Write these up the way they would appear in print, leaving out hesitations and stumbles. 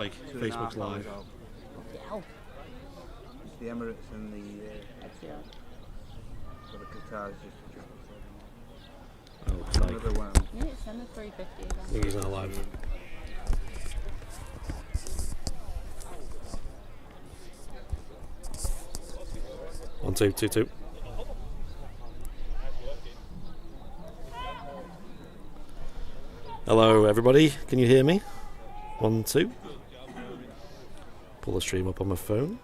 Like Facebook's live. It's the Emirates and the so the Qatar's just another one. Yeah, it's under 350 again. I think he's not live. One, two, two, two. Hello, everybody. Can you hear me? 1, 2. Pull the stream up on my phone.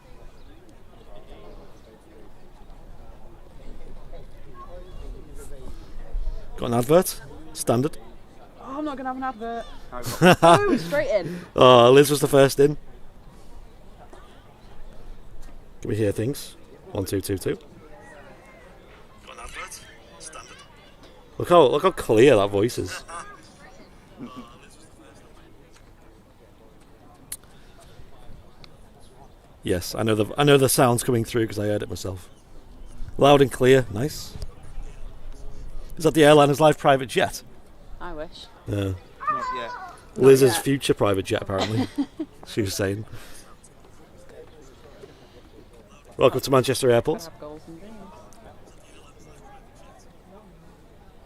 Got an advert? Standard. Oh, I'm not going to have an advert. Oh, straight in. Oh, Liz was the first in. Can we hear things? 1, 2, 2, 2. Got an advert? Standard. Look how clear that voice is. Yes, I know the sound's coming through because I heard it myself. Loud and clear, nice. Is that the airliner's live private jet? I wish. Yeah. Not yet. Liz's yet. future private jet, apparently. She was saying. Welcome to Manchester Airport Have goals and dreams.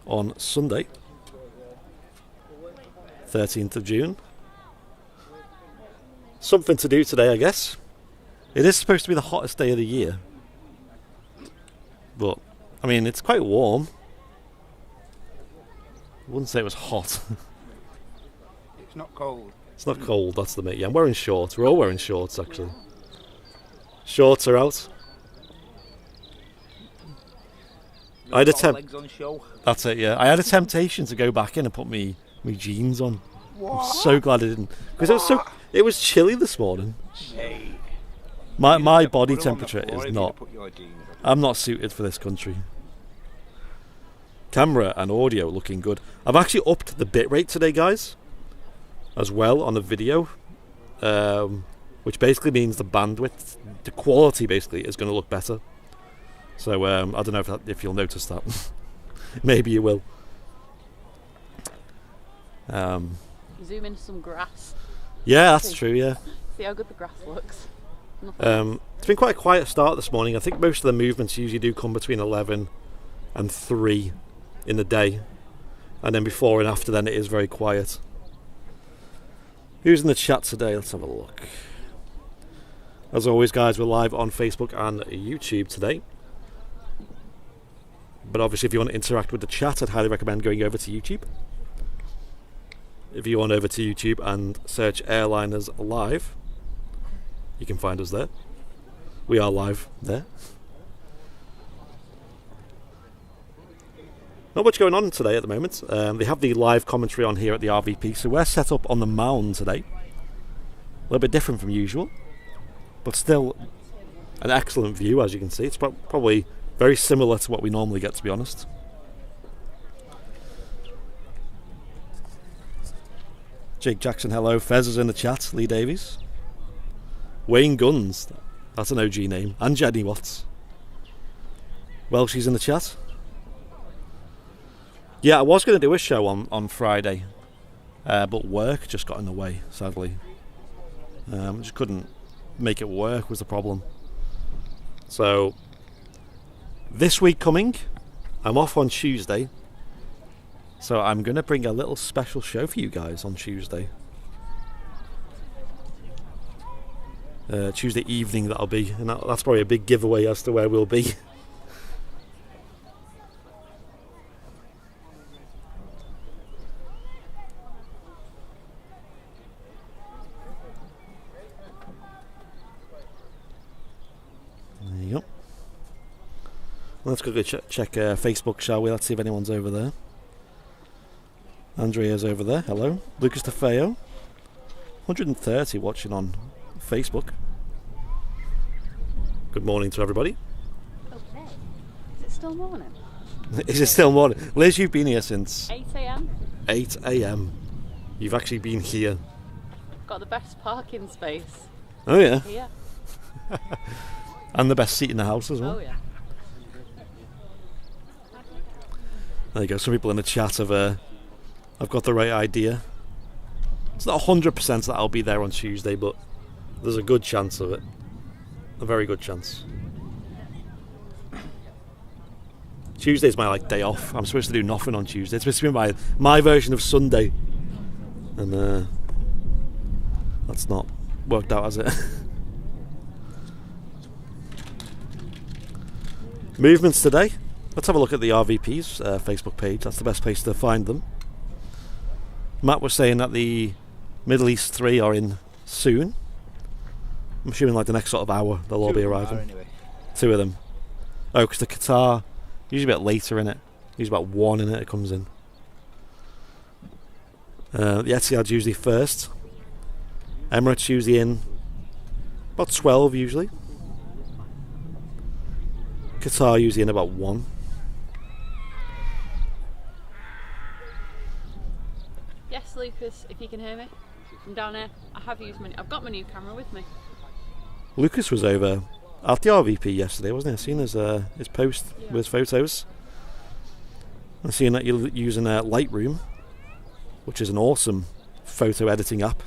on Sunday, 13th of June. Something to do today, I guess. It is supposed to be the hottest day of the year. But, I mean, it's quite warm. I wouldn't say it was hot. It's not cold. It's not cold, that's the mate. Yeah, I'm wearing shorts. We're all wearing shorts, actually. Shorts are out. I had a Legs on show. That's it, yeah. I had a temptation to go back in and put me jeans on. What? I'm so glad I didn't. Because it was chilly this morning. Hey. My body temperature is not. I'm not suited for this country. Camera and audio looking good. I've actually upped the bitrate today, guys, as well on the video, which basically means the bandwidth, the quality basically is going to look better. So I don't know if you'll notice that. Maybe you will. Zoom into some grass. Yeah, that's true. Yeah. See how good the grass looks. It's been quite a quiet start this morning. I think most of the movements usually do come between 11 and 3 in the day, and then before and after then it is very quiet. Who's in the chat today? Let's have a look. As always, guys, we're live on Facebook and YouTube today. But obviously, if you want to interact with the chat, I'd highly recommend going over to YouTube. If you want over to YouTube and search Airliners Live, you can find us there. We are live there. Not much going on today at the moment. They have the live commentary on here at the RVP, so we're set up on the mound today. A little bit different from usual, but still an excellent view, as you can see. It's probably very similar to what we normally get, to be honest. Jake Jackson, hello. Fez is in the chat. Lee Davies. Wayne Guns, that's an OG name. And Jenny Watts. Well, she's in the chat. Yeah, I was going to do a show on Friday, but work just got in the way, sadly. Just couldn't make it work was the problem. So, this week coming, I'm off on Tuesday. So I'm going to bring a little special show for you guys on Tuesday. Tuesday evening that'll be, and that's probably a big giveaway as to where we'll be. There you go. Let's go check Facebook, shall we? Let's see if anyone's over there. Andrea's over there. Hello. Lucas DeFeo. 130 watching on Facebook. Good morning to everybody. Okay. Is it still morning? Is it still morning? Liz, you've been here since 8 a.m. 8 a.m. You've actually been here. Got the best parking space. Oh yeah. Here. And the best seat in the house as well. Oh yeah. There you go. Some people in the chat have got the right idea. It's not 100% that I'll be there on Tuesday, but there's a good chance of it. A very good chance. Tuesday's my day off. I'm supposed to do nothing on Tuesday. It's supposed to be my version of Sunday, and that's not worked out, has it? Movements today. Let's have a look at the RVP's Facebook page. That's the best place to find them. Matt was saying that the Middle East 3 are in soon. I'm assuming the next sort of hour they'll all be arriving. Anyway. 2 of them. Oh, because the Qatar usually a bit later in it. Usually about 1 in it comes in. The Etihad's usually first. Emirates usually in about 12 usually. Qatar usually in about 1. Yes, Lucas, if you can hear me from down here, I've got my new camera with me. Lucas was over at the RVP yesterday, wasn't he? I seen his post with his photos. I've seen that you're using Lightroom, which is an awesome photo editing app.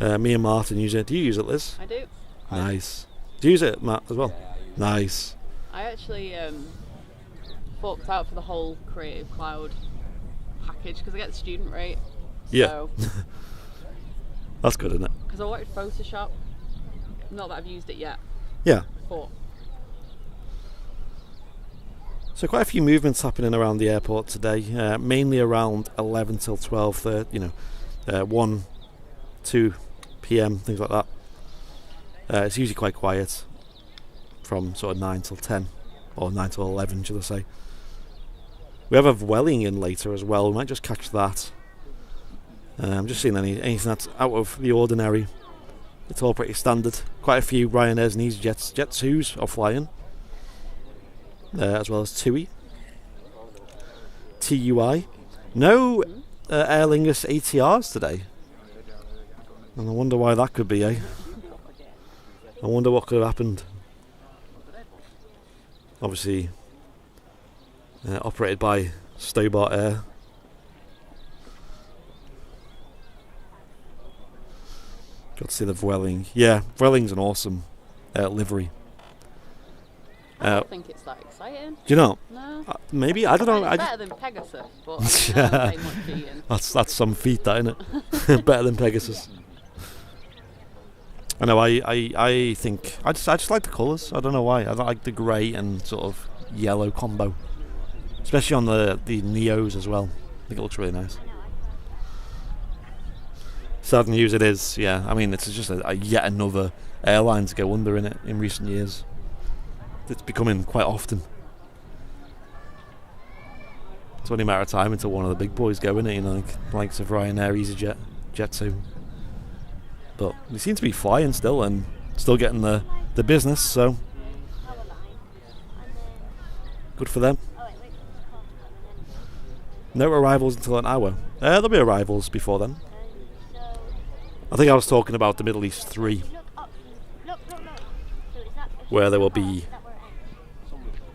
Me and Martin use it. Do you use it, Liz? I do. Nice. Do you use it, Matt, as well? Nice. I actually forked out for the whole Creative Cloud package because I get the student rate. Yeah. That's good, isn't it? Because I wanted Photoshop. Not that I've used it yet. Yeah. But so quite a few movements happening around the airport today, mainly around 11 till 12, 1, 2 p.m, things like that. It's usually quite quiet from sort of 9 till 10, or 9 till 11, should I say. We have a Vueling in later as well. We might just catch that. I'm just seeing anything that's out of the ordinary. It's all pretty standard. Quite a few Ryanairs and EasyJets. Jet2s are flying. As well as TUI. TUI. No Aer Lingus ATRs today. And I wonder why that could be, eh? I wonder what could have happened. Obviously, operated by Stobart Air. Got to see the Vueling. Yeah, Vueling's an awesome livery. I don't think it's that exciting. Do you know? No. Maybe, I don't know. It's better than Pegasus, but say much beating. That's some feat, that, isn't it? Better than Pegasus. I know. I think I just like the colours. I don't know why. I don't like the grey and sort of yellow combo, especially on the Neos as well. I think it looks really nice. Sad news it is. Yeah, I mean it's just a yet another airline to go under in recent years. It's becoming quite often. It's only a matter of time until one of the big boys go in it, like likes of Ryanair, EasyJet, Jet2. But they seem to be flying still and still getting the business, so good for them. No arrivals until an hour. There'll be arrivals before then. I think I was talking about the Middle East 3, where there will be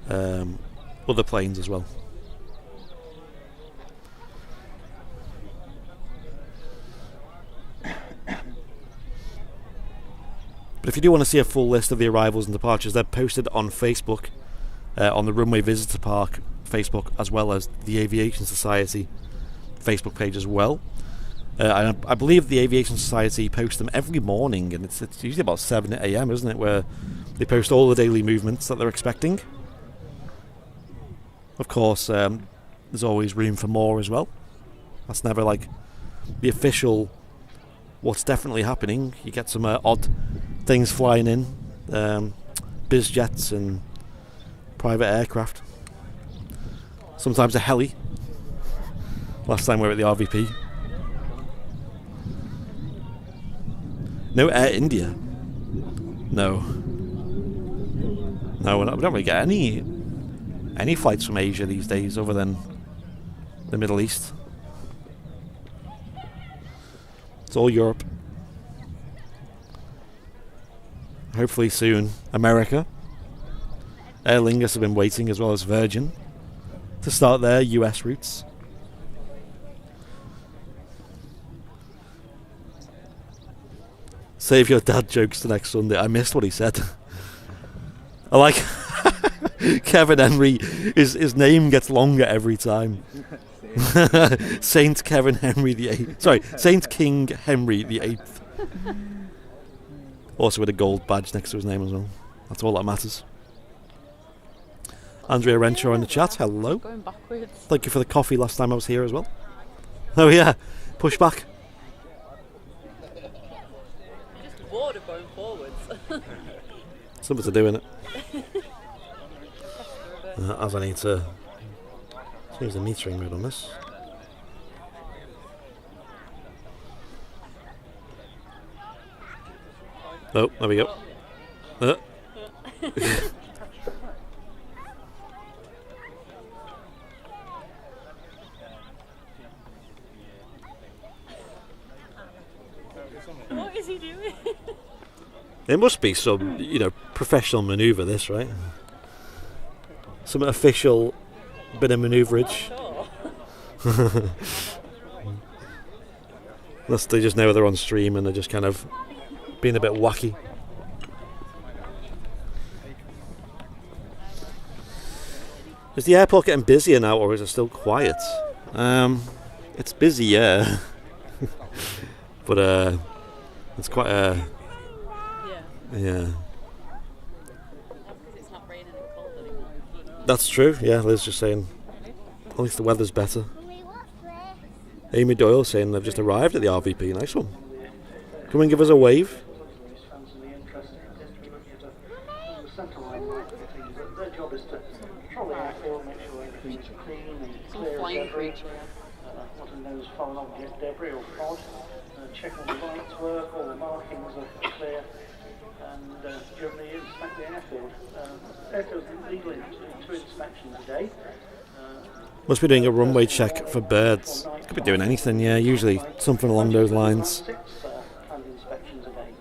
other planes as well. But if you do want to see a full list of the arrivals and departures, they're posted on Facebook, on the Runway Visitor Park Facebook, as well as the Aviation Society Facebook page as well. I believe the Aviation Society posts them every morning, and it's usually about 7 a.m, isn't it, where they post all the daily movements that they're expecting. Of course, there's always room for more as well. That's never like the official what's definitely happening. You get some odd things flying in, biz jets and private aircraft. Sometimes a heli. Last time we were at the RVP. No Air India. No, we don't really get any flights from Asia these days other than the Middle East. It's all Europe. Hopefully soon America. Aer Lingus have been waiting, as well as Virgin, to start their US routes. Save your dad jokes to next Sunday. I missed what he said. I like Kevin Henry. His name gets longer every time. Saint Kevin Henry the Eighth. Sorry, Saint King Henry the Eighth. Also with a gold badge next to his name as well. That's all that matters. Andrea Renshaw in the chat. Hello. Going backwards. Thank you for the coffee last time I was here as well. Oh yeah, push back. You're just bored of going forwards. Something to do in it. As I need to change the metering mode on this. Oh, there we go. What is he doing? It must be some, professional manoeuvre, this, right? Some official bit of manoeuvrage. Sure. Unless they just know they're on stream and they're just kind of being a bit wacky. Is the airport getting busier now, or is it still quiet? It's busy, yeah. But it's quite a... Yeah. It's not raining and cold anymore. That's true, yeah, Liz just saying at least the weather's better. Amy Doyle saying they've just arrived at the RVP, nice one. Come and give us a wave. Some flying creature. Check all the lights work, all the markings are clear, and generally inspect the airfield. Airfield's legally doing 2 inspections a day. Must be doing a runway check for birds. Could be doing anything, yeah, usually something along those lines. 6 planned inspections a day.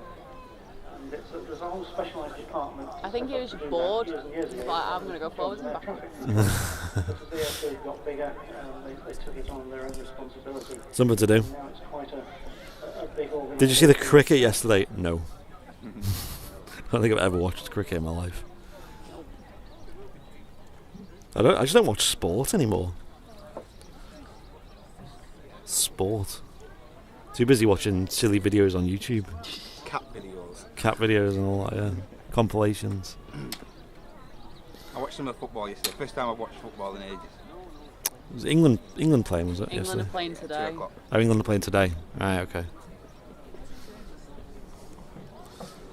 And there's a whole specialised department. I think he was just bored. He's like, I'm going to go forwards and backwards. As the airfield got bigger, they took it on their own responsibility. Something to do. Now it's quite a big organisation. Did you see the cricket yesterday? No. I don't think I've ever watched cricket in my life. I just don't watch sport anymore. Sport. Too busy watching silly videos on YouTube. Cat videos. Cat videos and all that, yeah. Compilations. I watched some of the football yesterday. First time I've watched football in ages. Was it England playing, was it, England yesterday? are playing today. 2 o'clock. Oh, England are playing today. Right, okay.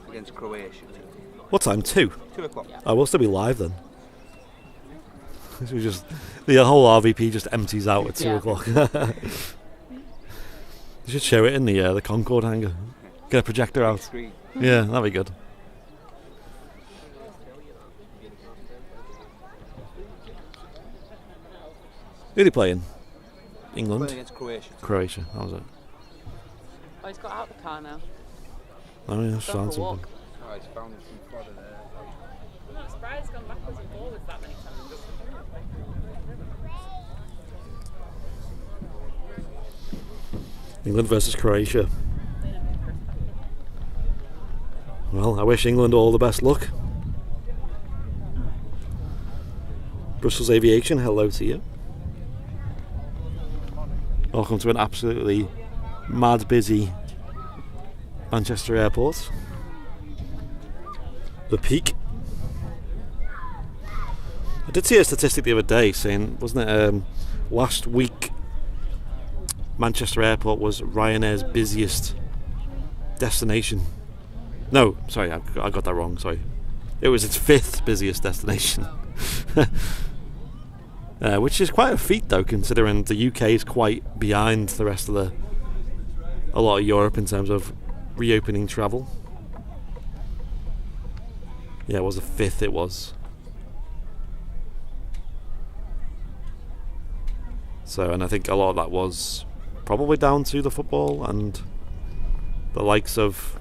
Against Croatia. What time? 2? 2 o'clock. Yeah. Oh, we'll still be live then. So the whole RVP just empties out at 2 Yeah. o'clock. You should show it in the Concorde hangar. Get a projector out. Screen. Yeah, that'd be good. Who are they playing? England? Playing against Croatia. Croatia, that was it. Oh, he's got out the car now. Oh yeah, Gone sounds for a walk. something. Oh, he's found some fodder there. I'm not surprised he's gone backwards and forwards that many times. England versus Croatia. Well, I wish England all the best luck. Brussels Aviation, hello to you. Welcome to an absolutely mad busy Manchester Airport. The peak. I did see a statistic the other day saying, wasn't it, last week Manchester Airport was Ryanair's busiest destination. No, sorry, I got that wrong, sorry. It was its 5th busiest destination. Which is quite a feat though, considering the UK is quite behind the rest of a lot of Europe in terms of reopening travel. Yeah, it was the 5th, it was. So, and I think a lot of that was probably down to the football and the likes of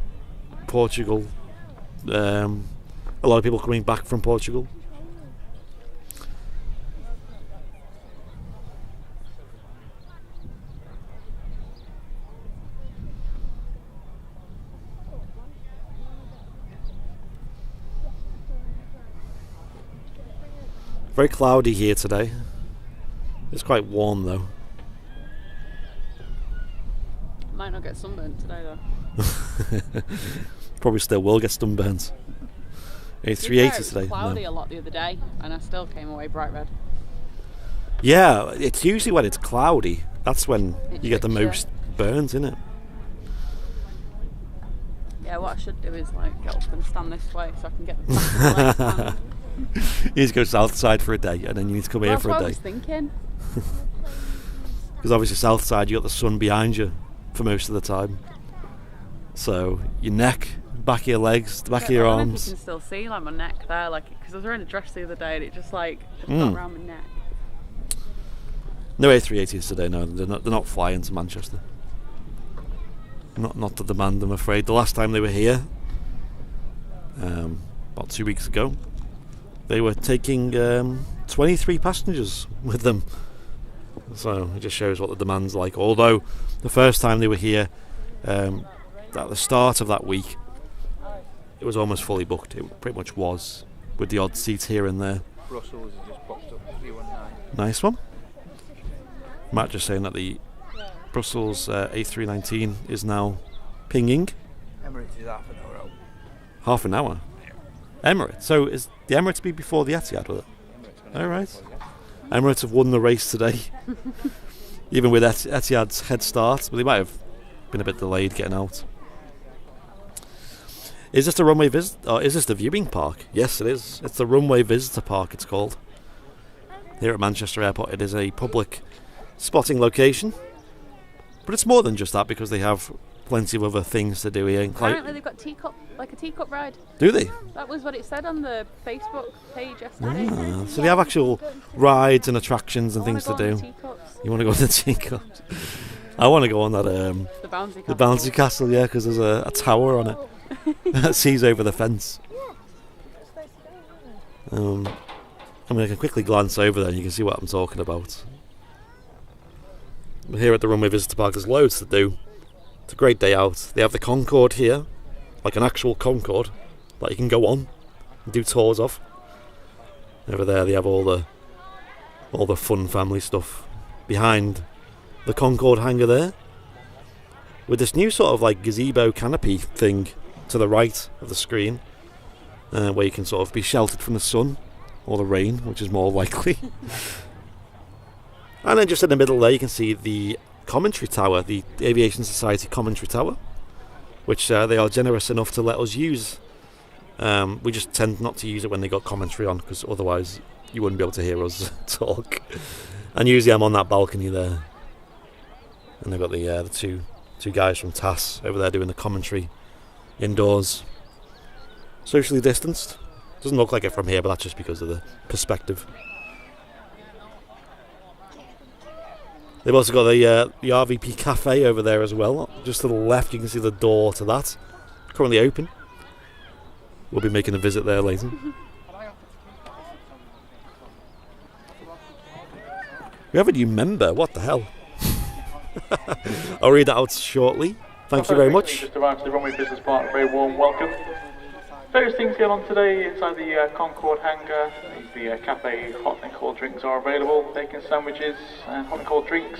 Portugal. A lot of people coming back from Portugal. Very cloudy here today. It's quite warm though. Might not get sunburnt today though. Probably still will get sunburns. It's 380 today. It was cloudy No. a lot the other day, and I still came away bright red. Yeah, it's usually when it's cloudy. That's when It you get the tricks you. most burns, isn't it? Yeah, what I should do is like get up and stand this way so I can get the back of the left hand. You need to go south side for a day, and then you need to come here That's for what a I was day. thinking. Because obviously south side, you got the sun behind you for most of the time. So your neck, back of your legs, the back of your I don't know if arms. you can still see like my neck there, like because I was wearing a dress the other day and it just like got around my neck. No A380s today. No, they're not flying to Manchester. Not to demand, I'm afraid. The last time they were here, about 2 weeks ago, they were taking 23 passengers with them. So it just shows what the demand's like. Although the first time they were here, at the start of that week, it was almost fully booked. It pretty much was, with the odd seats here and there. Brussels has just popped up 319. Nice one. Matt just saying that the Brussels A319 is now pinging. Emirates is half an hour out. Half an hour. Emirates. So is the Emirates be before the Etihad with it? All right. Emirates have won the race today, even with Etihad's head start. But they might have been a bit delayed getting out. Is this the runway visit? Or is this the viewing park? Yes, it is. It's the runway visitor park. It's called. Here at Manchester Airport, it is a public spotting location. But it's more than just that because they have plenty of other things to do here. Apparently they've got a teacup ride. Do they? That was what it said on the Facebook page yesterday. Ah, so they have actual rides and attractions and I wanna things to go on the do. teacups. You want to go on the teacups? I want to go on that The bouncy castle. the bouncy castle, yeah, because there's a tower on it that sees over the fence. I mean, I can quickly glance over there and you can see what I'm talking about. Here at the runway visitor park, there's loads to do. It's a great day out. They have the Concorde here, like an actual Concorde that you can go on and do tours of. Over there, they have all the fun family stuff behind the Concorde hangar there, with this new sort of like gazebo canopy thing to the right of the screen, where you can sort of be sheltered from the sun or the rain, which is more likely. And then just in the middle there you can see the commentary tower, the Aviation Society commentary tower, which they are generous enough to let us use. We just tend not to use it when they got commentary on, because otherwise you wouldn't be able to hear us talk. And usually I'm on that balcony there, and they've got the two guys from TAS over there doing the commentary indoors, socially distanced. Doesn't look like it from here, but that's just because of the perspective. They've also got the RVP cafe over there as well. Just to the left, you can see the door to that. Currently open. We'll be making a visit there later. We have a new member. What the hell? I'll read that out shortly. Thank you very much. Just arrived to the runway business park. A very warm welcome. Various things going on today inside the Concorde hangar. The cafe hot and cold drinks are available. Bacon sandwiches and hot and cold drinks.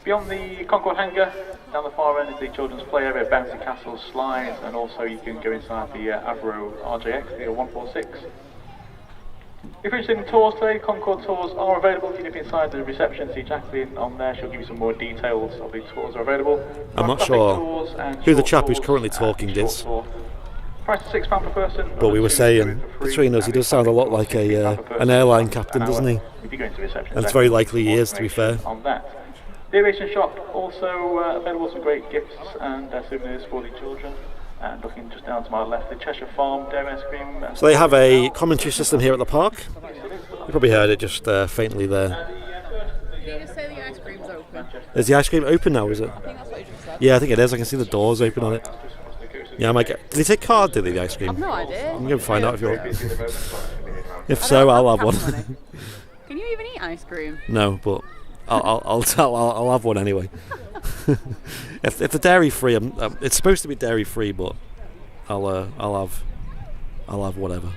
Beyond the Concorde hangar, down the far end is the children's play area, bouncy castles, slides, and also you can go inside the Avro RJX, the 146. If you're interested in tours today, Concorde tours are available. If you look inside the reception, see Jacqueline on there, she'll give you some more details of the tours are available. I'm not sure who the chap who's currently talking is. Price is £6 per person. But we were saying, between us, he does sound a lot like an airline captain, doesn't he? If you go into reception, And it's very likely he is, to be fair. on that. The Aviation shop also available some great gifts and souvenirs for the children. And looking just down to my left, the Cheshire Farm Dairy Ice Cream. So they have a commentary system here at the park. You probably heard it just faintly there. Did you just say the ice cream's open? Is the ice cream open now, is it? I think that's what you just said. Yeah, I think it is. I can see the doors open on it. Yeah, I might get... Did they take card, did they, the ice cream? I've no idea. I'm going to find out if you want. If so, I'll have one. Can you even eat ice cream? No, but I'll have one anyway. if the dairy free, it's supposed to be dairy free, but I'll have whatever.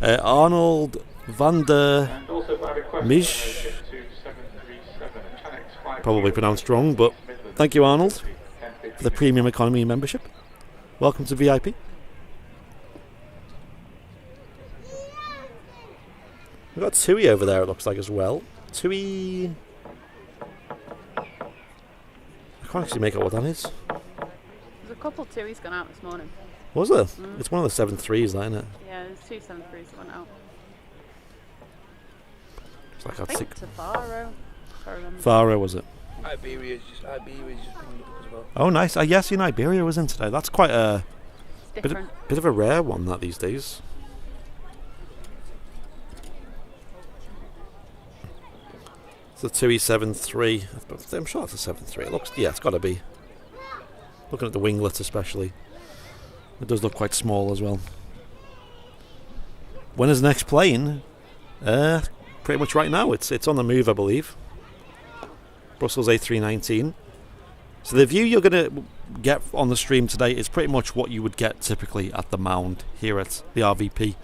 Arnold Van der And also by request, Mij. to 737 Chanex 5. Probably pronounced wrong, but thank you, Arnold, for the Premium Economy membership. Welcome to VIP. We've got Tui over there, it looks like, as well. Tui... I can't actually make out what that is. There's a couple Tui's gone out this morning. Was there? It's one of the 7.3s, that, isn't it? Yeah, there's 2 7.3s that went out. It's like I I'd think sick. to Faro, if I remember. Faro, was it? Iberia's just bringing it up as well. Oh, nice. Yes, in Iberia was in today. That's quite a It's different. bit of a rare one, that, these days. It's a TUI 7.3. I'm sure it's a 7.3. It looks, yeah, it's got to be. Looking at the winglets especially. It does look quite small as well. When is the next plane? Pretty much right now. It's on the move, I believe. Brussels A319. So the view you're going to get on the stream today is pretty much what you would get typically at the Mound here at the RVP.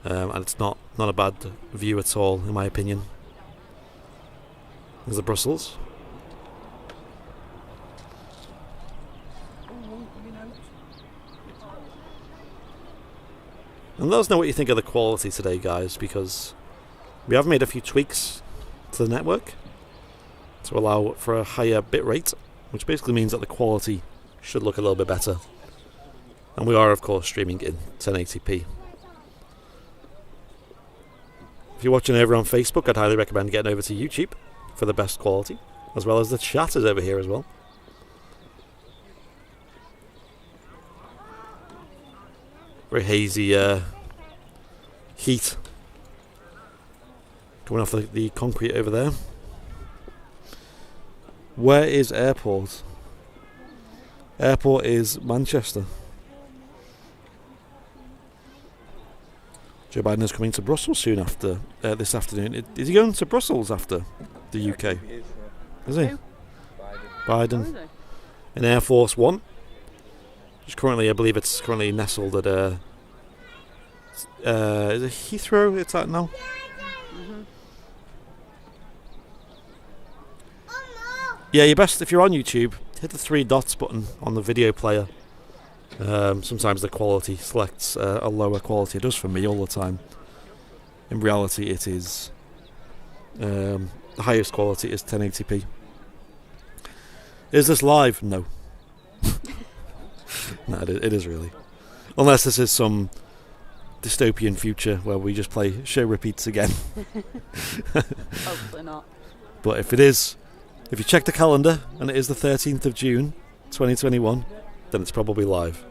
And it's not a bad view at all, in my opinion. There's the Brussels. And let us know what you think of the quality today, guys, because we have made a few tweaks to the network to allow for a higher bitrate, which basically means that the quality should look a little bit better. And we are, of course, streaming in 1080p. If you're watching over on Facebook, I'd highly recommend getting over to YouTube for the best quality, as well as the chat is over here as well. Very hazy heat coming off the concrete over there. Where is airport? Airport is Manchester. Joe Biden is coming to Brussels soon after this afternoon. Is he going to Brussels after the UK? Is he? Who? Biden. Oh, is it? In Air Force One. Which currently, I believe it's currently nestled at is it Heathrow? It's at now. Yeah, you best, if you're on YouTube, hit the 3 dots button on the video player. Sometimes the quality selects a lower quality. It does for me all the time. In reality, it is the highest quality is 1080p. Is this live? No. No, it is really. Unless this is some dystopian future where we just play show repeats again. Hopefully not. But if it is, if you check the calendar and it is the 13th of June 2021, then it's probably live.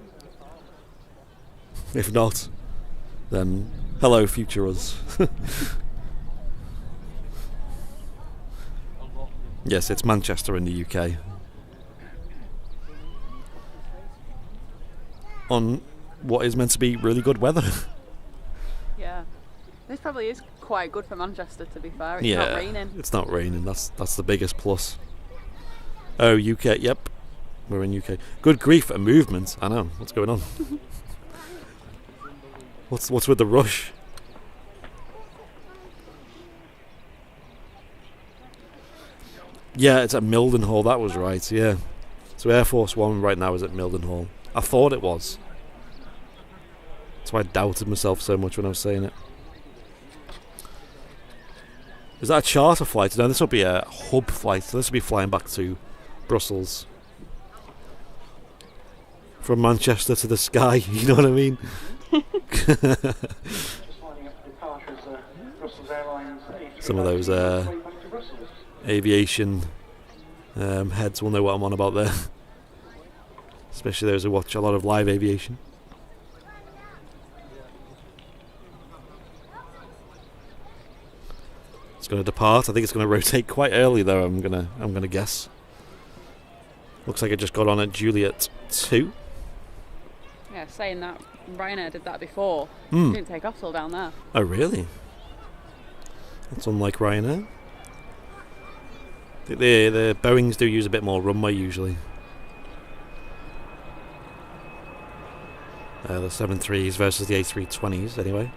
If not, then hello future us. Yes, it's Manchester in the UK. On what is meant to be really good weather. Yeah. This probably is quite good for Manchester, to be fair. It's Yeah, not raining. it's not raining. That's the biggest plus. Oh, UK. Yep, we're in UK. Good grief, a movement. I know. What's going on? What's with the rush? Yeah, it's at Mildenhall. That was right. Yeah. So Air Force One right now is at Mildenhall. I thought it was. That's why I doubted myself so much when I was saying it. Is that a charter flight? No, this will be a hub flight. So this will be flying back to Brussels. From Manchester to the sky, you know what I mean? Some of those aviation heads will know what I'm on about there. Especially those who watch a lot of live aviation. It's going to depart. I think it's going to rotate quite early, though. I'm gonna guess. Looks like it just got on at Juliet 2. Yeah, saying that, Ryanair did that before. Mm. Didn't take off till down there. Oh, really? That's unlike Ryanair. I think the Boeings do use a bit more runway usually. The 7.3s versus the A320s, anyway.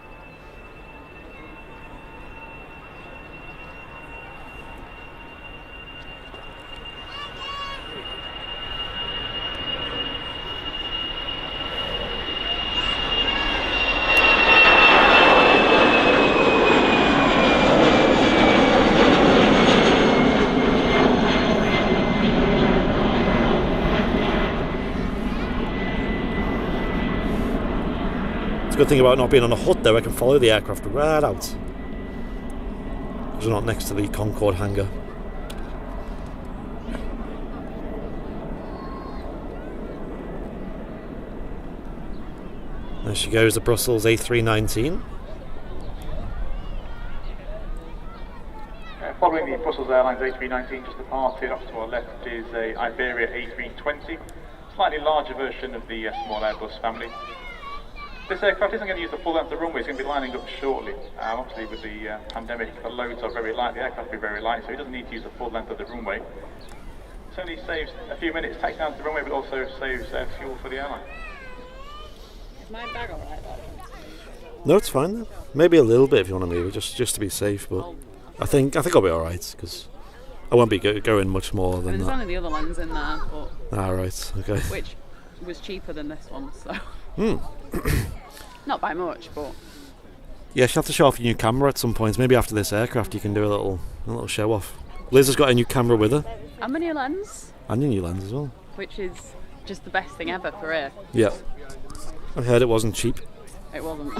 The good thing about not being on a hut though, I can follow the aircraft right out. Because we're not next to the Concorde hangar. There she goes, the Brussels A319. Following the Brussels Airlines A319 just departed, off to our left is a Iberia A320, slightly larger version of the small Airbus family. This aircraft isn't going to use the full length of the runway, it's going to be lining up shortly. Obviously with the pandemic, the loads are very light, the aircraft will be very light, so it doesn't need to use the full length of the runway. It only saves a few minutes taking down to the runway, but also saves fuel for the airline. Is my bag alright though? No, it's fine then. Maybe a little bit if you want to move it, just to be safe, but I think I'll be alright, because I won't be going much more than There's that. only the other lens in there, but Right, okay. which was cheaper than this one, so Hmm. not by much, but Yeah, she'll have to show off your new camera at some point. Maybe after this aircraft you can do a little show off. Liz has got a new camera with her, and my new lens, and a new lens as well. which is just the best thing ever for her. Yeah. I heard it wasn't cheap. It wasn't.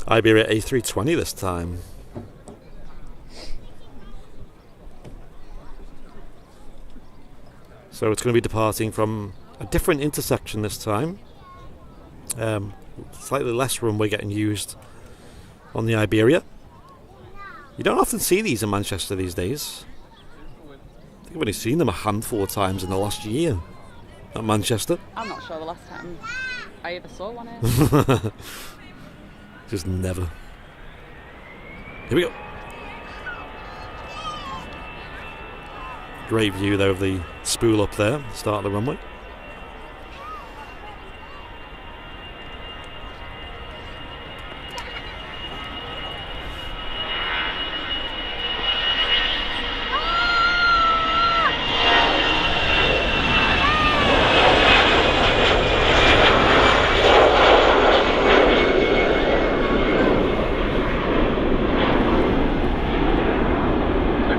Iberia A320 this time. So it's going to be departing from a different intersection this time. Slightly less runway getting used on the Iberia. You don't often see these in Manchester these days. I think I've only seen them a handful of times in the last year at Manchester. I'm not sure the last time I ever saw one here. Just never. Here we go. Great view though of the spool up there, start of the runway.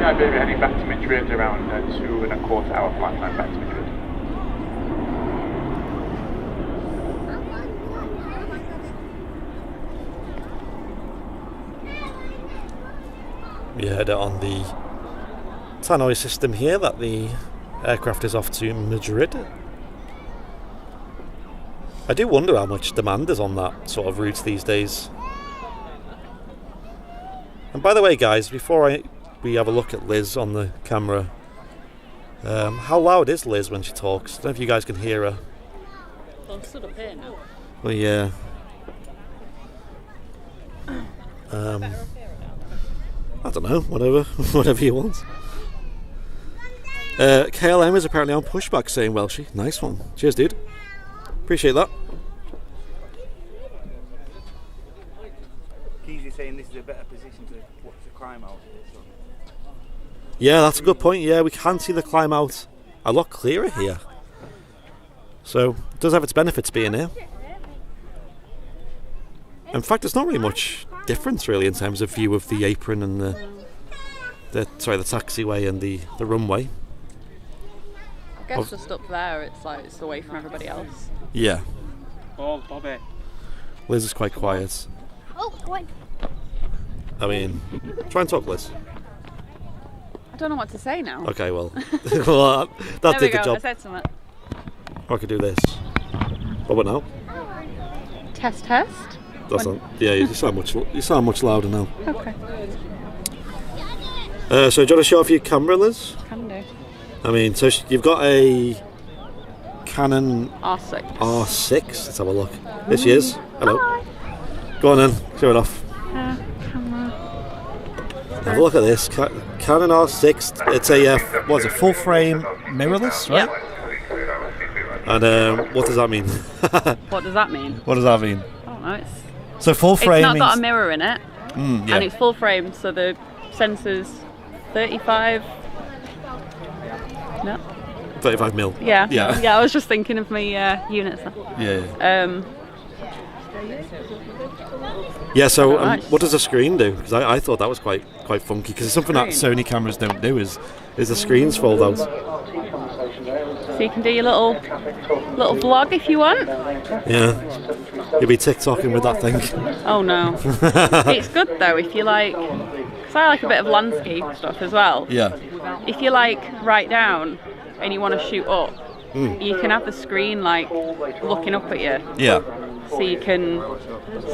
Iberia heading back to Madrid around 2.25 hour flight time back to Madrid. We heard it on the tannoy system here that the aircraft is off to Madrid. I do wonder how much demand is on that sort of route these days. And by the way guys, before we have a look at Liz on the camera, how loud is Liz when she talks? I don't know if you guys can hear her. Well, I'm stood up here now. Well, yeah. I don't know, whatever you want. KLM is apparently on pushback saying Welshie. Nice one. Cheers, dude. Appreciate that. Keezy's saying this is a better position to watch the climb out here. So. Yeah, that's a good point. Yeah, we can see the climb out a lot clearer here. So, it does have its benefits being here. In fact, there's not really much difference really in terms of view of the apron and the taxiway and the runway. I guess just up there, it's away from everybody else. Yeah. Oh, Bobby. Liz is quite quiet. Oh, go on. I mean, try and talk, Liz. I don't know what to say now. Okay, well, well that There we did the go. job. I said something. Or I could do this. What now? Test. That's not. Yeah, you sound much louder now. Okay. So do you want to show off your camera, Liz? Can do. I mean, so you've got a Canon R6. R6. Let's have a look. There she is. Hello. Hi. Go on then. Show it off. Camera. Have a look at this. Canon R6. It's a full frame mirrorless, right? Yep. And what does that mean? What does that mean? What does that mean? I don't know. It's So full frame not means... got a mirror in it, yeah. and it's full frame, so the sensor's 35. No. 35 mil. Yeah. Yeah. Yeah. I was just thinking of my units. Yeah. Yeah, so Nice. what does the screen do? Because I thought that was quite funky, because it's something that Sony cameras don't do is the screens fold out. So you can do your little vlog if you want. Yeah. You'll be TikToking with that thing. Oh no. It's good though if you like, because I like a bit of landscape stuff as well. Yeah. If you like write down and you want to shoot up, you can have the screen like looking up at you. Yeah. So you can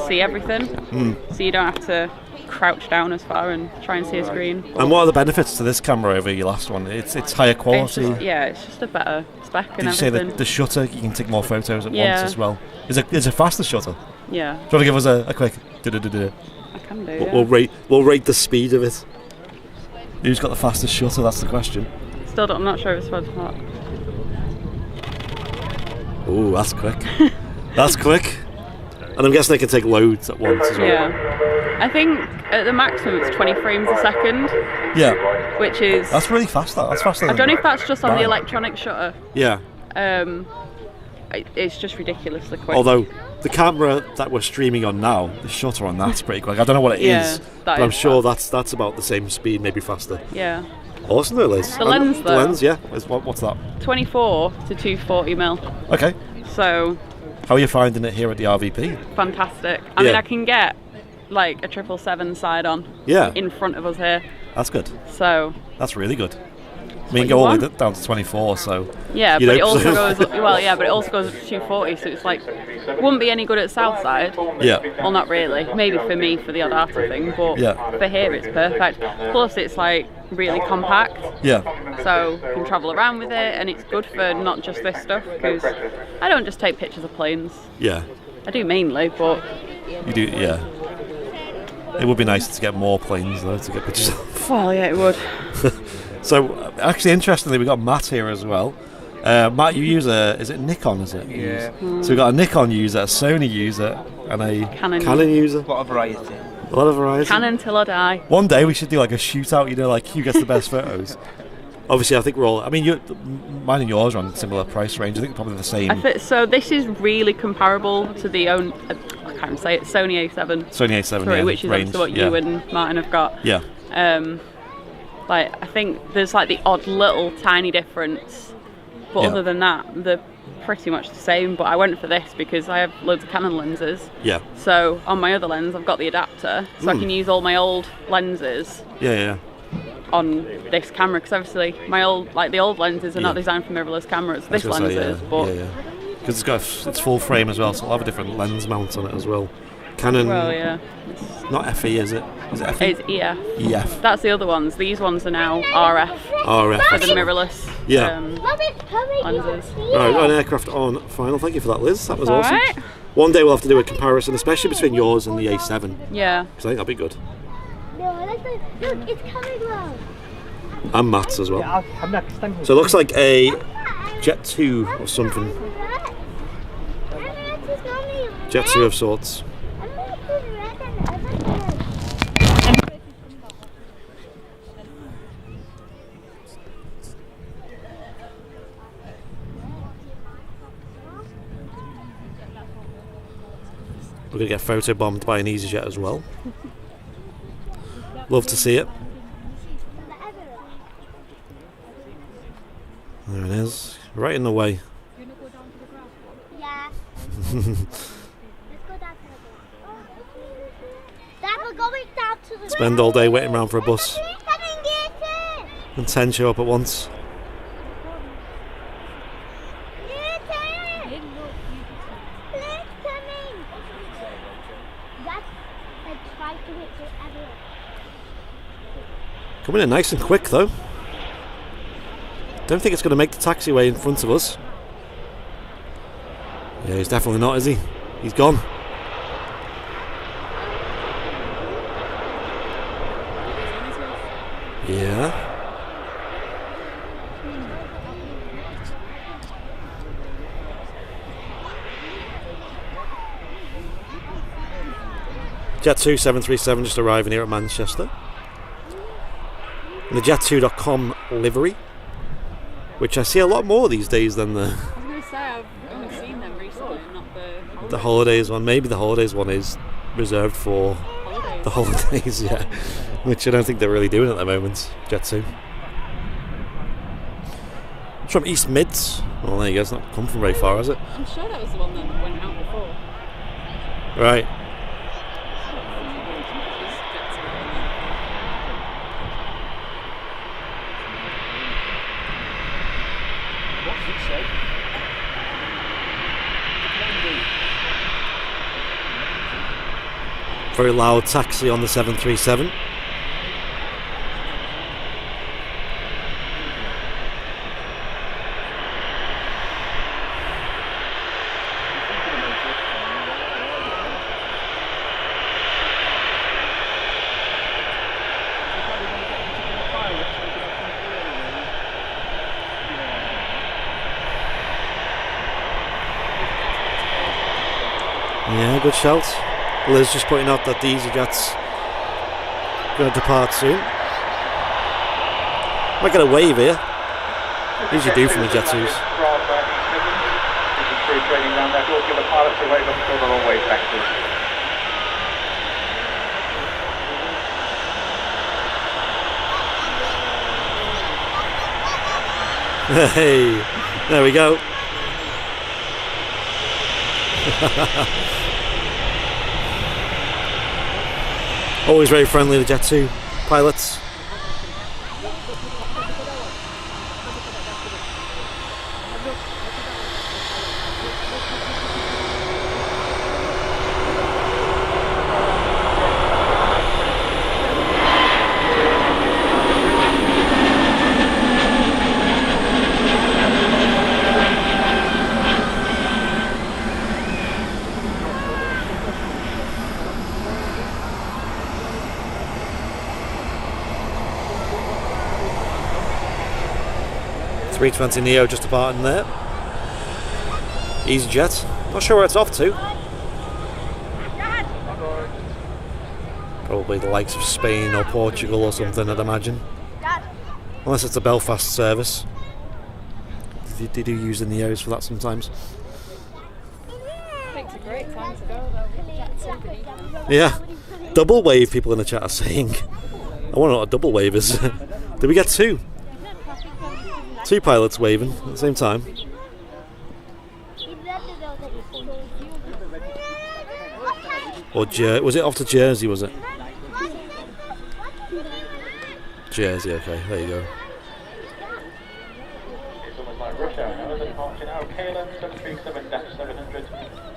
see everything. So you don't have to crouch down as far and try and see a screen. And what are the benefits to this camera over your last one? It's higher quality. It's just a better spec and Did you say everything. that the shutter, you can take more photos at Yeah. once as well? Is it faster shutter? Yeah, Do you want to give us a quick? I can do. Yeah. We'll rate the speed of it. Who's got the fastest shutter? That's the question. Still don't. I'm not sure if it's fast or not. Ooh, that's quick. That's quick. And I'm guessing they can take loads at once as well. Yeah, I think at the maximum it's 20 frames a second, Yeah. which is. That's really fast. That's faster. I don't know if that's just on the Right. electronic shutter. Yeah. It's just ridiculously quick. Although the camera that we're streaming on now, the shutter on that's pretty quick. I don't know what it is, that but I'm is sure fast. that's about the same speed, maybe faster. Yeah, Awesome, though, Liz. The lens, The though. lens, yeah. What's that? 24 to 240mm. Okay. So How are you finding it here at the RVP? fantastic. I mean, Yeah. I can get like a 777 side on Yeah. in front of us here. That's good. So That's really good. I mean, what go you all the way want. down to 24, so... yeah, You but know, it also so- goes but it also goes up to 240. So it's like wouldn't be any good at south side. Yeah. Well, not really. Maybe for me for the odd after thing, but Yeah. for here it's perfect. Plus it's like really compact. Yeah. So you can travel around with it, and it's good for not just this stuff, because I don't just take pictures of planes. Yeah. I do mainly, but You do, yeah. It would be nice to get more planes, though, to get pictures of. well, yeah, it would. So, actually, interestingly, we got Matt here as well. Matt, you use is it Nikon, is it? Yeah. So we've got a Nikon user, a Sony user, and a Canon user. A lot of variety. A lot of variety. Canon till I die. One day we should do like a shootout, you know, like who gets the best photos. Obviously, I think we're all. I mean, mine and yours are on similar price range. I think probably the same. So this is really comparable to the I can't even say it, Sony A7 Sony A7, III, yeah, which is range. obviously what yeah. you and Martin have got. Yeah. Like I think there's like the odd little tiny difference, but Yeah. other than that, they're pretty much the same. But I went for this because I have loads of Canon lenses. Yeah. So on my other lens, I've got the adapter, so I can use all my old lenses Yeah. on this camera. Because obviously the old lenses are not Yeah. designed for mirrorless cameras. I was This gonna lens say, is, but because it's got it's full frame as well, so it'll have a different lens mount on it as well. Canon, well, yeah, not FE, is it? Is it FE? it's EF. EF. That's the other ones. These ones are now RF RF. for the mirrorless Yeah. lenses. Right, an aircraft on final. Thank you for that, Liz. That was All awesome. right. One day we'll have to do a comparison, especially between yours and the A7, Yeah. because I think that'd be good. No, look, it's coming now. And Matt's as well. So it looks like a Jet 2 or something. Jet 2 of sorts. We're going to get photobombed by an EasyJet as well. Love to see it. There it is, right in the way. Yeah. Let's go down to the Dad, we're going down to the Spend all day waiting around for a bus Coming, get it! and 10 show up at once. Get it! Please coming! That's like try to hit it everywhere. Coming in nice and quick though. Don't think it's going to make the taxiway in front of us. Yeah, he's definitely not, is he? He's gone. Yeah. Jet 2 737 just arriving here at Manchester. And the Jet2.com livery, which I see a lot more these days than the I was going to say, I've only seen them recently, not The holidays one. Maybe the holidays one is reserved for the holidays, yeah. Which I don't think they're really doing at the moment. Jet 2. It's from East Mids. Well, there you go. It's not come from very far, has it? I'm sure that was the one that went out before. Right. Very loud taxi on the 737. Yeah, good shout. Liz just pointing out that the EasyJet's going to depart soon. Might get a wave here. Usually do from the Jet 2s. Hey, there we go. Always very friendly, the Jet 2 pilots. A320neo just departing there. EasyJet. Not sure where it's off to. Probably the likes of Spain or Portugal or something, I'd imagine. Unless it's a Belfast service. They do use the neos for that sometimes. It's a great time to go though. Yeah. Double wave, people in the chat are saying. I wonder what a double wave is. Did we get two? Two pilots waving at the same time. Or was it off to Jersey, was it? Jersey, okay, there you go. It's almost like rush hour now, isn't it? Departure now, KLM 737-700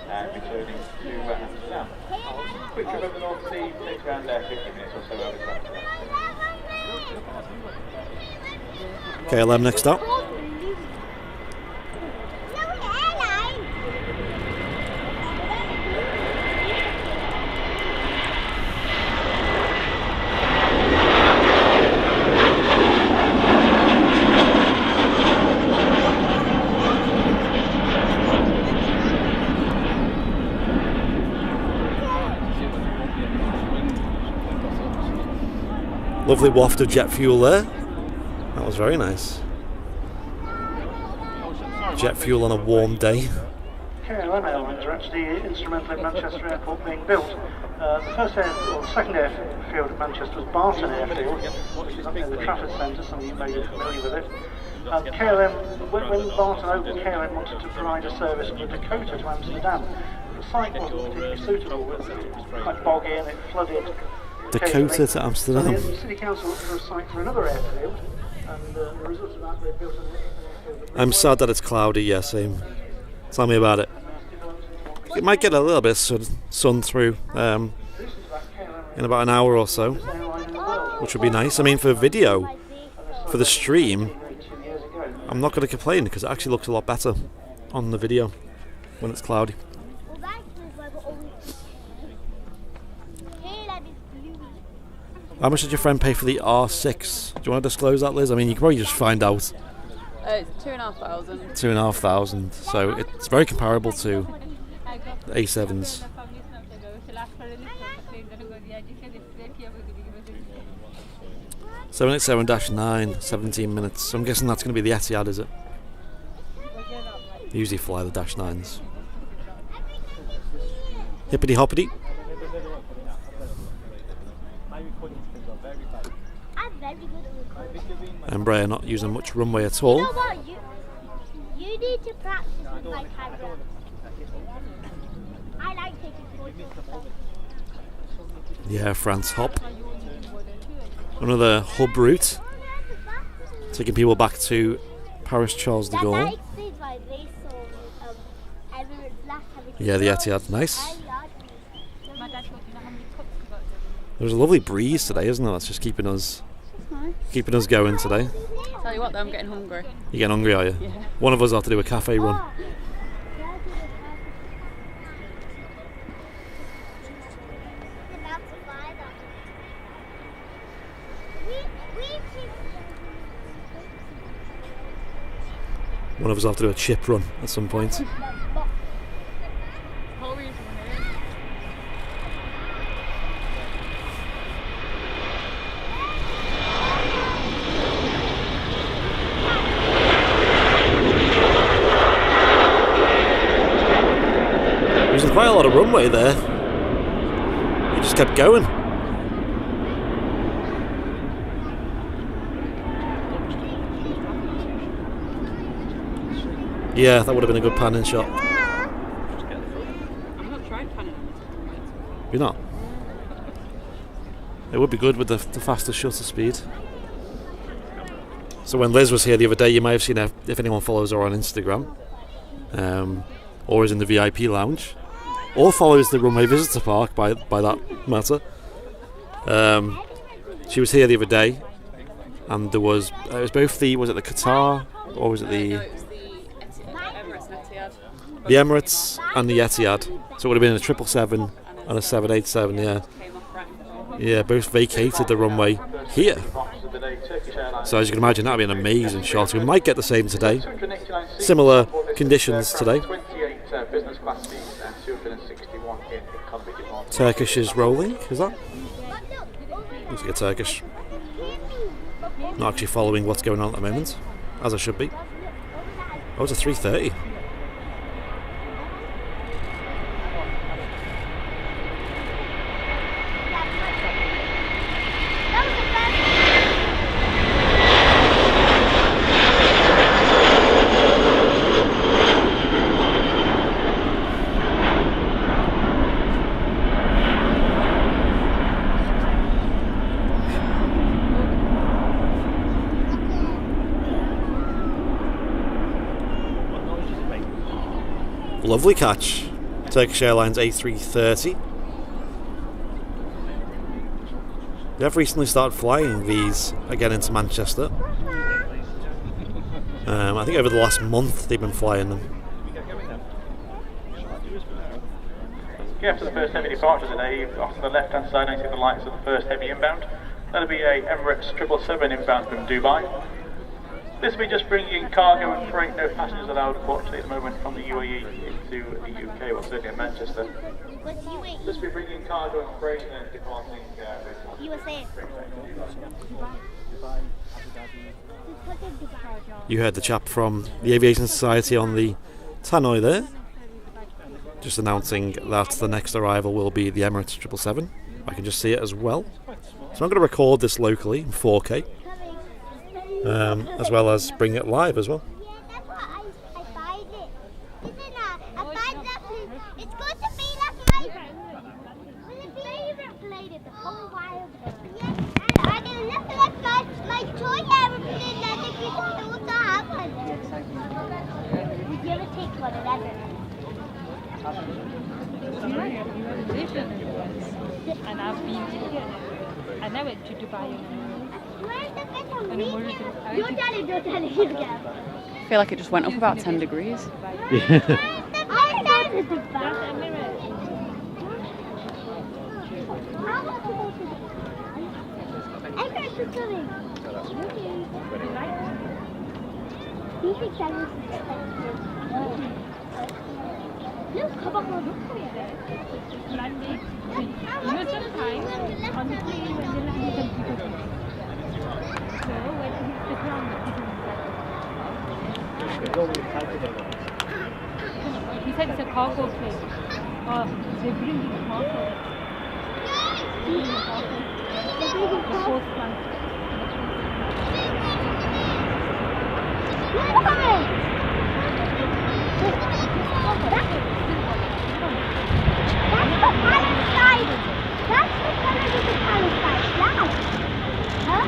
and returning to Amsterdam. Quick trip over the North Sea, takes around 50 minutes or so over to Amsterdam. KLM next up. Lovely waft of jet fuel there. That was very nice. Jet fuel on a warm day. KLM airlines are actually instrumental in Manchester Airport being built. The second airfield at Manchester was Barton Airfield, which is up in the Trafford Centre. Some of you may be familiar with it. KLM, when Barton opened, KLM wanted to provide a service from the Dakota to Amsterdam. The site wasn't particularly suitable. It was quite boggy and it flooded. Dakota to Amsterdam. So the City Council looked for a site for another airfield, and the result of that, they built an airfield. I'm sad that it's cloudy, yeah, same. Tell me about it. It might get a little bit of sun through in about an hour or so, which would be nice. I mean, for video, for the stream, I'm not going to complain because it actually looks a lot better on the video when it's cloudy. How much did your friend pay for the R6? Do you want to disclose that, Liz? I mean, you can probably just find out. It's 2,500. 2,500. So it's very comparable to the A7s. 787-9, 17 minutes. So I'm guessing that's going to be the Etihad, is it? They usually fly the -9s. Hippity hoppity. I'm very good at recording. Embraer not using much runway at You all. know what? You need to practice with my camera. I like taking photos. Yeah, France hop. Another hub route, taking people back to Paris Charles de That Gaulle. explains why they saw Emirates last time. Yeah, the Etihad, nice. I like My dad thought, you know how many cups we got? There's a lovely breeze today, isn't there? That's just keeping us going today. Tell you what though, I'm getting hungry. You getting hungry, are you? Yeah. One of us will have to do a cafe run. One of us will have to do a chip run at some point. Whole reason we're here. There's quite a lot of runway there. It just kept going. Yeah, that would have been a good panning shot. I'm not trying panning. You're not? It would be good with the faster shutter speed. So when Liz was here the other day, you might have seen her, if anyone follows her on Instagram, or is in the VIP lounge, or follows the runway visitor park by that matter. She was here the other day, and it was both was it the Qatar, or was it the... No, it was the Emirates and Etihad. The Emirates and the Etihad. So it would have been a 777 and a 787, yeah. Came off right before. Yeah, both vacated the runway here. So as you can imagine, that would be an amazing shot. We might get the same today. Similar conditions today. Turkish is rolling, is that? Looks like a Turkish. Not actually following what's going on at the moment, as I should be. Oh, it's a 330. Lovely catch. Turkish Airlines A330. They have recently started flying these again into Manchester. I think over the last month they've been flying them. Okay, after the first heavy departure today, off to the left hand side, I see the lights of the first heavy inbound. That'll be a Emirates 777 inbound from Dubai. This will be just bringing cargo and freight, no passengers allowed, unfortunately, at the moment from the UAE into the UK, well, certainly in Manchester. What's UAE? This will be bringing cargo and freight and then departing USA. You heard the chap from the Aviation Society on the tannoy there, just announcing that the next arrival will be the Emirates 777. I can just see it as well. So I'm going to record this locally in 4K. As well as bring it live as well. Yeah, that's what I find it. Isn't it? I find that it's going to be like my favorite plane in the whole wild world. Yeah, and it looks like my toy aeroplane that if you also have one. Would you ever take one of them? And I've been to here. I never went to Dubai. Where's the better Don't tell him, you go. I feel like it just went up about 10 degrees. I thought it was Dubai. I'm going to coming. Do you think that was expensive? Look, come on, look for it. Landing. You know, sometimes on the plane when they land, some people do. So when it hits the ground, he said it's a cargo plane. They bring the parcel. They bring the parcel. The postman. That's the Palestine. That's the colour of the Palestine flag. Huh?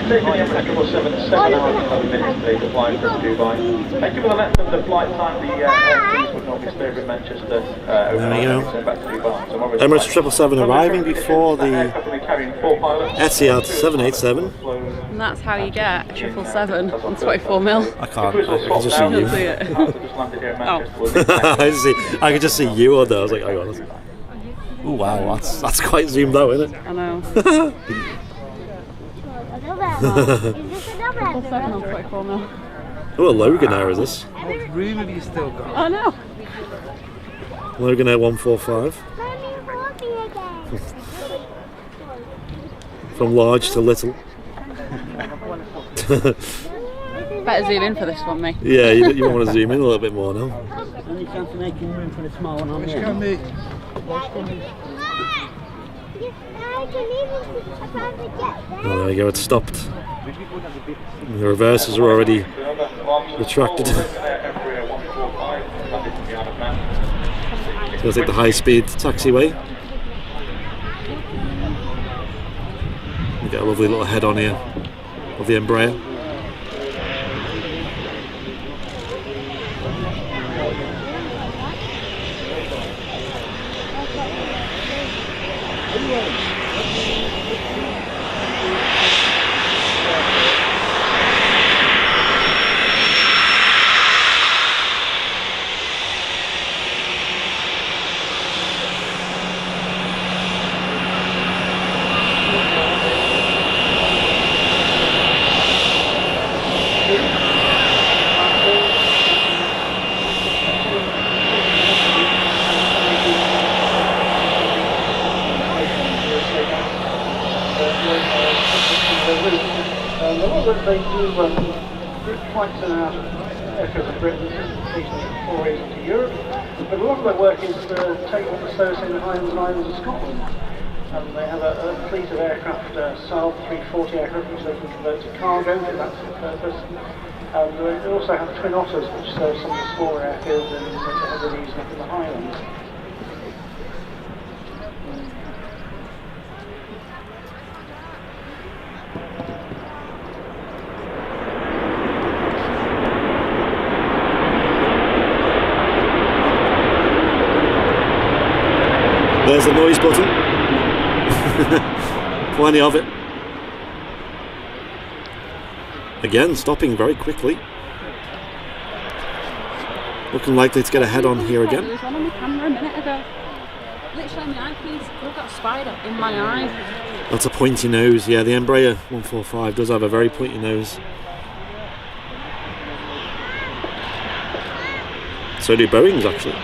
Taking the Emirates 777 hours and 11 minutes today to fly from Dubai. Thank you for the length of the flight time. The air would normally stay over in Manchester overnight and back to Dubai. So Emirates 777 arriving before the Etihad 787. And that's how you get 777 on 24 mil. I can't. I can just see you. See it. I could just see you on there. I was like, hang on. Oh wow, that's quite zoomed out, isn't it? I know. 777 on 24 mil. Oh, a Logan Air is this? What room have you still got? I know. Logan Air 145. From large to little. Better zoom in for this one, mate. Yeah, you want to zoom in a little bit more now. Any chance of making room for the small one on here? Oh, there we go, it's stopped. The reverses are already retracted. So we'll take the high-speed taxiway. We get a lovely little head on here of the Embraer. They do flights in and out of airfields in Britain, occasionally forays into Europe. But a lot of their work is taken on the service in the Highlands and Islands of Scotland. And they have a fleet of aircraft, Saab 340 aircraft, which they can convert to cargo for that purpose. And they also have Twin Otters, which serve some of the smaller airfields in the Hebrides and up in the Highlands. There's the noise button. Plenty of it. Again, stopping very quickly. Looking likely to get a head on here again. There was one on the camera a minute ago. Literally, my eyepiece. Look at a spider in my eye. That's a pointy nose. Yeah, the Embraer 145 does have a very pointy nose. So do Boeing's actually.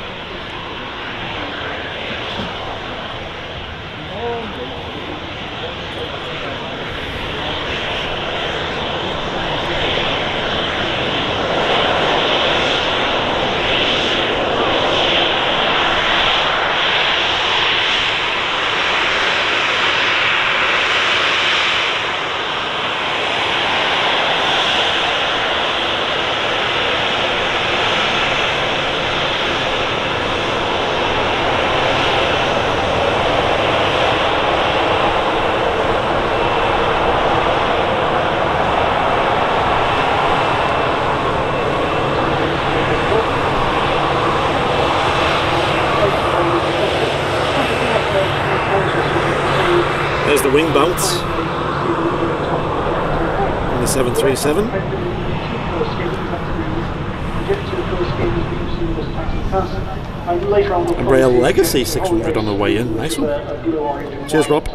There's the wing bounce on the 737. Embraer Legacy 600 on the way in. Nice one. Cheers, Rob.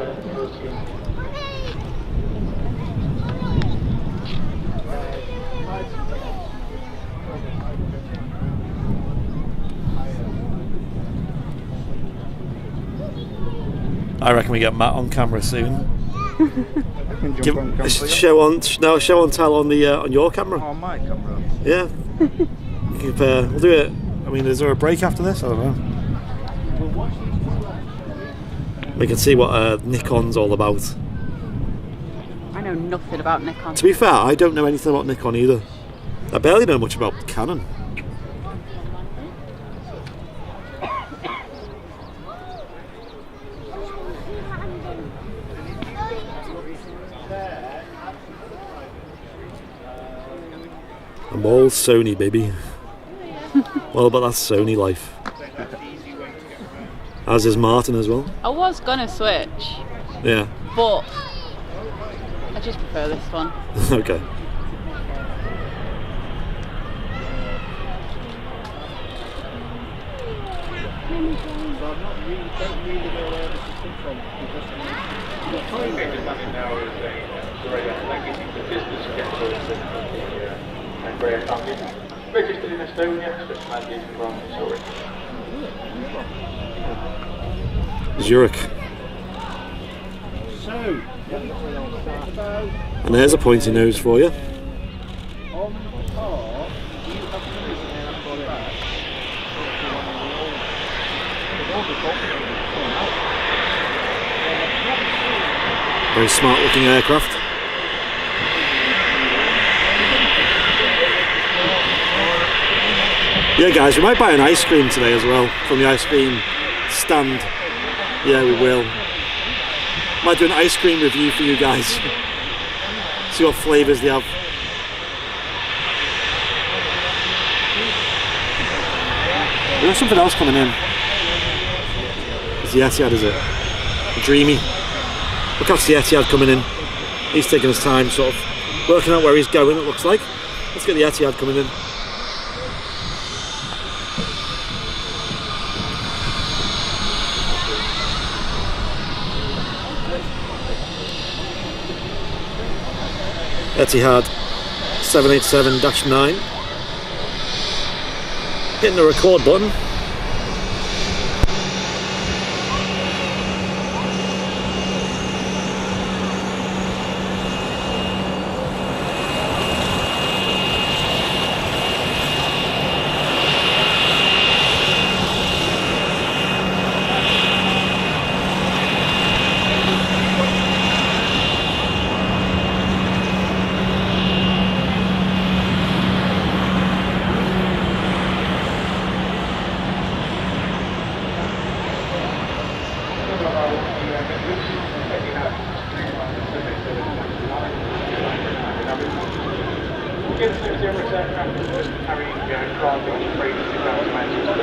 I reckon we get Matt on camera soon. Show on tell on the on your camera. on my camera. Yeah. We'll do it. I mean, is there a break after this? I don't know. We can see what Nikon's all about. I know nothing about Nikon. To be fair, I don't know anything about Nikon either. I barely know much about Canon. I'm all Sony, baby. Well, but that's Sony life. As is Martin as well. I was gonna switch, Yeah. but I just prefer this one. Okay. Registered in Estonia, so it's landed from Zurich. Zurich. And there's a pointy nose for you. Very smart looking aircraft. Yeah guys, we might buy an ice cream today as well from the ice cream stand. Yeah, we will. Might do an ice cream review for you guys. See what flavours they have. There's something else coming in. It's the Etihad, is it? The Dreamy. Look, that's the Etihad coming in. He's taking his time, sort of working out where he's going, it looks like. Let's get the Etihad coming in. Etihad 787-9. Hitting the record button. again, so the Emirates aircraft is just carrying cargo and freight down to Manchester.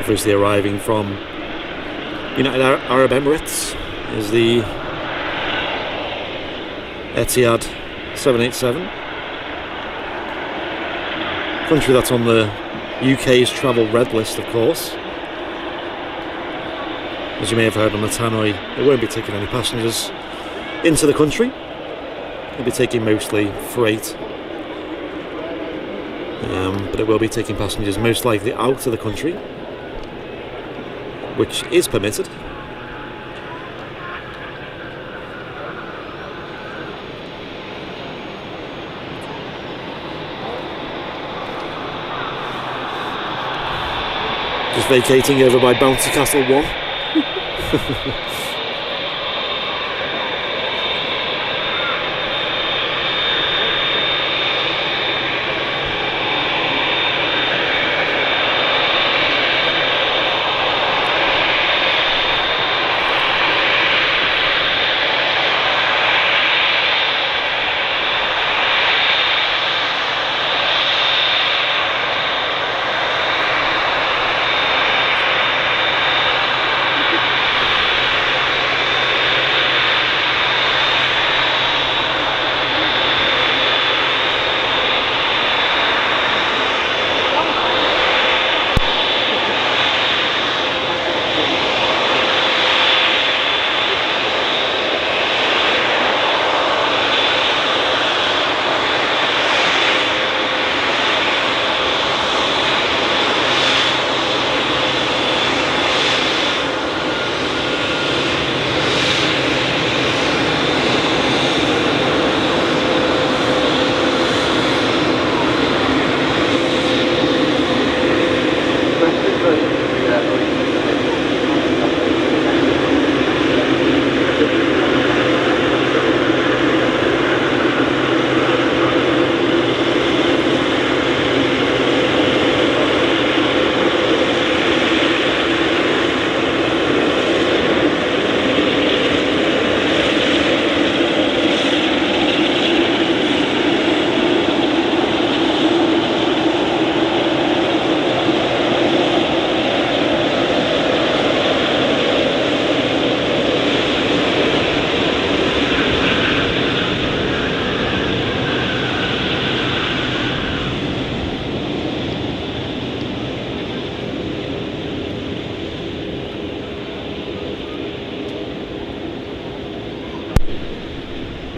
Obviously arriving from United Arab Emirates is the Etihad 787. Country that's on the UK's travel red list, of course. As you may have heard on the tannoy, it won't be taking any passengers into the country. It'll be taking mostly freight. But it will be taking passengers most likely out of the country, which is permitted. Just vacating over by Bouncy Castle 1.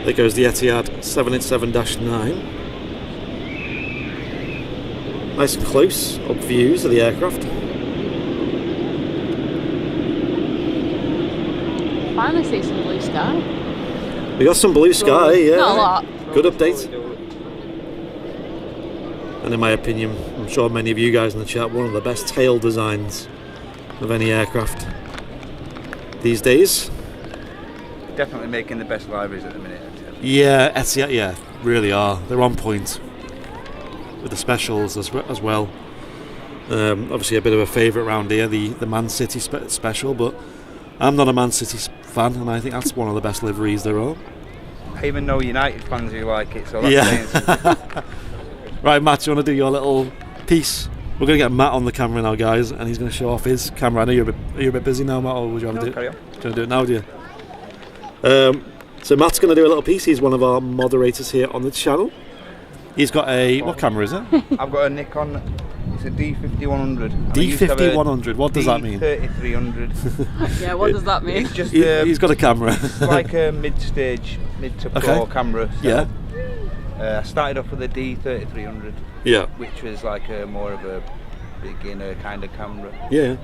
There goes the Etihad 787-9. Nice and close up views of the aircraft. Finally see some blue sky. We got some blue sky, yeah. Not a lot. Good update. And in my opinion, I'm sure many of you guys in the chat, one of the best tail designs of any aircraft these days. Definitely making the best libraries at the minute. Yeah, Etihad, yeah, really are. They're on point with the specials as well. Obviously a bit of a favourite around here, the Man City special, but I'm not a Man City fan, and I think that's one of the best liveries there are. I even know United fans who like it, so that's yeah. Right, Matt, do you want to do your little piece? We're going to get Matt on the camera now, guys, and he's going to show off his camera. I know are you a bit busy now, Matt, or would you have to do it? Carry on. Do you want to do it now, do you? So Matt's going to do a little piece. He's one of our moderators here on the channel. He's got a... What camera is it? I've got a Nikon. It's a D5100. D5100. What does that mean? D3300. Yeah, what does that mean? It's just he's got a camera. It's like a mid to pro camera. So, yeah. I started off with a D3300. Yeah. Which was like more of a beginner kind of camera. Yeah.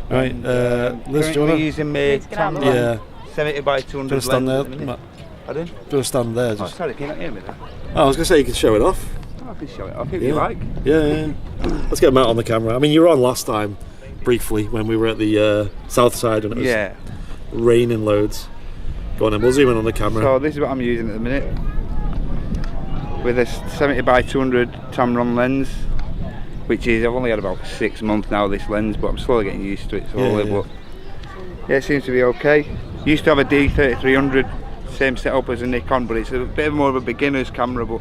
Right. Liz, do you want to... using my Tamron. Yeah. 70 by 200 stand there, lens. Matt? Pardon? Do you stand there? Just... Oh, sorry, can you not hear me there? Oh, I was going to say you could show it off. Oh, can show it off if you like. Yeah. Let's get them out on the camera. I mean, you were on last time, briefly, when we were at the south side and it was raining loads. Go on then, we'll zoom in on the camera. So this is what I'm using at the minute. With a 70 by 200 Tamron lens, which is, I've only had about 6 months now, this lens, but I'm slowly getting used to it slowly. But yeah, it seems to be okay. Used to have a D3300, same setup as a Nikon, but it's a bit more of a beginner's camera, but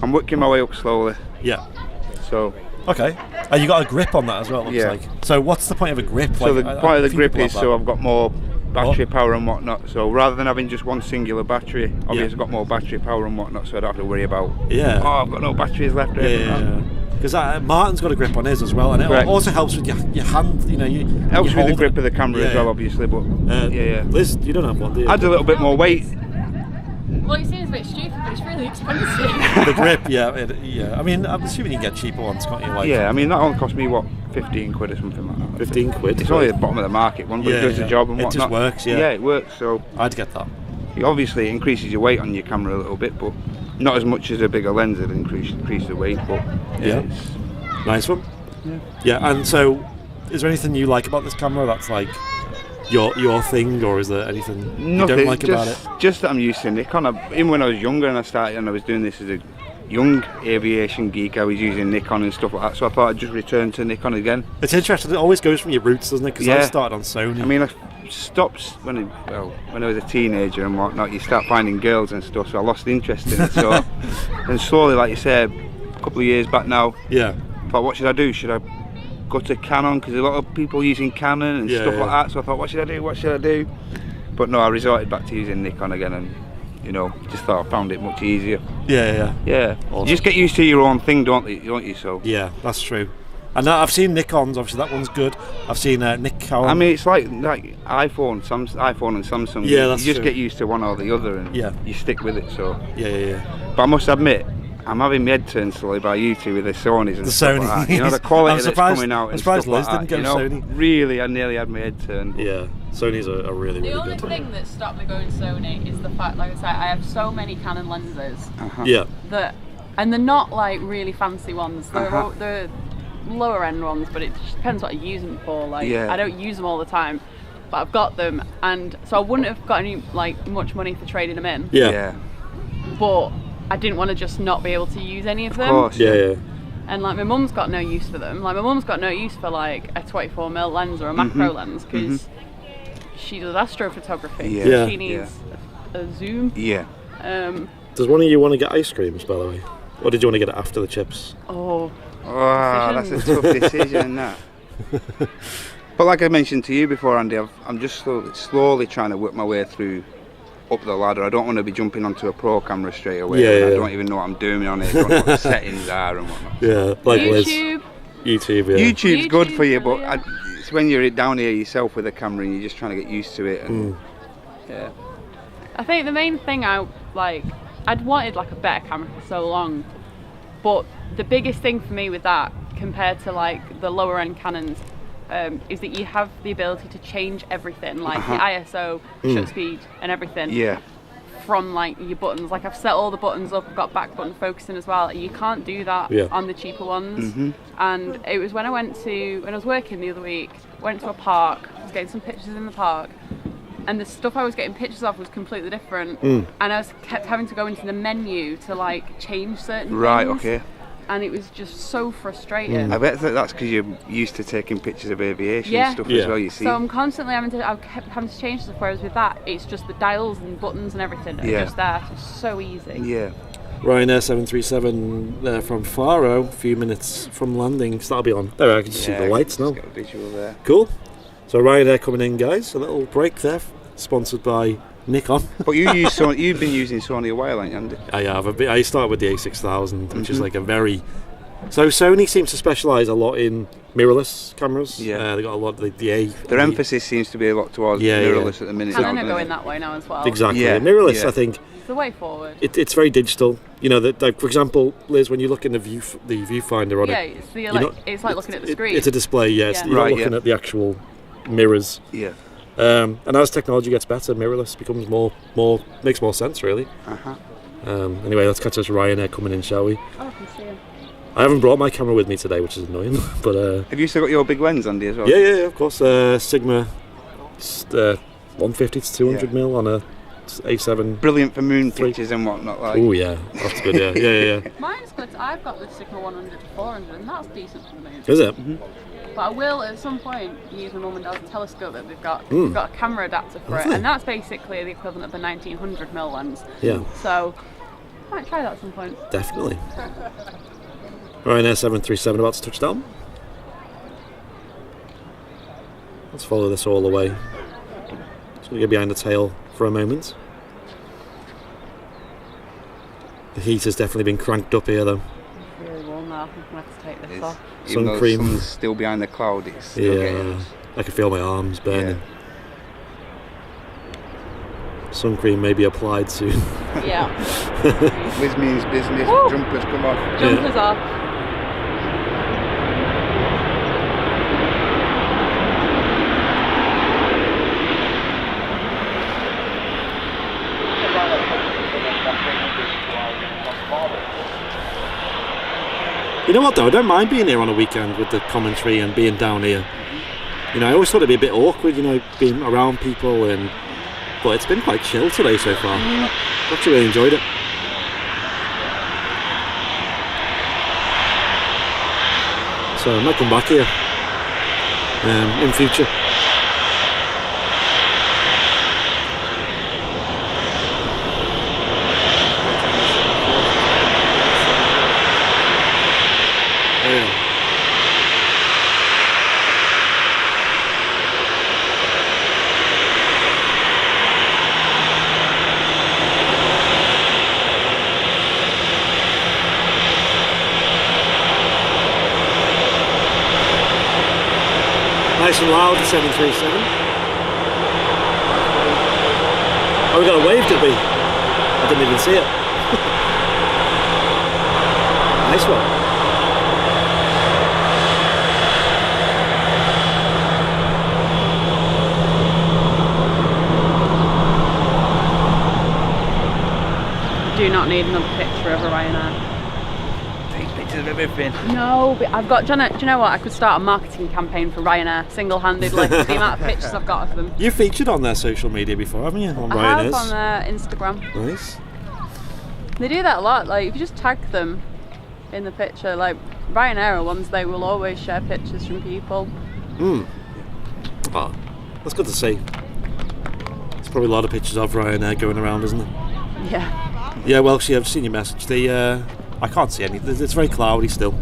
I'm working my way up slowly. Yeah. So. Okay. And you got a grip on that as well, it looks like. So what's the point of a grip? So the point of the grip is so I've got more battery power and whatnot. So rather than having just one singular battery, obviously I've got more battery power and whatnot, so I don't have to worry about, oh, I've got no batteries left. Because Martin's got a grip on his as well, and it also helps with your hand. You know, helps with the grip of the camera as well, obviously. But Liz, you don't have one, do you? Adds a little bit more weight. Well, it seems a bit stupid, but it's really expensive. The grip, I mean, I'm assuming you can get cheaper ones, can't you? Like, I mean, that only cost me what, 15 quid or something like that. 15 quid. It's only the bottom of the market one, but it does the job and whatnot. It just works, Yeah, it works. So I'd get that. It obviously increases your weight on your camera a little bit, but not as much as a bigger lens that increase the weight. But it's nice one. Yeah, and so is there anything you like about this camera that's like your thing, or is there anything you don't like about it? Just that I'm used to Nikon. Even when I was younger and I started and I was doing this as a young aviation geek, I was using Nikon and stuff like that, so I thought I'd just return to Nikon again. It's interesting, it always goes from your roots, doesn't it? Because I started on Sony. I mean, I stopped when I was a teenager and whatnot. You start finding girls and stuff, so I lost interest in it. So and slowly, like you said, a couple of years back now, I thought, what should I do? Should I go to Canon, because a lot of people using Canon and stuff like that, so I thought, what should I do? But no, I resorted back to using Nikon again, and just thought I found it much easier. Yeah. Awesome. You just get used to your own thing, don't you? So yeah, that's true. And I've seen Nikons, obviously that one's good. I've seen Nikon. I mean, it's like iPhone and Samsung. Yeah, that's you just true. get used to one or the other, and you stick with it. So yeah. But I must admit, I'm having my head turned slowly by you two with the Sonys and stuff like that. You know, the quality that's coming out and stuff like that. Didn't go Sony. Really, I nearly had my head turned. Yeah, Sony's are really, really good. The only thing that stopped me going Sony is the fact, like I say, I have so many Canon lenses. And they're not like really fancy ones. They're lower end ones, but it just depends what I use them for. Like, I don't use them all the time, but I've got them, and so I wouldn't have got any much money for trading them in. But I didn't want to just not be able to use any of them. Of course, And like my mum's got no use for them. Like my mum's got no use for like a 24mm lens or a macro lens, because she does astrophotography. She needs a zoom. Does one of you want to get ice creams, by the way? Or did you want to get it after the chips? Oh, that's a tough decision, that. But like I mentioned to you before, Andy, I'm just slowly trying to work my way through up the ladder. I don't want to be jumping onto a pro camera straight away. I don't even know what I'm doing on it. I don't know what the settings are and whatnot. Like YouTube. YouTube's good for you, but it's when you're down here yourself with a camera and you're just trying to get used to it. And I think the main thing I'd wanted like a better camera for so long, but the biggest thing for me with that compared to like the lower end Canons is that you have the ability to change everything, like the ISO, shutter speed and everything from like your buttons. Like I've set all the buttons up, I've got back button focusing as well. You can't do that on the cheaper ones. And it was when I was working the other week, went to a park, I was getting some pictures in the park, and the stuff I was getting pictures of was completely different, and I kept having to go into the menu to like change certain things. And it was just so frustrating. I bet that's because you're used to taking pictures of aviation stuff as well, you see. So I'm constantly I kept having to change stuff, whereas with that, it's just the dials and buttons and everything are just there. It's so easy. Ryanair 737 there from Faro, a few minutes from landing. So that'll be on. There, I can see the lights now. Got a visual there. Cool. So Ryanair coming in, guys. A little break there, sponsored by Nikon. But you use Sony, you've been using Sony a while, haven't you, Andy? I have. I started with the A6000, which is like a very... So Sony seems to specialise a lot in mirrorless cameras. They got a lot of the A. Their emphasis seems to be a lot towards mirrorless at the minute. Canon are going that way now as well. Exactly. Mirrorless, I think. It's the way forward. It's very digital. You know, like for example, Liz, when you look in the viewfinder on it, it's like looking at the screen. It's a display. You're not looking at the actual mirrors. And as technology gets better, mirrorless becomes makes more sense, really. Anyway, let's catch this Ryanair coming in, shall we? Oh, I can see him. I haven't brought my camera with me today, which is annoying. But have you still got your big lens, Andy, as well? Yeah, of course. Sigma 150 to 200 mil on a A7. Brilliant for moon pictures and whatnot. Like. Oh yeah, that's good. Yeah. Mine's good. I've got the Sigma 100 to 400, and that's decent for the moon. Is it? Mm-hmm. But I will at some point use my mum and dad's telescope that they've got. They've got a camera adapter for it, and that's basically the equivalent of a 1900 mil lens. Yeah. So I might try that at some point. Definitely. Ryanair 737 about to touch down. Let's follow this all the way. Just gonna get behind the tail for a moment. The heat has definitely been cranked up here though. It's really warm now. I think I'm gonna have to take this off. Even though Sun the cream. sun's still behind the cloud, it's still getting... I can feel my arms burning. Sun cream may be applied soon. Yeah. Whiz means business. Woo! Jumpers come off. Jumpers off. You know what though, I don't mind being here on a weekend with the commentary and being down here. You know, I always thought it'd be a bit awkward, you know, being around people, but it's been quite chill today so far. I've actually really enjoyed it. So I might come back here in future. Nice and loud, the 737. Oh, we got a wave, did we? I didn't even see it. Nice one. Do not need another picture of a Ryanair. Take pictures of everything. No, but I've got. Do you know what? I could start a marketing campaign for Ryanair single-handedly. The amount of pictures I've got of them. You've featured on their social media before, haven't you? On I Ryanair's. have on their Instagram. Nice. They do that a lot. Like if you just tag them in the picture, like Ryanair are ones they will always share pictures from people. Oh, that's good to see. There's probably a lot of pictures of Ryanair going around, isn't there? Yeah. Yeah, well, actually, I've seen your message. I can't see any. It's very cloudy still.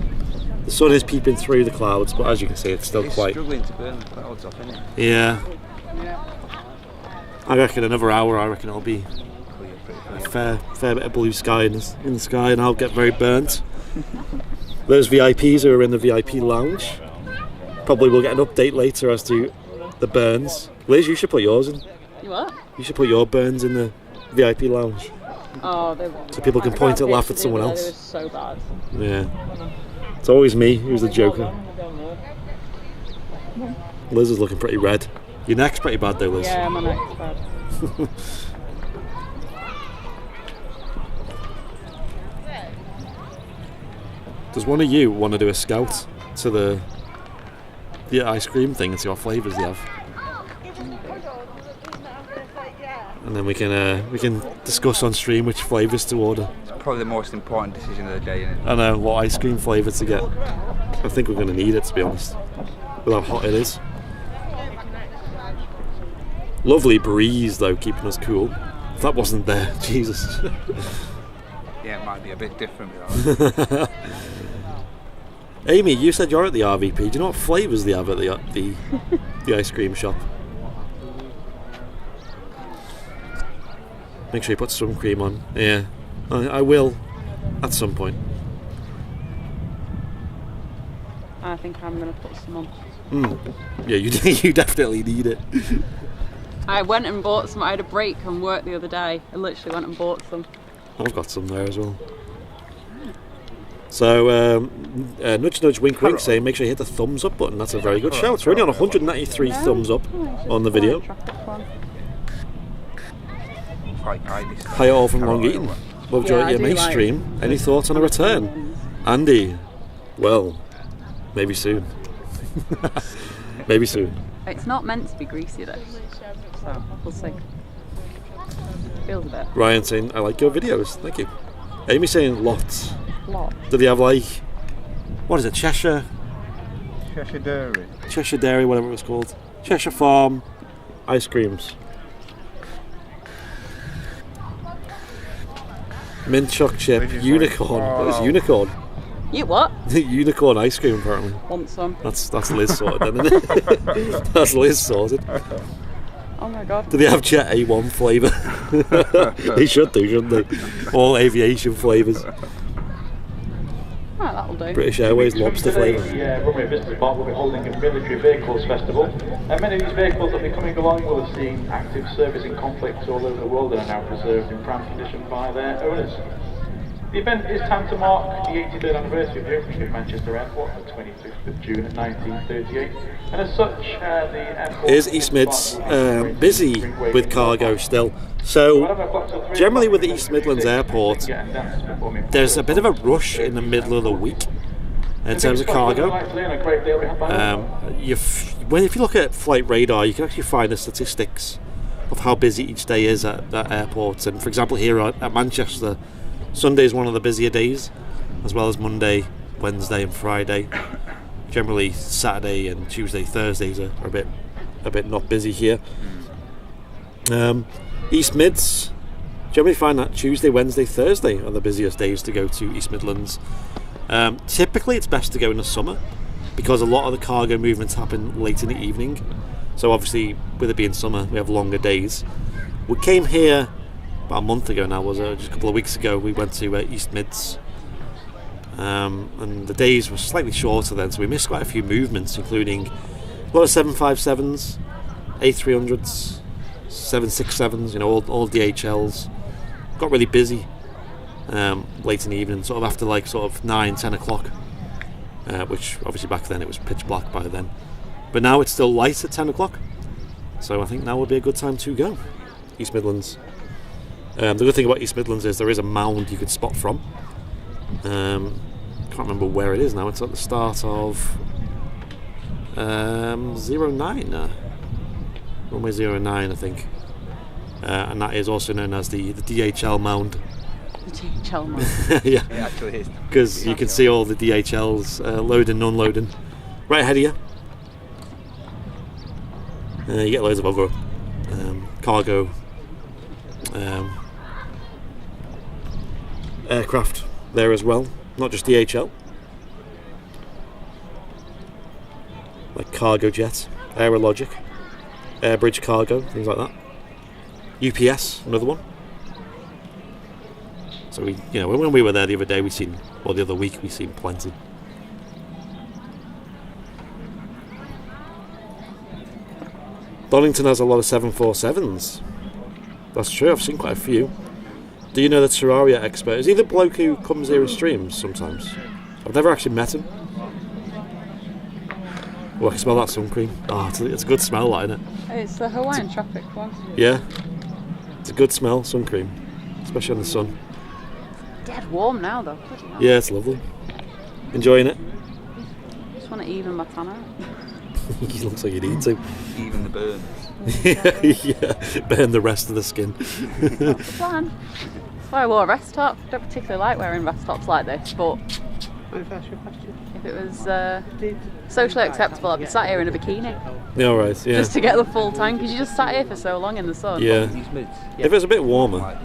The sun is peeping through the clouds, but as you can see, it's still quite. Struggling to burn the clouds off, isn't it? Yeah. I reckon another hour. I reckon it'll be a fair bit of blue sky in the sky, and I'll get very burnt. Those VIPs who are in the VIP lounge probably will get an update later as to the burns. Liz, you should put yours in. You what? You should put your burns in the VIP lounge. Oh, so people can point and laugh at someone else. It was so bad. Yeah. It's always me who's the joker. Liz is looking pretty red. Your neck's pretty bad though, Liz. Yeah, my neck's bad. Does one of you want to do a scout to the ice cream thing and see what flavours they have? And then we can discuss on stream which flavours to order. It's probably the most important decision of the day, isn't it? I know what ice cream flavour to get. I think we're going to need it, to be honest, with how hot it is. Lovely breeze though, keeping us cool. If that wasn't there, Jesus. Yeah, it might be a bit different without it. Amy, you said you're at the RVP. Do you know what flavours they have at the ice cream shop? Make sure you put some cream on. Yeah, I will at some point. I think I'm going to put some on. Yeah, you definitely need it. I went and bought some. I had a break from work the other day. I literally went and bought some. I've got some there as well. So, nudge nudge wink wink saying make sure you hit the thumbs up button. That's a very good shout. We're only on 193 thumbs up on the video. Quite high this time. Hi all from Long Eaton. Loved Yeah, your I do May like stream. Any thoughts on a return? Andy, well, maybe soon. Maybe soon. It's not meant to be greasy though, so we'll see. Feels a bit. Ryan saying, I like your videos, thank you. Amy saying lots. Lot. Do they have like, what is it, Cheshire Dairy, whatever it was called. Cheshire Farm ice creams. Mint choc chip, unicorn. What is unicorn? You what? Unicorn ice cream apparently. Want some? That's Liz sorted then, isn't it? That's Liz sorted. Oh my god. Do they have Jet A1 flavour? They should do, shouldn't they? All aviation flavours. Right, that'll do. British Airways lobster flavour. The Runway Business Park will be holding a military vehicles festival. Many of these vehicles that will be coming along will have seen active service in conflicts all over the world and are now preserved in prime condition by their owners. The event is timed to mark the 83rd anniversary of the opening of Manchester Airport on the 25th of June 1938, and as such, the airport Is East Mids busy with cargo still? So, generally with the East Midlands Airport, there's a bit of a rush in the middle of the week in terms of cargo. If you look at flight radar, you can actually find the statistics of how busy each day is at that airport. And for example, here at Manchester, Sunday is one of the busier days, as well as Monday, Wednesday and Friday. Generally Saturday and Tuesday, Thursdays are a bit not busy here. East Mids, generally find that Tuesday, Wednesday, Thursday are the busiest days to go to East Midlands. Typically it's best to go in the summer because a lot of the cargo movements happen late in the evening. So obviously with it being summer we have longer days. We came here about a month ago now, just a couple of weeks ago. We went to East Mids and the days were slightly shorter then, so we missed quite a few movements, including a lot of 757s, A300s, 767s, all DHLs. Got really busy late in the evening, sort of after 9-10 o'clock, which obviously back then it was pitch black by then, but now it's still light at 10 o'clock, so I think now would be a good time to go East Midlands. The good thing about East Midlands is there is a mound you can spot from. Can't remember where it is now. It's at the start of 09, runway 09 I think, and that is also known as the DHL mound. The DHL mound. Yeah, It actually is. because you can see all the DHLs loading and unloading right ahead of you. You get loads of other cargo aircraft there as well, not just DHL, like Cargo Jet, Aerologic, Airbridge Cargo, things like that. UPS, another one. So when we were there the other day, the other week we seen plenty. Donington has a lot of 747s. That's true, I've seen quite a few. Do you know the Terraria expert? Is he the bloke who comes here and streams sometimes? I've never actually met him. Oh, I can smell that sun cream. Oh, it's a good smell, that, isn't it? It's the Hawaiian Tropic one. Yeah. It's a good smell, sun cream. Especially in the sun. Dead warm now though. Bloody hell. Yeah, it's lovely. Enjoying it? Just want to even my tan out. He looks like you need to. Even the burns. Yeah, burn the rest of the skin. That's the plan. That's why I wore a vest top. I don't particularly like wearing vest tops like this, but if it was socially acceptable, I'd be sat here in a bikini. Yeah, alright, yeah. Just to get the full tank, because you just sat here for so long in the sun. Yeah. If it was a bit warmer.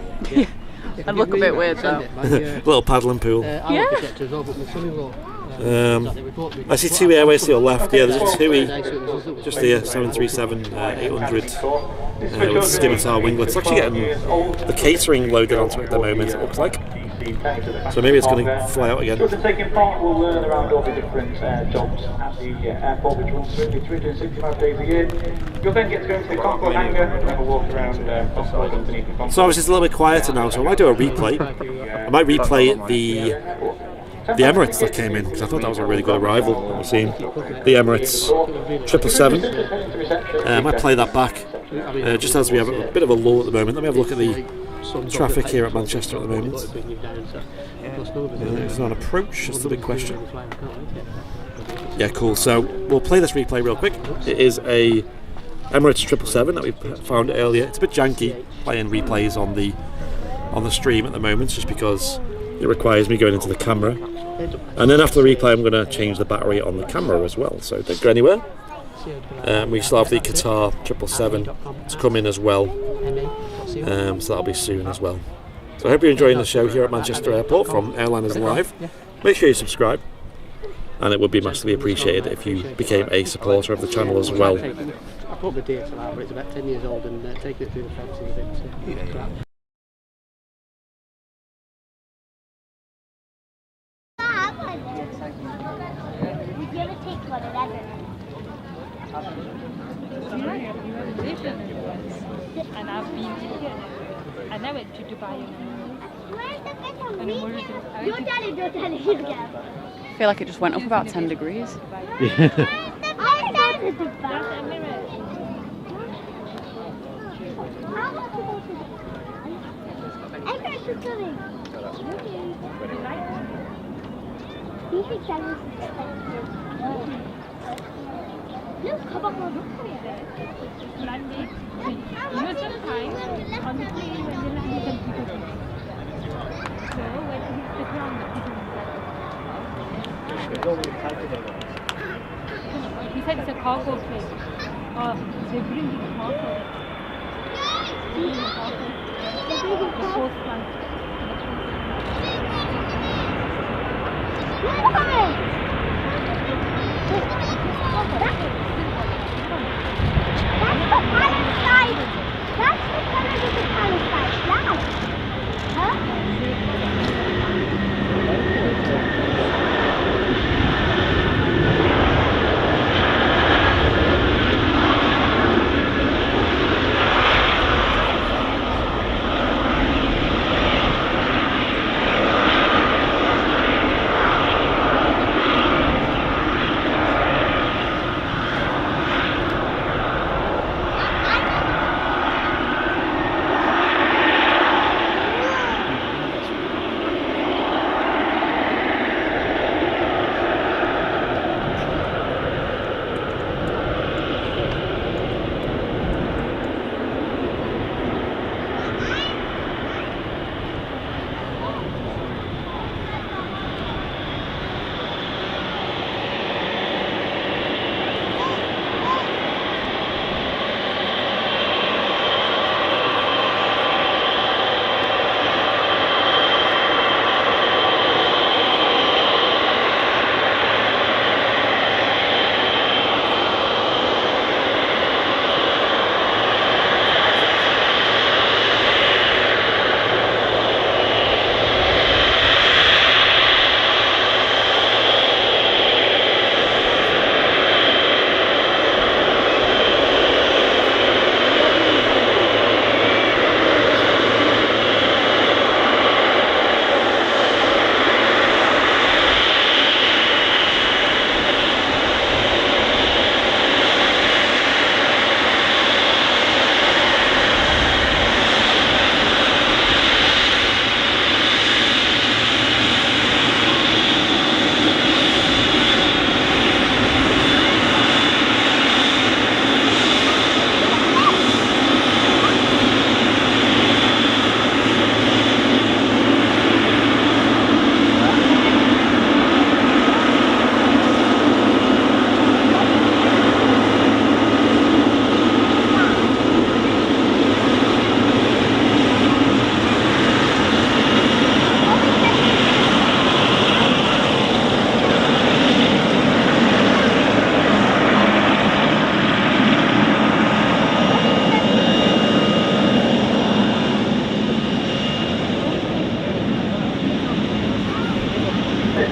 I'd look a bit weird though. Little paddling pool. Yeah. I see two airways to your left. Yeah, there's a TUI just here, 737 800 with scimitar winglets. It's actually getting the catering loaded onto it at the moment, it looks like. So maybe it's going to fly out again. Children taking part will learn around all the different jobs at the airport, which runs smoothly 365 days a year. You'll then get to go into the Concorde hangar and have a walk around Concorde underneath the Concorde. So obviously it's a little bit quieter now, so I might do a replay. I might replay the Emirates that came in, because I thought that was a really good arrival. We've seen the Emirates 777. I might play that back just as we have a bit of a lull at the moment. Let me have a look at the traffic here at Manchester at the moment. There's an approach, that's the big question. Yeah, cool. So we'll play this replay real quick. It is a Emirates 777 that we found earlier. It's a bit janky playing replays on the stream at the moment, just because it requires me going into the camera. And then after the replay, I'm going to change the battery on the camera as well, so don't go anywhere. We still have the Qatar 777 to come in as well, so that'll be soon as well. So I hope you're enjoying the show here at Manchester Airport from Airliners Live. Make sure you subscribe, and it would be massively appreciated if you became a supporter of the channel as well. I put the DSLR, but it's about 10 years old, and taking it through the fence is a bit crap. Would you ever take one of them? And I've been here. And I went to Dubai. You're telling, you get. I feel like it just went up about 10 degrees. Look, come on, look. Monday. You know, sometimes on the plane when they land, you can pick up. So when it hits the ground, he said it's a cargo plane. They're bringing cargo. The fourth one. That's the Palestine. That's the color of the Palestine flag. Huh?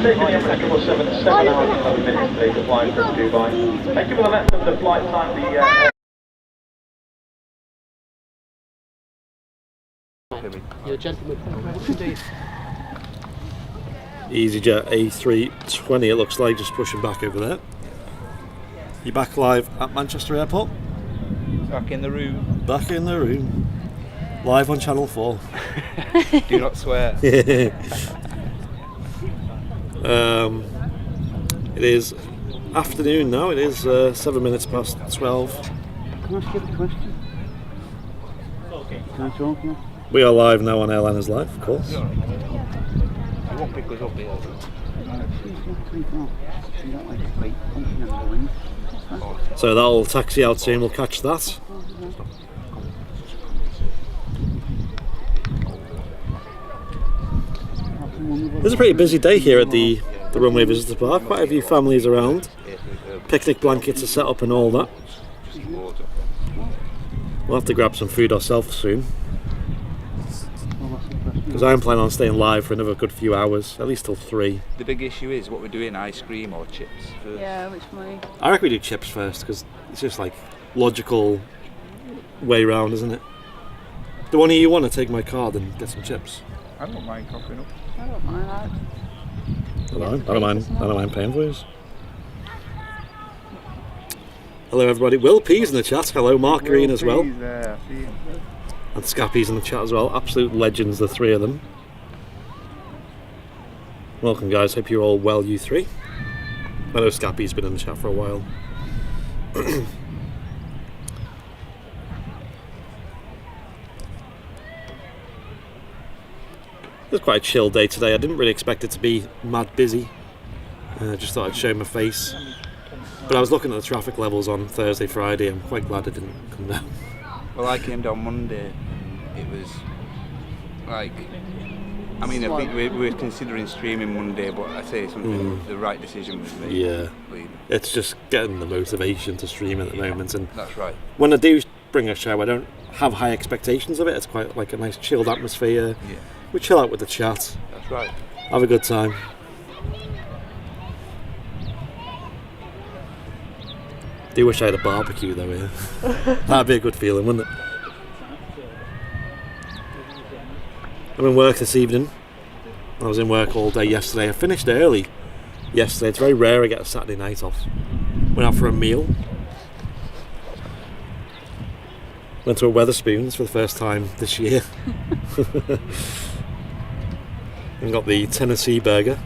Taking the Emirates 777 hours and 7 minutes today to fly from Dubai. Thank you for the length of the flight time. You're a gentleman. EasyJet A320 it looks like, just pushing back over there. You're back live at Manchester Airport. Back in the room. Back in the room. Live on Channel 4. Do not swear. It is afternoon now. It is 7 minutes past 12. Can I ask you a question? Can I talk now? We are live now on Airliners Live, of course. You won't pick us up here. So that'll taxi out soon. We'll catch that. It's a pretty busy day here at the Runway Visitor Park. Quite a few families around. Picnic blankets are set up and all that. We'll have to grab some food ourselves soon. Because I'm planning on staying live for another good few hours, at least till 3. The big issue is what we're doing, ice cream or chips first. Yeah, which way? I reckon we do chips first, because it's just like logical way round, isn't it? Do one of you want to take my card and get some chips? I don't mind coughing up. I don't mind that. I don't mind paying for yours. Hello everybody. Will P's in the chat. Hello, Mark Green as well. And Scappy's in the chat as well. Absolute legends, the three of them. Welcome guys, hope you're all well, you three. I know Scappy's been in the chat for a while. It was quite a chill day today. I didn't really expect it to be mad busy. Just thought I'd show my face. But I was looking at the traffic levels on Thursday, Friday. I'm quite glad it didn't come down. Well, I came down Monday. It was like, I mean, I think we were considering streaming Monday, but I say something, the right decision was made. Yeah, it's just getting the motivation to stream at the moment. And that's right. When I do bring a show, I don't have high expectations of it. It's quite like a nice chilled atmosphere. Yeah. We chill out with the chat. That's right. Have a good time. Do wish I had a barbecue though here. That'd be a good feeling, wouldn't it? I'm in work this evening. I was in work all day yesterday. I finished early yesterday. It's very rare I get a Saturday night off. Went out for a meal. Went to a Wetherspoons for the first time this year. And got the Tennessee burger.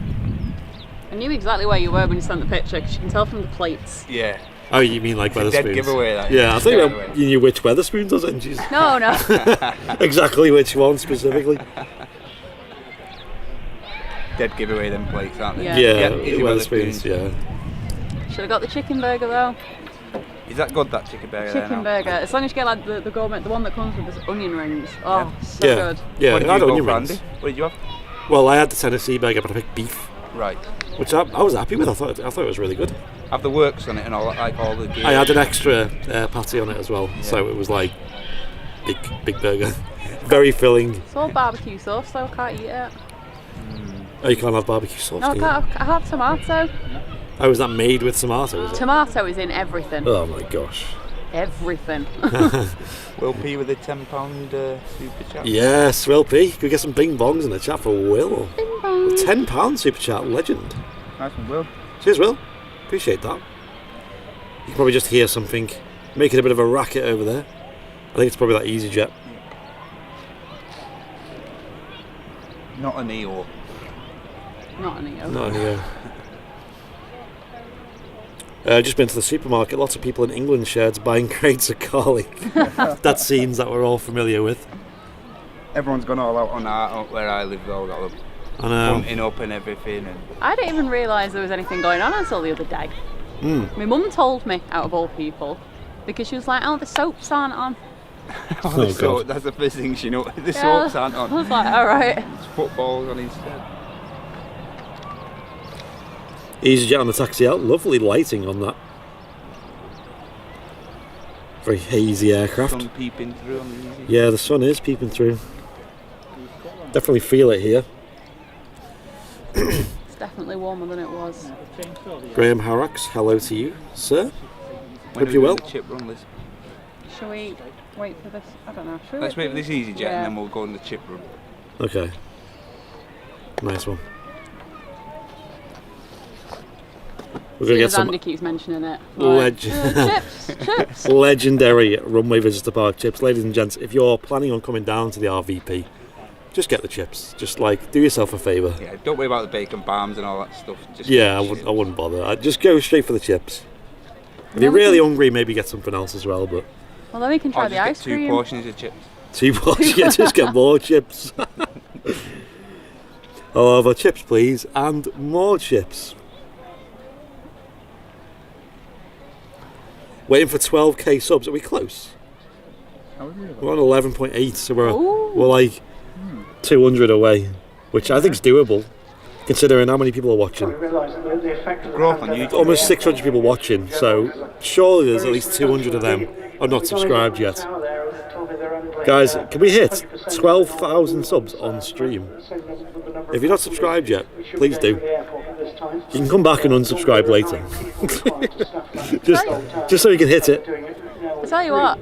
I knew exactly where you were when you sent the picture, because you can tell from the plates. Yeah. Oh, you mean like Wetherspoons? Dead giveaway, that. Yeah, I think you knew which Wetherspoons was it? Jeez. No. Exactly which one specifically. Dead giveaway them plates, aren't they? Yeah, Wetherspoons, yeah. Should have got the chicken burger though. Is that good, that chicken burger? Chicken burger. As long as you get like the gourmet, the one that comes with the onion rings. Oh, so good. Yeah, what did I had you onion go for, rings. Andy? What did you have? Well, I had the Tennessee burger, but I picked beef. Right. Which I was happy with. I thought it was really good. Have the works on it and all, like all the gear. I had an extra patty on it as well, so it was like big burger, very filling. It's all barbecue sauce, so I can't eat it. Oh, you can't have barbecue sauce. No, I can't. I have tomato. Oh, is that made with tomato? Is it? Tomato is in everything. Oh my gosh. Everything. Will P with a £10 super chat. Yes, Will P. Could we get some bing bongs in the chat for Will? Bing bong. £10 super chat, legend. Nice one, Will. Cheers, Will. Appreciate that. You can probably just hear something making a bit of a racket over there. I think it's probably that EasyJet. Not a Neo. Not a Neo. Not a Neo. Just been to the supermarket. Lots of people in England shirts buying crates of garlic. That's scenes that we're all familiar with. Everyone's gone all out on where I live. All got them I know. bunting up and everything. And I didn't even realise there was anything going on until the other day. My mum told me, out of all people, because she was like, "Oh, the soaps aren't on." God. That's the first thing she knows. The soaps aren't on. I was like, all right. It's football's on instead. EasyJet on the taxi out. Lovely lighting on that. Very hazy aircraft. Sun peeping through on the EasyJet. Yeah, the sun is peeping through. Definitely feel it here. It's definitely warmer than it was. Graham Harrocks, hello to you, sir. When Hope you're well. the chip run list? Shall we wait for this? I don't know. Shall we Let's wait for this EasyJet Yeah. and then we'll go on the chip run. Okay. Nice one. We're going to get as some Andy keeps mentioning it. chips. Legendary Runway Visitor Park chips. Ladies and gents, if you're planning on coming down to the RVP, just get the chips. Just like, do yourself a favour. Yeah, don't worry about the bacon bombs and all that stuff. Just I wouldn't bother. I'd just go straight for the chips. If you're really hungry, maybe get something else as well. But well, then we can try the ice cream. 2 portions of chips. 2 portions. Yeah, just get more chips. I'll have chips, please, and more chips. Waiting for 12k subs. Are we close? We're on 11.8, so we're like 200 away, which I think is doable, considering how many people are watching. Growth on YouTube. Almost 600 people watching, so surely there's at least 200 of them are not subscribed yet. Guys, can we hit 12,000 subs on stream? If you're not subscribed yet, please do. You can come back and unsubscribe later. just so you can hit it. I'll tell you what,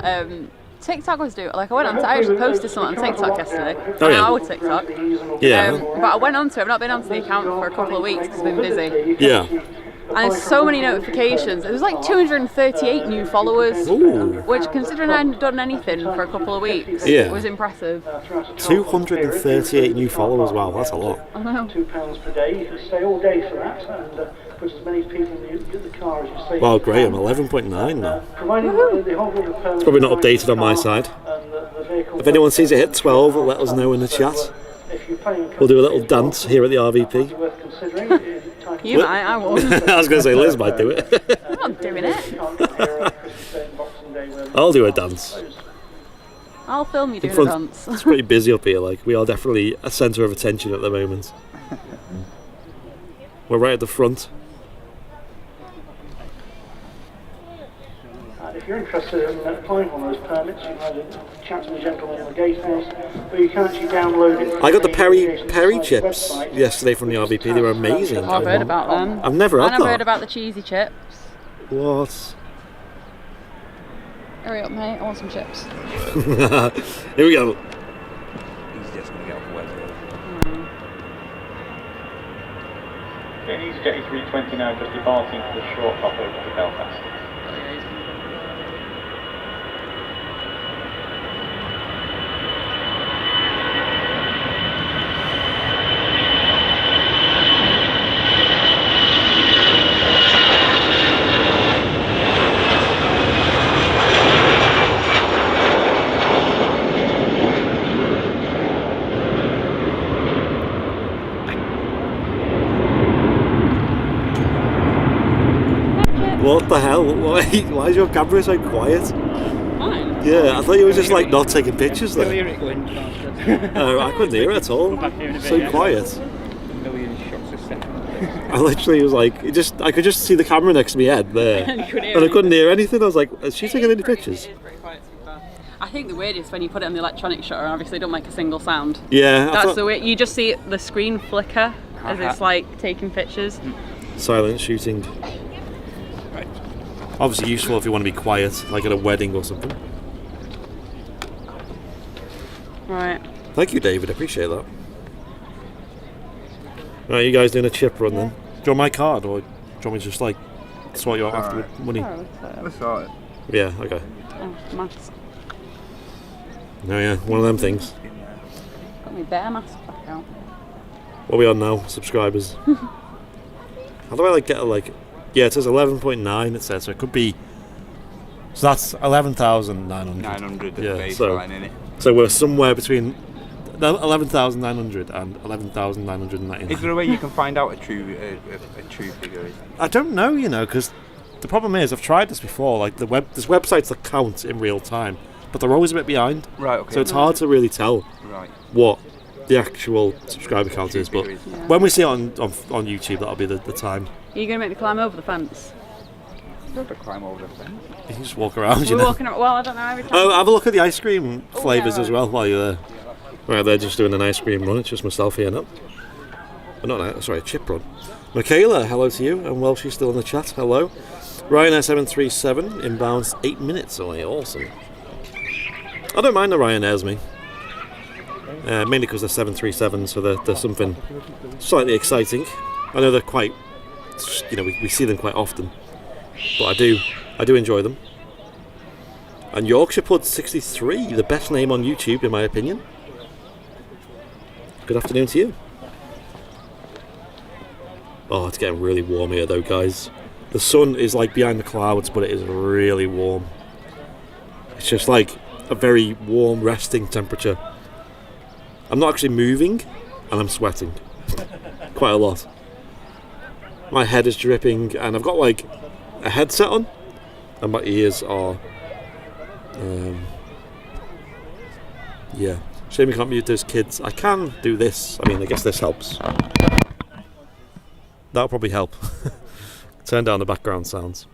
TikTok was doing, like I actually posted something on TikTok yesterday, our TikTok. Yeah. But I went onto it, I've not been onto the account for a couple of weeks because I've been busy. Yeah. And there's so many notifications. It was like 238 new followers, which, considering I hadn't done anything for a couple of weeks, was impressive. 238 new followers, wow, that's a lot. I know. £2 per day. You can stay all day for that, and put as many people in the car as you say. Wow, great, I'm 11.9 now. Providing the whole of the permit. It's probably not updated on my side. If anyone sees it hit 12, let us know in the chat. We'll do a little dance here at the RVP. You might, I won't. I was going to say Liz might do it. I'm not doing it. I'll do a dance. I'll film you doing a dance. It's pretty busy up here, like we are definitely a centre of attention at the moment. We're right at the front. If you're interested in applying for one of those permits, you can either chat to the gentleman in the gatehouse, or you can actually download it. I got the Peri chips yesterday from the RVP. They were amazing. I've heard about them. I've never had that. And I've heard about the cheesy chips. What? Hurry up, mate. I want some chips. Here we go. He's just going to get off the web. Okay, EasyJet E320 now just departing for the short hop over to Belfast. What the hell? Why is your camera so quiet? Mine? Yeah, I thought you were just like not taking pictures there. hear it going faster. I couldn't hear it at all. So quiet. Million shots a second. I literally was like, I could just see the camera next to my head there, and I couldn't hear anything. I was like, is she taking any pictures? I think the weirdest is when you put it on the electronic shutter and obviously don't make a single sound. Yeah. That's the way you just see the screen flicker as it's like taking pictures. Silent shooting. Right. Obviously useful if you want to be quiet, like at a wedding or something. Right. Thank you, David. I appreciate that. Right, you guys doing a chip run then? Do you want my card, or do you want me to just like sort you out after with money? Let's sort it. Yeah. Okay. Oh, mask. No, yeah, one of them things. Got my bear mask back out. What are we on now? Subscribers. How do I like get a like? Yeah, it says 11.9. It says so. It could be. So that's 11,900. 900 Yeah. baseline in it. So we're somewhere between 11,900 and 11,999. Is there a way you can find out a true figure? I don't know, because the problem is I've tried this before. Like there's websites that count in real time, but they're always a bit behind. Right. Okay. So it's hard to really tell what the actual subscriber count is. But when we see it on YouTube, that'll be the time. Are you going to make me climb over the fence? You don't have to climb over the fence. You can just walk around. We're walking around. Well, I don't know. Every time. Oh, have a look at the ice cream flavours as well while you're there. Right, they're just doing an ice cream run. It's just myself here now. A chip run. Michaela, hello to you. And she's still in the chat. Hello. Ryanair 737 inbounds 8 minutes away. Awesome. I don't mind the Ryanairs, me. Mainly because they're 737, so they're something slightly exciting. I know they're quite you know, we see them quite often, but I do enjoy them. And Yorkshire Pud 63, the best name on YouTube in my opinion. Good afternoon to you. Oh, it's getting really warm here though, guys. The sun is like behind the clouds, but it is really warm. It's just like a very warm resting temperature. I'm not actually moving, and I'm sweating quite a lot. My head is dripping, and I've got like a headset on, and my ears are yeah. Shame you can't mute those kids. I can do this. I mean, I guess this helps. That'll probably help. Turn down the background sounds.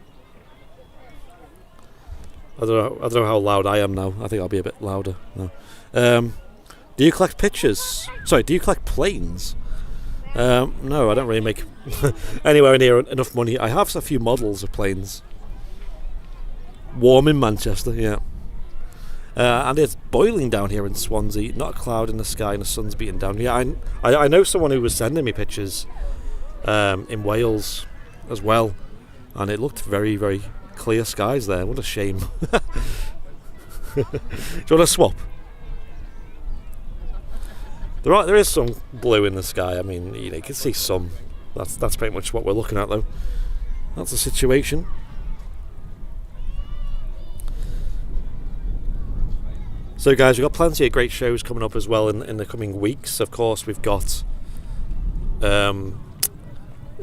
I don't know how loud I am now. I think I'll be a bit louder now. Do you collect pictures? Sorry, do you collect planes? No, I don't really make anywhere near enough money. I have a few models of planes. Warm in Manchester, yeah. And it's boiling down here in Swansea. Not a cloud in the sky, and the sun's beating down. Yeah, I know someone who was sending me pictures in Wales as well, and it looked very, very clear skies there. What a shame. Do you want to swap? There is some blue in the sky. I mean, you know, you can see some. That's pretty much what we're looking at, though. That's the situation. So guys, we've got plenty of great shows coming up as well in the coming weeks. Of course, we've got a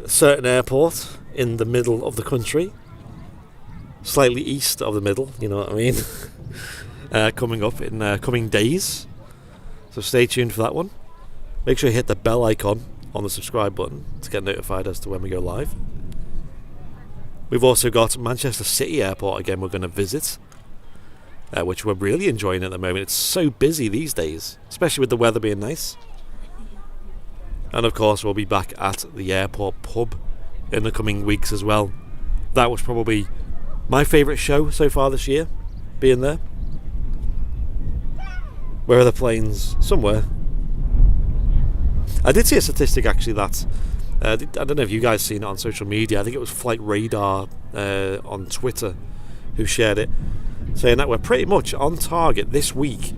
certain airport in the middle of the country, slightly east of the middle, you know what I mean, coming up in coming days. So stay tuned for that one. Make sure you hit the bell icon on the subscribe button to get notified as to when we go live. We've also got Manchester City Airport again we're going to visit. Which we're really enjoying at the moment. It's so busy these days, especially with the weather being nice. And of course we'll be back at the airport pub in the coming weeks as well. That was probably my favourite show so far this year, being there. Where are the planes? Somewhere. I did see a statistic actually that I don't know if you guys seen it on social media. I think it was Flight Radar on Twitter who shared it, saying that we're pretty much on target this week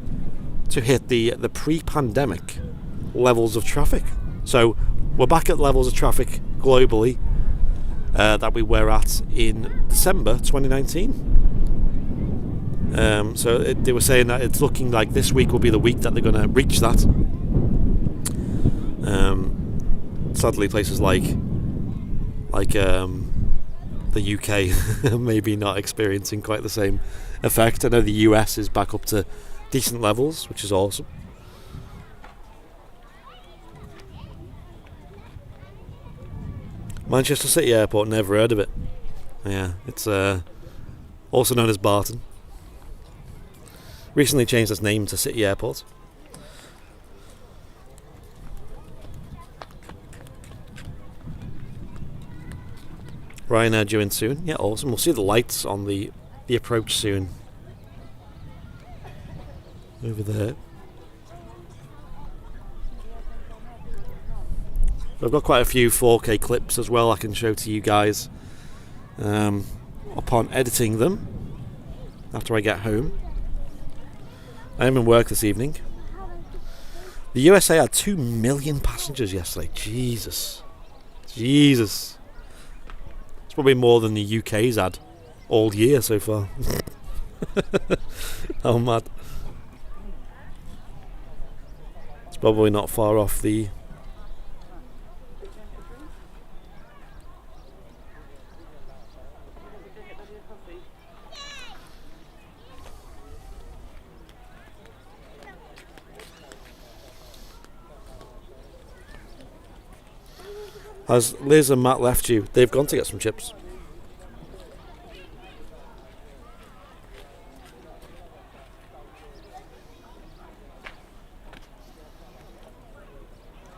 to hit the pre-pandemic levels of traffic. So we're back at levels of traffic globally that we were at in December 2019. So they were saying that it's looking like this week will be the week that they're going to reach that. Sadly, places like the UK maybe not experiencing quite the same effect. I know the US is back up to decent levels, which is awesome. Manchester City Airport, never heard of it. Yeah, it's also known as Barton. Recently changed its name to City Airport. Ryanair due in soon. Yeah, awesome. We'll see the lights on the approach soon. Over there. I've got quite a few 4K clips as well I can show to you guys upon editing them after I get home. I am in work this evening. The USA had 2 million passengers yesterday. Jesus. It's probably more than the UK's had all year so far. How mad. It's probably not far off the Has Liz and Matt left you? They've gone to get some chips.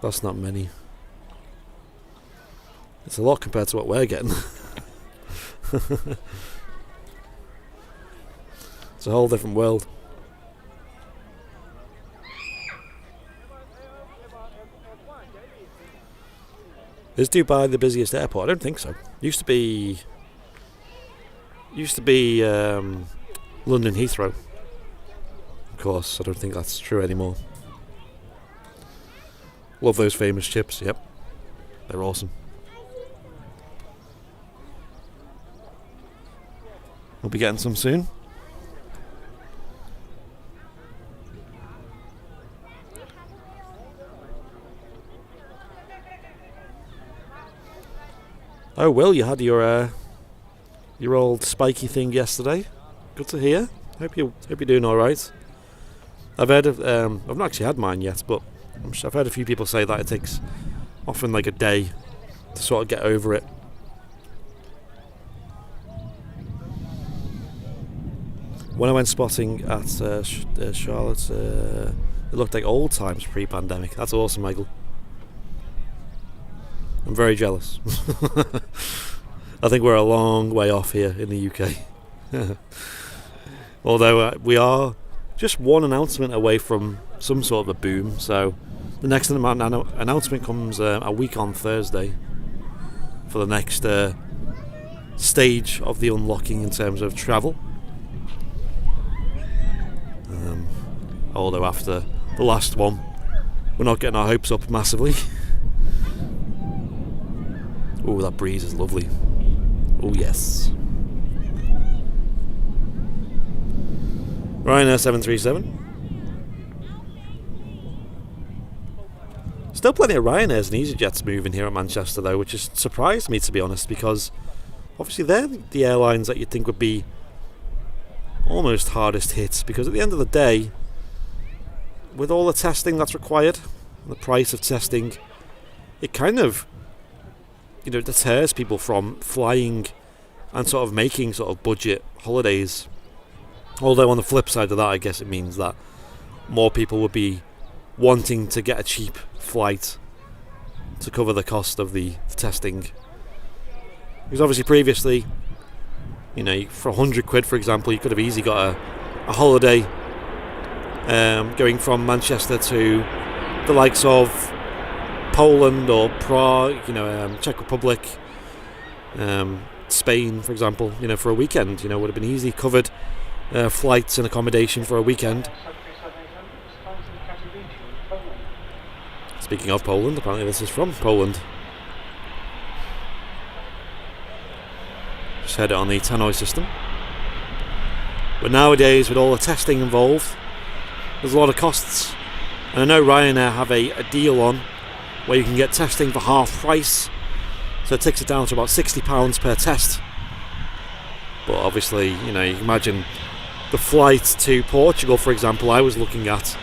That's not many. It's a lot compared to what we're getting. It's a whole different world. Is Dubai the busiest airport? I don't think so. Used to be London Heathrow. Of course, I don't think that's true anymore. Love those famous chips. Yep, they're awesome. We'll be getting some soon. Oh, Will, you had your old spiky thing yesterday. Good to hear. Hope you're doing all right. I've heard of I've not actually had mine yet, but I've heard a few people say that it takes often like a day to sort of get over it. When I went spotting at Charlotte, it looked like old times pre-pandemic. That's awesome, Michael. I'm very jealous. I think we're a long way off here in the UK. Although we are just one announcement away from some sort of a boom. So the next announcement comes a week on Thursday for the next stage of the unlocking in terms of travel. Although after the last one, we're not getting our hopes up massively. Oh, that breeze is lovely. Oh yes. Ryanair 737. Still plenty of Ryanairs and EasyJets moving here at Manchester though, which has surprised me, to be honest, because obviously they're the airlines that you'd think would be almost hardest hit, because at the end of the day, with all the testing that's required and the price of testing, it kind of, you know, deters people from flying and sort of making sort of budget holidays. Although on the flip side of that, I guess it means that more people would be wanting to get a cheap flight to cover the cost of the testing. Because obviously previously, you know, for 100 quid, for example, you could have easily got a holiday going from Manchester to the likes of Poland or Prague, you know, Czech Republic, Spain, for example, you know, for a weekend. You know, would have been easily covered flights and accommodation for a weekend. Speaking of Poland, apparently this is from Poland. Just heard it on the tannoy system. But nowadays, with all the testing involved, there's a lot of costs. And I know Ryanair have a deal on where you can get testing for half price. So it takes it down to about £60 per test. But obviously, you know, you can imagine the flight to Portugal, for example, I was looking at.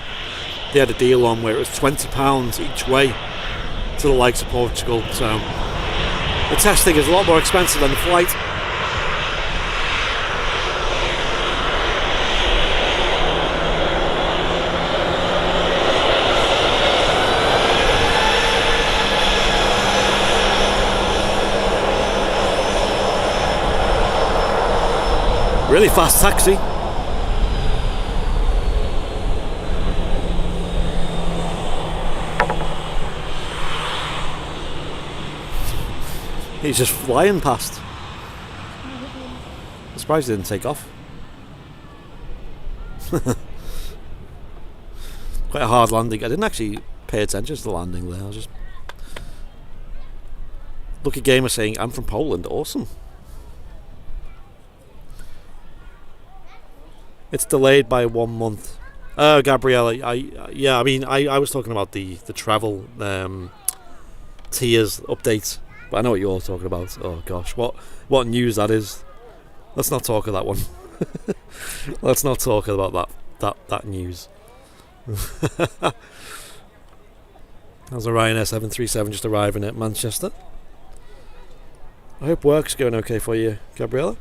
They had a deal on where it was £20 each way to the likes of Portugal. So the testing is a lot more expensive than the flight. Really fast taxi. He's just flying past. I'm surprised he didn't take off. Quite a hard landing. I didn't actually pay attention to the landing there. I was just... Lucky Gamer saying, I'm from Poland. Awesome. It's delayed by 1 month. Oh, Gabriella, I was talking about the travel tiers update, but I know what you're talking about. Oh gosh, what news that is. Let's not talk of that one. Let's not talk about that news. How's a Ryanair 737 just arriving at Manchester? I hope work's going okay for you, Gabriella.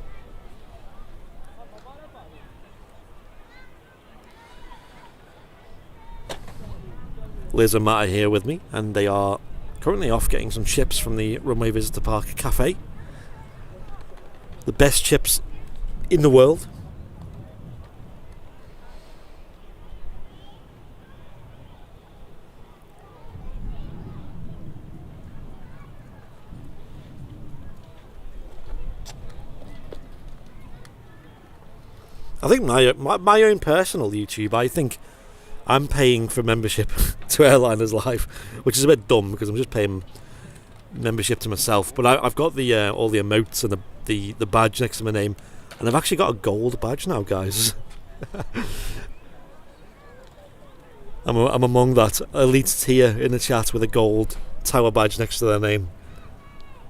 Liz and Matt are here with me, and they are currently off getting some chips from the Runway Visitor Park Cafe. The best chips in the world. I think my own personal YouTube, I think I'm paying for membership to Airliners Live, which is a bit dumb because I'm just paying membership to myself. But I've got the all the emotes and the badge next to my name, and I've actually got a gold badge now, guys. I'm among that elite tier in the chat with a gold tower badge next to their name,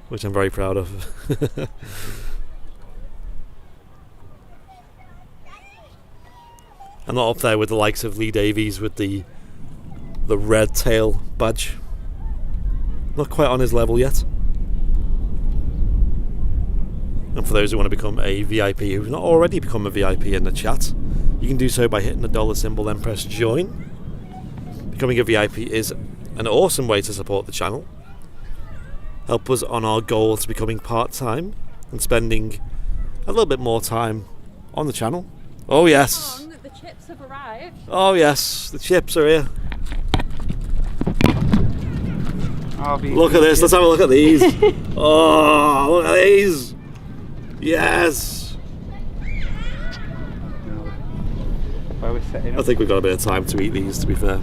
which I'm very proud of. I'm not up there with the likes of Lee Davies with the red tail badge. Not quite on his level yet. And for those who want to become a VIP who've not already become a VIP in the chat, you can do so by hitting the dollar symbol, then press join. Becoming a VIP is an awesome way to support the channel. Help us on our goal to becoming part-time and spending a little bit more time on the channel. Oh yes! The chips have arrived. Oh yes, the chips are here. Look at this, let's have a look at these. Oh, look at these. Yes. I think we've got a bit of time to eat these, to be fair.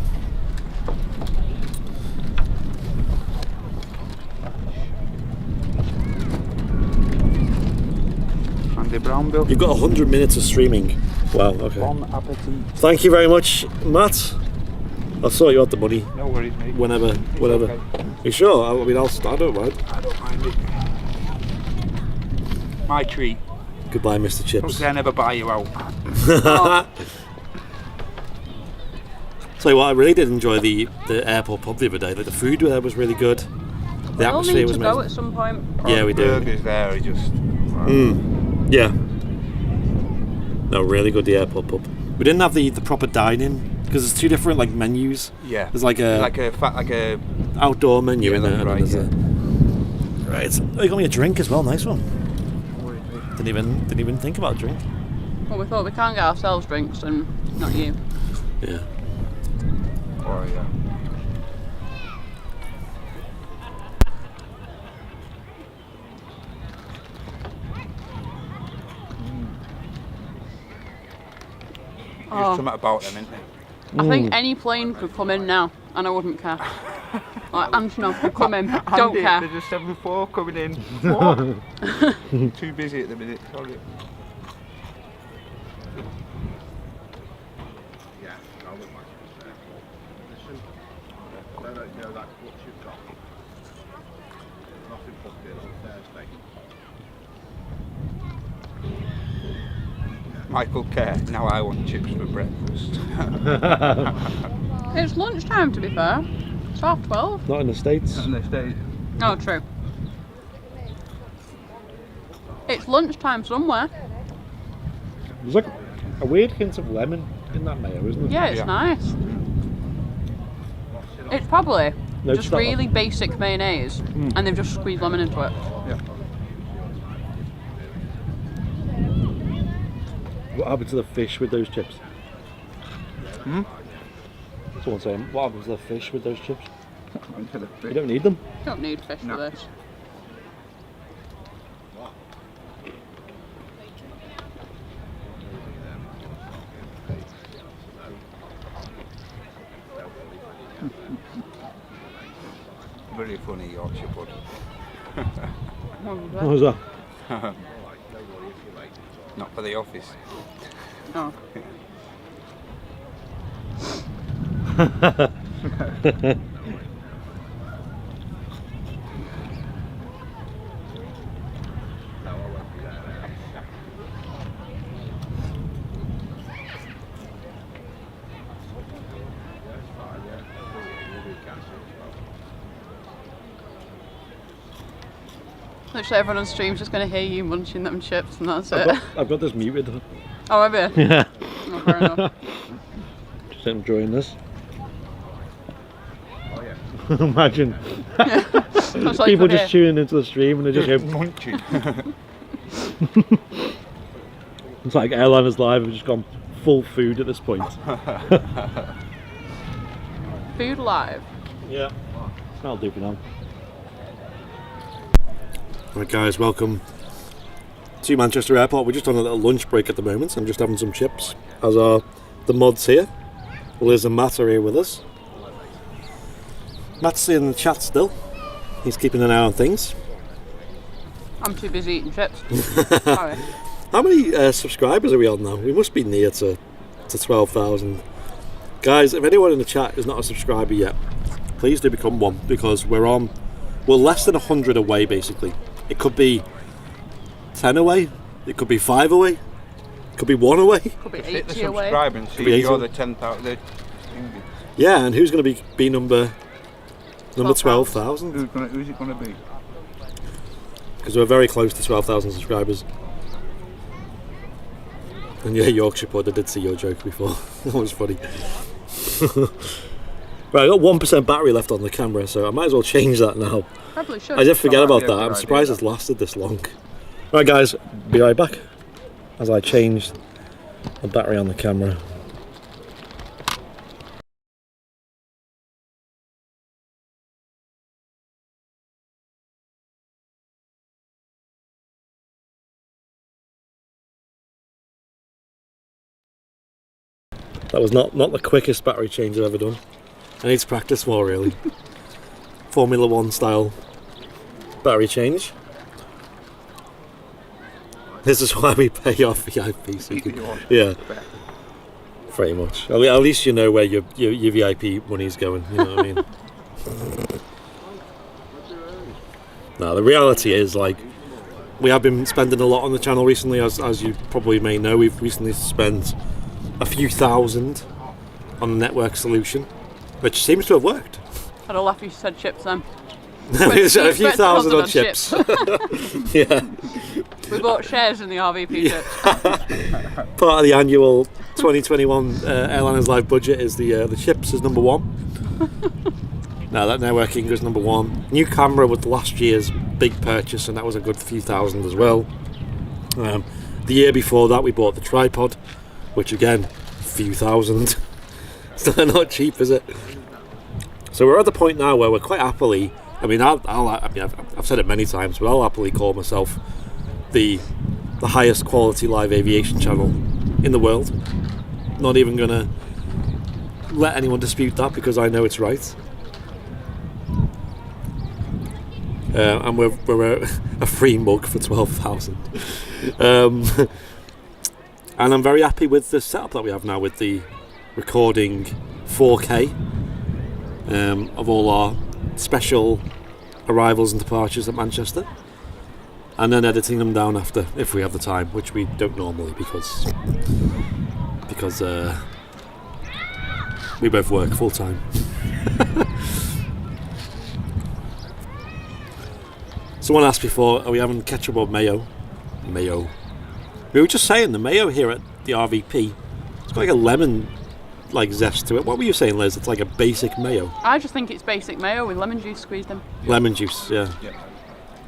Andy Brown, Bill. You've got 100 minutes of streaming. Wow, okay. Bon appetit. Thank you very much, Matt. I'll sort you out the money. No worries, mate. Whenever. Okay. You sure? I mean, I don't mind. I don't mind it. My treat. Goodbye, Mr. Chips. Hopefully I never buy you out. Tell you what, I really did enjoy the airport pub the other day. Like, the food there was really good. The atmosphere was amazing. We'll need to go at some point. Yeah, we do. Burgers there are just... Yeah. No, really good, the airport pub. We didn't have the proper dining because there's two different like menus. Yeah. There's like a outdoor menu in there. Right. Right. Oh, you got me a drink as well. Nice one. Didn't even think about a drink. Well, we thought we can't get ourselves drinks and not you. Yeah. Oh yeah. Just something about them, isn't there? I think any plane could come in now and I wouldn't care. Like Antonov could come in, don't care. There's a 747 coming in. What? Too busy at the minute, sorry. Michael Kerr, now I want chips for breakfast. It's lunchtime, to be fair. It's 12:30. Not in the States. Not in the States. Oh, true. It's lunchtime somewhere. There's like a weird hint of lemon in that mayo, isn't it? Yeah, it's nice. It's probably just really basic mayonnaise and they've just squeezed lemon into it. Yeah. What happened to the fish with those chips? Someone saying, what happens to the fish with those chips? You don't need them. You don't need fish for this. Very funny Yorkshire pud. What was that? Not for the office. Oh. Literally everyone on stream's just going to hear you munching them chips and that's it. I've got this muted. Oh, have you? Yeah. Oh, fair enough. Just enjoying this. Imagine. Like people just tuning into the stream and they just hear munching. It's like Airliners Live have just gone full food at this point. Food live. Yeah. That'll do for now. Right guys, welcome to Manchester Airport. We're just on a little lunch break at the moment. I'm just having some chips, as are the mods here. Liz and Matt are here with us. Matt's in the chat still. He's keeping an eye on things. I'm too busy eating chips. Sorry. How many subscribers are we on now? We must be near to 12,000. Guys, if anyone in the chat is not a subscriber yet, please do become one, because we're less than 100 away basically. It could be 10 away, it could be 5 away, it could be 1 away. Could be 80 hit the away. subscribe and see you're the 10,000. Yeah, and who's going to be number 12,000? Who's it going to be? Because we're very close to 12,000 subscribers. And yeah, Yorkshire Pod, I did see your joke before. That was funny. Right, I got 1% battery left on the camera, so I might as well change that now. Probably should. I did forget about that. I'm surprised it's lasted this long. Right guys, be right back as I change the battery on the camera. That was not the quickest battery change I've ever done. I need to practice more really. Formula 1 style battery change. This is why we pay off VIP. So yeah, pretty much. At least you know where your VIP money's going. You know what I mean? Now the reality is, like, we have been spending a lot on the channel recently, as you probably may know. We've recently spent a few thousand on the network solution, which seems to have worked. I'd have laughed if you said chips then. A few thousand on chips. Yeah. We bought shares in the RVP chips. Part of the annual 2021 Airliners Live budget is the chips is number 1. Now that networking is number 1. New camera with last year's big purchase, and that was a good few thousand as well. The year before that we bought the tripod, which again, few thousand. Still not cheap, is it? So we're at the point now where we're quite happily, I've said it many times, but I'll happily call myself the highest quality live aviation channel in the world. Not even gonna let anyone dispute that, because I know it's right. And we're a free mug for 12,000. And I'm very happy with the setup that we have now, with the recording 4K of all our special arrivals and departures at Manchester, and then editing them down after, if we have the time, which we don't normally, because we both work full time. Someone asked before, are we having ketchup or mayo? Mayo. We were just saying the mayo here at the RVP, it's got like a lemon zest to it. What were you saying, Liz? It's like a basic mayo. I just think it's basic mayo with lemon juice squeezed in. Lemon juice, yeah.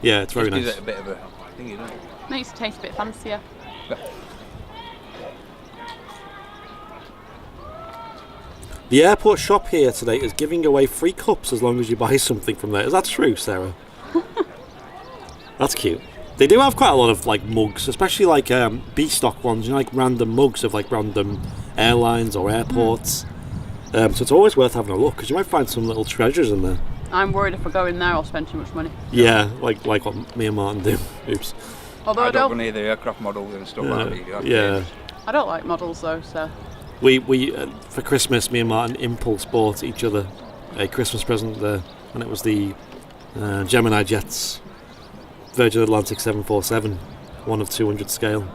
Yeah, it's very nice. Gives it a bit of a thingy, doesn't it? Makes it taste a bit fancier. The airport shop here today is giving away free cups as long as you buy something from there. Is that true, Sarah? That's cute. They do have quite a lot of like mugs, especially like B-stock ones, like random mugs of like random airlines or airports. So it's always worth having a look, because you might find some little treasures in there. I'm worried if I go in there I'll spend too much money. Yeah, like what me and Martin do. Oops. Although I don't go near the aircraft models and stuff like that. Yeah. I don't like models though, so. We for Christmas, me and Martin impulse bought each other a Christmas present there, and it was the Gemini Jets Virgin Atlantic 747, 1 of 200 scale.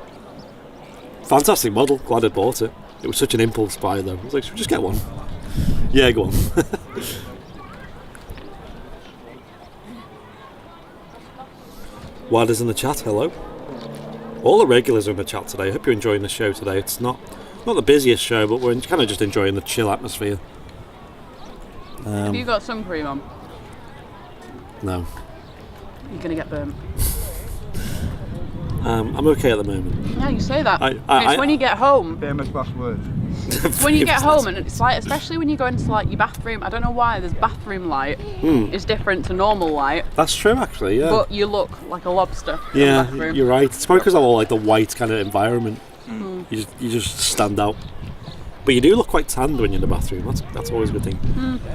Fantastic model, glad I bought it. It was such an impulse buy though. I was like, should we just get one? Yeah, go on. Wilders in the chat, hello. All the regulars are in the chat today. I hope you're enjoying the show today. It's not the busiest show, but we're kind of just enjoying the chill atmosphere. Have you got sun cream on? No. You're going to get burnt. I'm okay at the moment. Yeah, you say that. It's when you get home. Famous last words. It's when you get home, and it's like, especially when you go into like your bathroom. I don't know why. There's bathroom light is different to normal light. That's true, actually. Yeah. But you look like a lobster. Yeah, in the bathroom. you're right. It's probably because of all like the white kind of environment. You just stand out. But you do look quite tanned when you're in the bathroom. That's always a good thing.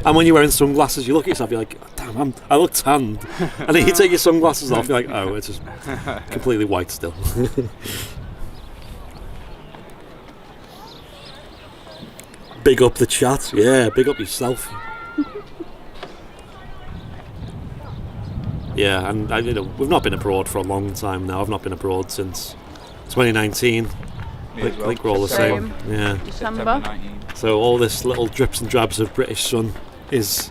And when you're wearing sunglasses, you look at yourself, you're like, damn, I look tanned. And then you take your sunglasses off, you're like, oh, it's just completely white still. Big up the chat, yeah, big up yourself. Yeah, and we've not been abroad for a long time now. I've not been abroad since 2019. I think we're all the same. Yeah. December. So all this little drips and drabs of British sun is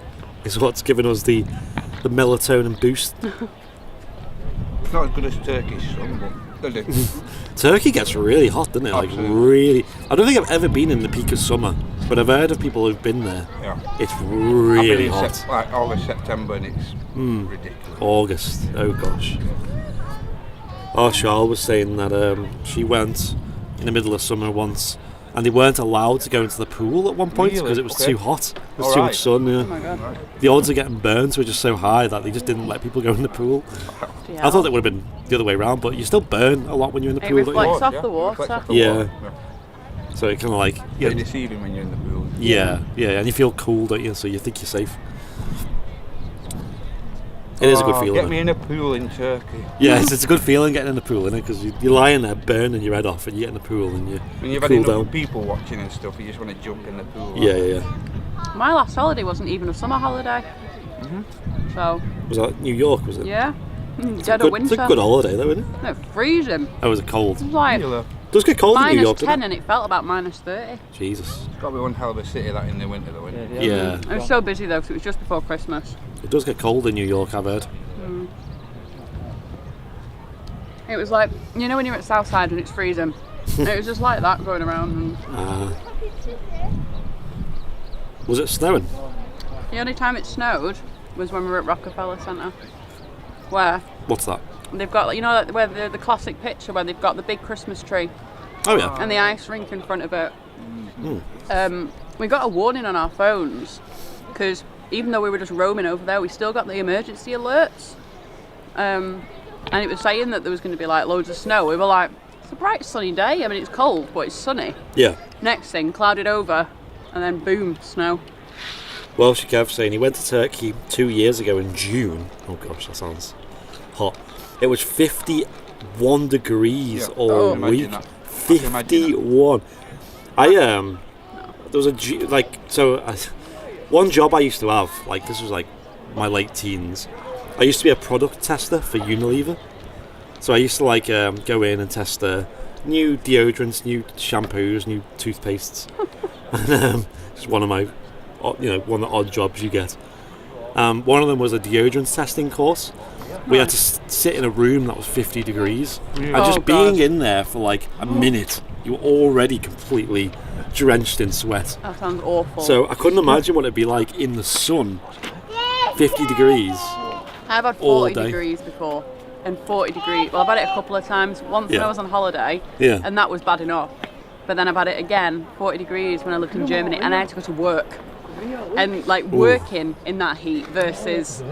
what's given us the melatonin boost. It's not as good as Turkish sun, but does it? Turkey gets really hot, doesn't it? Absolutely. Like really. I don't think I've ever been in the peak of summer, but I've heard of people who've been there. Yeah. It's really I've been in hot. like August, September, and it's ridiculous. August. Oh gosh. Oh, Charles was saying that she went in the middle of summer once, and they weren't allowed to go into the pool at one point because it was too hot. It was too much sun. Yeah. Oh my God. The odds of getting burnt were just so high that they just didn't let people go in the pool. Yeah. I thought it would have been the other way around, but you still burn a lot when you're in the It pool. don't you? reflects off the water. Yeah. So it kind of like It's deceiving when you're in the pool. yeah, and you feel cool, don't you? So you think you're safe. It is a good feeling. Get me in a pool in Turkey. Yeah, it's a good feeling getting in the pool, isn't it? Because you're lying there burning your head off, and you get in the pool and you When you've had cool enough down. people watching and stuff, you just want to jump in the pool. Yeah. My last holiday wasn't even a summer holiday. So. Was that New York? Was it? Yeah. It's Dead a of good, winter. it's a good holiday, though, isn't it? No, freezing. Oh, was it cold? It was like It does get cold in New minus York, 10 doesn't it? and it felt about minus 30. Jesus. It's got to be one hell of a city that in the winter, though, isn't it? Yeah. It was so busy though because it was just before Christmas. It does get cold in New York, I've heard. It was like, you know when you're at Southside and it's freezing? It was just like that going around. And Was it snowing? the only time it snowed was when we were at Rockefeller Centre. Where What's that? they've got, you know, like where the classic picture where they've got the big Christmas tree Oh, yeah. and the ice rink in front of it. We got a warning on our phones because even though we were just roaming over there, we still got the emergency alerts. And it was saying that there was going to be like loads of snow. We were like, it's a bright sunny day. I mean, it's cold, but it's sunny. Yeah. Next thing, clouded over, and then boom, snow. Well, Kev saying he went to Turkey 2 years ago in June. Oh gosh, that sounds hot. It was 51 degrees all week. 51. There was one job I used to have. Like this was like my late teens. I used to be a product tester for Unilever. So I used to like go in and test new deodorants, new shampoos, new toothpastes. And it's one of my, one of the odd jobs you get. One of them was a deodorant testing course. We had to sit in a room that was 50 degrees. And just being in there for like a minute, you were already completely drenched in sweat. That sounds awful. So I couldn't imagine what it'd be like in the sun, 50 degrees. I've had 40 degrees before, and 40 degrees. Well, I've had it a couple of times. Once when I was on holiday, and that was bad enough. But then I've had it again, 40 degrees when I lived in Germany, and I had to go to work. And like working in that heat versus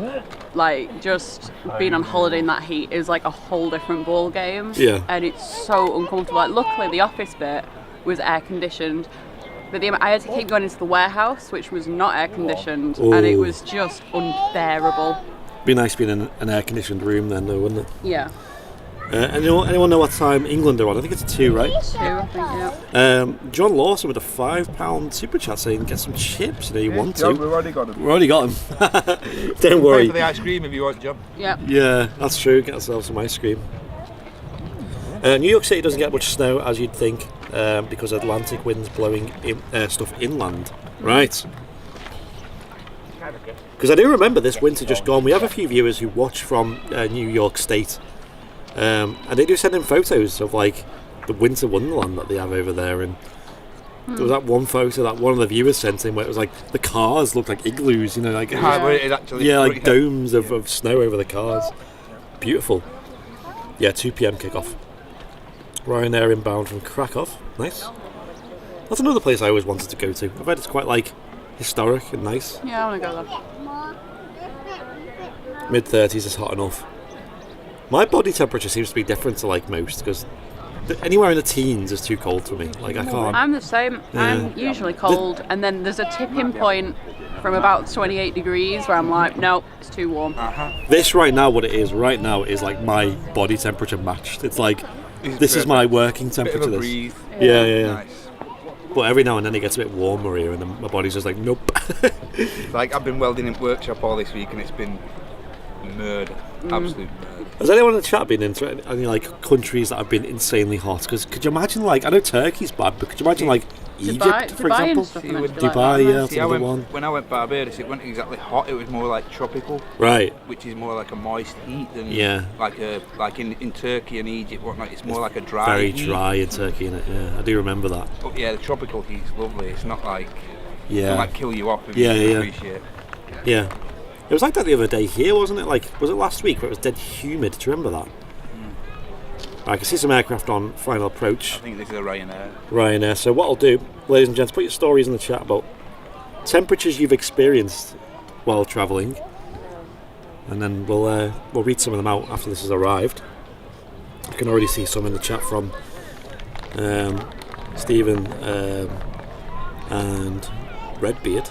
like just being on holiday in that heat is like a whole different ball game. Yeah. And it's so uncomfortable. Like luckily the office bit was air conditioned. But I had to keep going into the warehouse, which was not air conditioned, and it was just unbearable. Be nice being in an air-conditioned room then, though, wouldn't it? Yeah. Anyone know what time England are on? I think it's 2, right? 2, I think, yeah. John Lawson with a £5 super chat saying, get some chips, you want to. Yeah, we've already got them. We've already got them. Don't worry. Pay for the ice cream if you want, John. Yeah. Yeah, that's true. Get ourselves some ice cream. New York City doesn't get much snow, as you'd think, because Atlantic winds blowing stuff inland. Right. Because I do remember this winter just gone. We have a few viewers who watch from New York State, and they do send in photos of like the winter wonderland that they have over there. And there was that one photo that one of the viewers sent in where it was like the cars looked like igloos, like like domes of snow over the cars. Beautiful. Yeah, 2 p.m. kickoff. Ryanair inbound from Krakow. Nice. That's another place I always wanted to go to. I bet it's quite like historic and nice. Yeah, I want to go there. Mid-30s is hot enough. My body temperature seems to be different to like most, because anywhere in the teens is too cold for me. Like I can't. I'm the same. Yeah. I'm usually cold, and then there's a tipping point from about 28 degrees where I'm like, no, it's too warm. This right now, what it is right now is like my body temperature matched. It's like this is my working temperature. Bit of a this. breeze. Yeah. Nice. But every now and then it gets a bit warmer here, and then my body's just like, nope. Like I've been welding in workshop all this week, and it's been murder, absolute murder. Has anyone in the chat been into any like countries that have been insanely hot? Because could you imagine, like, I know Turkey's bad, but could you imagine like Egypt, for Dubai example? and stuff are meant to be Dubai, like that, yeah, that's another one. When I went Barbados, it wasn't exactly hot. It was more like tropical, Right. which is more like a moist heat than Yeah. like in Turkey and Egypt, whatnot. It's more like a dry. Very heat. dry in Turkey, innit? Yeah, I do remember that. But yeah, the tropical heat's lovely. It's not like Yeah. it might kill you off if Yeah, you yeah. appreciate. Yeah. It was like that the other day here, wasn't it? Like, was it last week where it was dead humid? Do you remember that? I can see some aircraft on final approach. I think this is a Ryanair. Ryanair. So what I'll do, ladies and gents, put your stories in the chat about temperatures you've experienced while travelling, and then we'll read some of them out after this has arrived. I can already see some in the chat from Stephen and Redbeard.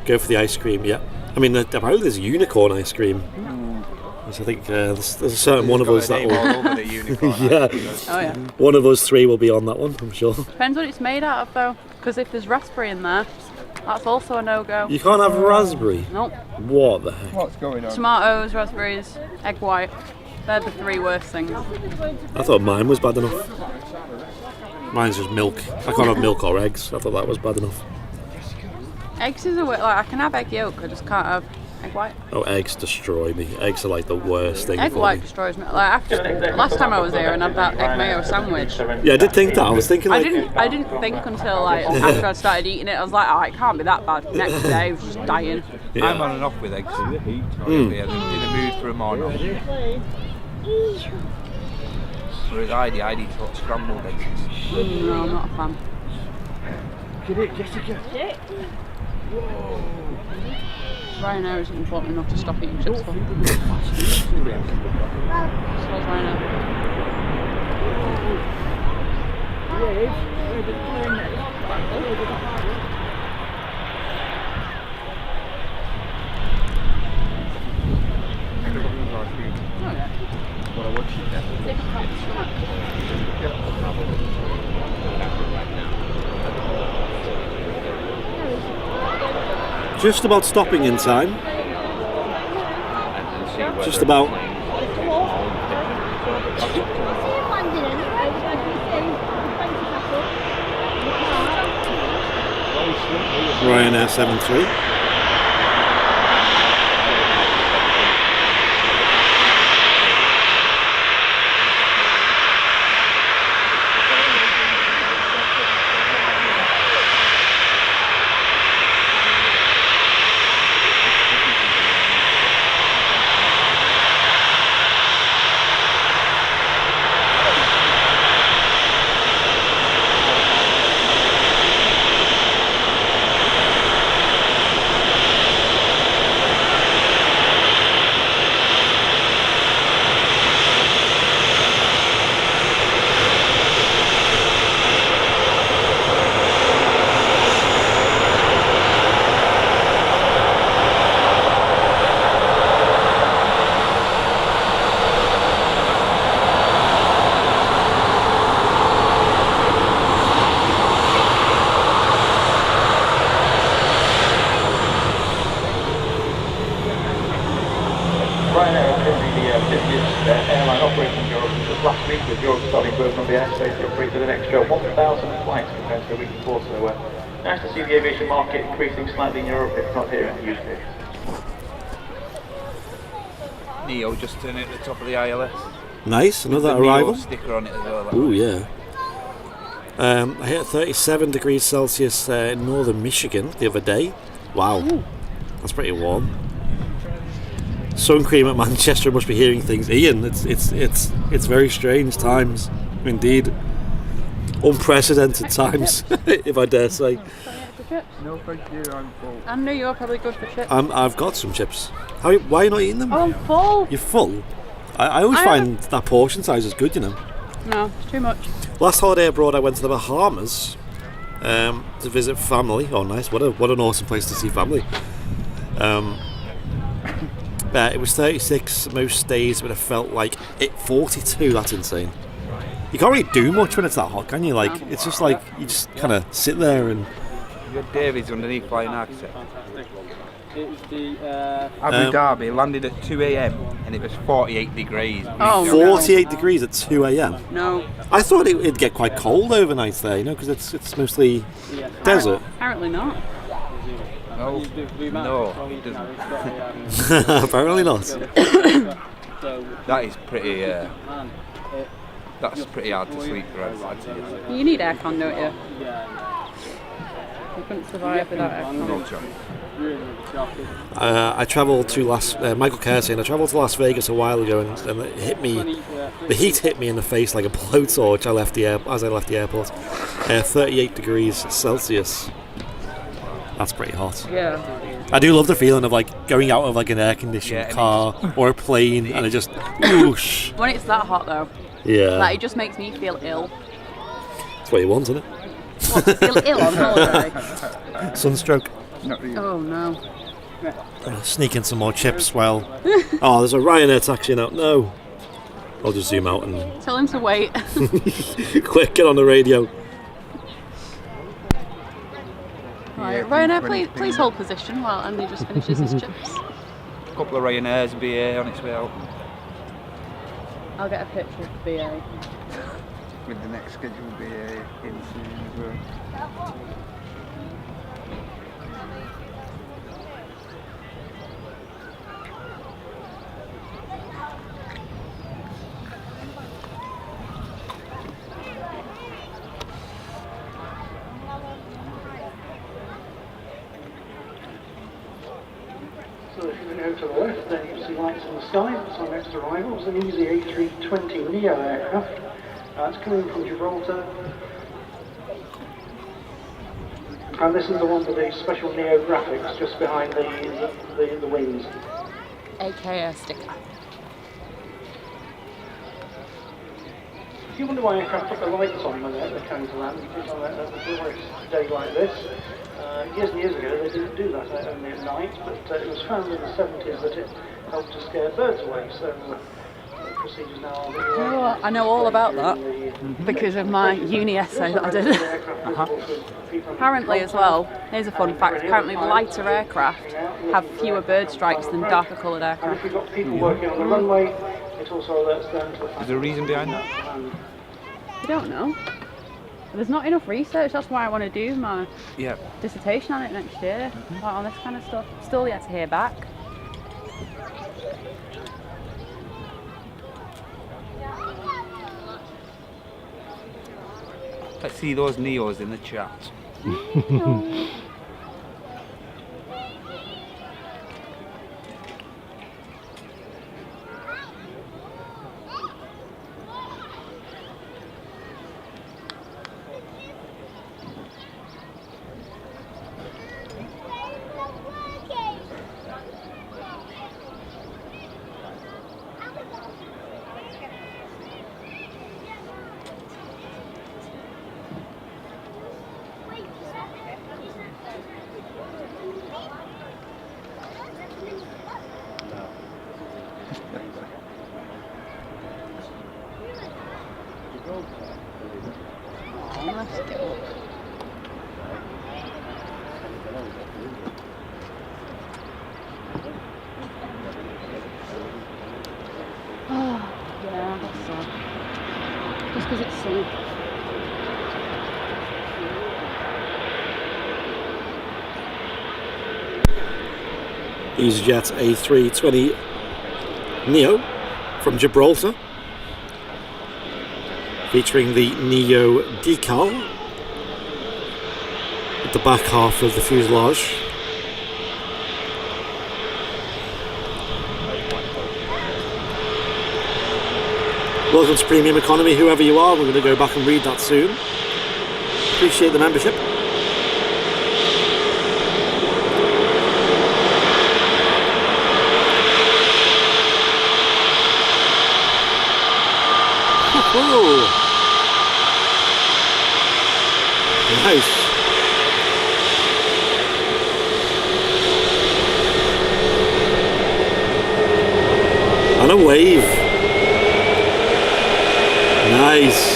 Go for the ice cream, yeah. I mean, apparently there's unicorn ice cream. So I think there's a certain one of us that will. All over the unicorn. Yeah. Oh yeah. One of us three will be on that one, I'm sure. Depends what it's made out of though, because if there's raspberry in there, that's also a no-go. You can't have raspberry. Nope. What the heck? What's going on? Tomatoes, raspberries, egg white. They're the three worst things. I thought mine was bad enough. Mine's just milk. I can't have milk or eggs. I thought that was bad enough. Eggs is like I can have egg yolk, I just can't have egg white. Oh, eggs destroy me. Eggs are like the worst thing Egg for white me. destroys me. Like after last time I was there and had that egg mayo sandwich. Yeah, I did think that. I was thinking like... I didn't think until like after I started eating it. I was like, oh, it can't be that bad. Next day, I was just dying. Yeah. I'm on and off with eggs. In the mood for them or not. Whereas I'd eat sort of scrambled eggs. No, I'm not a fan. Ryanair isn't important enough to stop eating chips for. So is Ryanair. Just about stopping in time. Just about. Ryanair 73. Ryanair is currently the busiest airline operating in Europe. Just last week, with Europe starting burden on the airspace, it operated an extra 1,000 flights compared to the week before. So nice to see the aviation market increasing slightly in Europe, if not here in the UK. Neo just turned at the top of the ILS. Nice, another With the Neo arrival. sticker on it as well. Ooh, yeah. I hit 37 degrees Celsius in northern Michigan the other day. Wow. That's pretty warm. sun cream at Manchester must be hearing things. Ian, it's very strange times, indeed. Unprecedented times, if I dare say. No, thank you. I'm full. I knew you were probably good for chips. I've got some chips. Why are you not eating them? Oh, I'm full. You're full? I always find that portion size is good, you know. No, it's too much. Last holiday abroad, I went to the Bahamas to visit family. Oh, nice! What an awesome place to see family. It was 36 most days, but it felt like 42. That's insane. You can't really do much when it's that hot, can you? Like, it's just like you just kind of sit there and. You had David's underneath flying architect. Abu Dhabi landed at 2 a.m. and it was 48 degrees. Oh, 48 degrees at 2 a.m. No. I thought it'd get quite cold overnight there, you know, because it's mostly desert. Apparently not. No, it doesn't. Apparently not. That is pretty. That's pretty hard to sleep for. You need aircon, don't you? You couldn't survive without aircon. No chance. I travelled to Michael Kerr saying I travelled to Las Vegas a while ago and it hit me. The heat hit me in the face like a blowtorch. As I left the airport. 38 degrees Celsius. That's pretty hot. Yeah. I do love the feeling of like going out of like an air-conditioned car or a plane and it just whoosh. When it's that hot though. Yeah. Like, it just makes me feel ill. That's what you want, isn't it? What, to feel ill on holiday? Sunstroke. Oh no. Sneak in some more chips while. Oh, there's a Ryanair taxi now. No. I'll just zoom out and. Tell him to wait. Quick, get on the radio. Right, Ryanair, please hold position while Andy just finishes his chips. A couple of Ryanair's BA on its way out. I'll get a picture of BA. With the next scheduled BA in soon as well. So if you go to the left, then you see lights in the sky. That's our next arrival. It's an easy A320neo aircraft. It's coming from Gibraltar. And this is the one with the special neo graphics just behind the wings. AKA sticker. If you wonder why aircraft put the lights on when they're coming to land, because on a glorious day like this, years and years ago they didn't do that only at night, but it was found in the 70s that it helped to scare birds away, so procedures now are that You know what? I know all about that because of my uni essay that I did. Apparently as well, here's a fun fact, apparently lighter aircraft have fewer bird strikes than darker coloured And aircraft. if you've got people working on the runway, it also alerts them to the fact Is there a reason behind that? I don't know. There's not enough research, that's why I want to do my Yeah. dissertation on it next year, like on this kind of stuff. Still yet to hear back. Let's see those Neos in the chat. Yeah, that's sad. Just because it's sunny. EasyJet A320 Neo from Gibraltar, featuring the Neo decal at the back half of the fuselage. Welcome to Premium Economy, whoever you are. We're going to go back and read that soon. Appreciate the membership. Ooh. Nice. And a wave. Nice.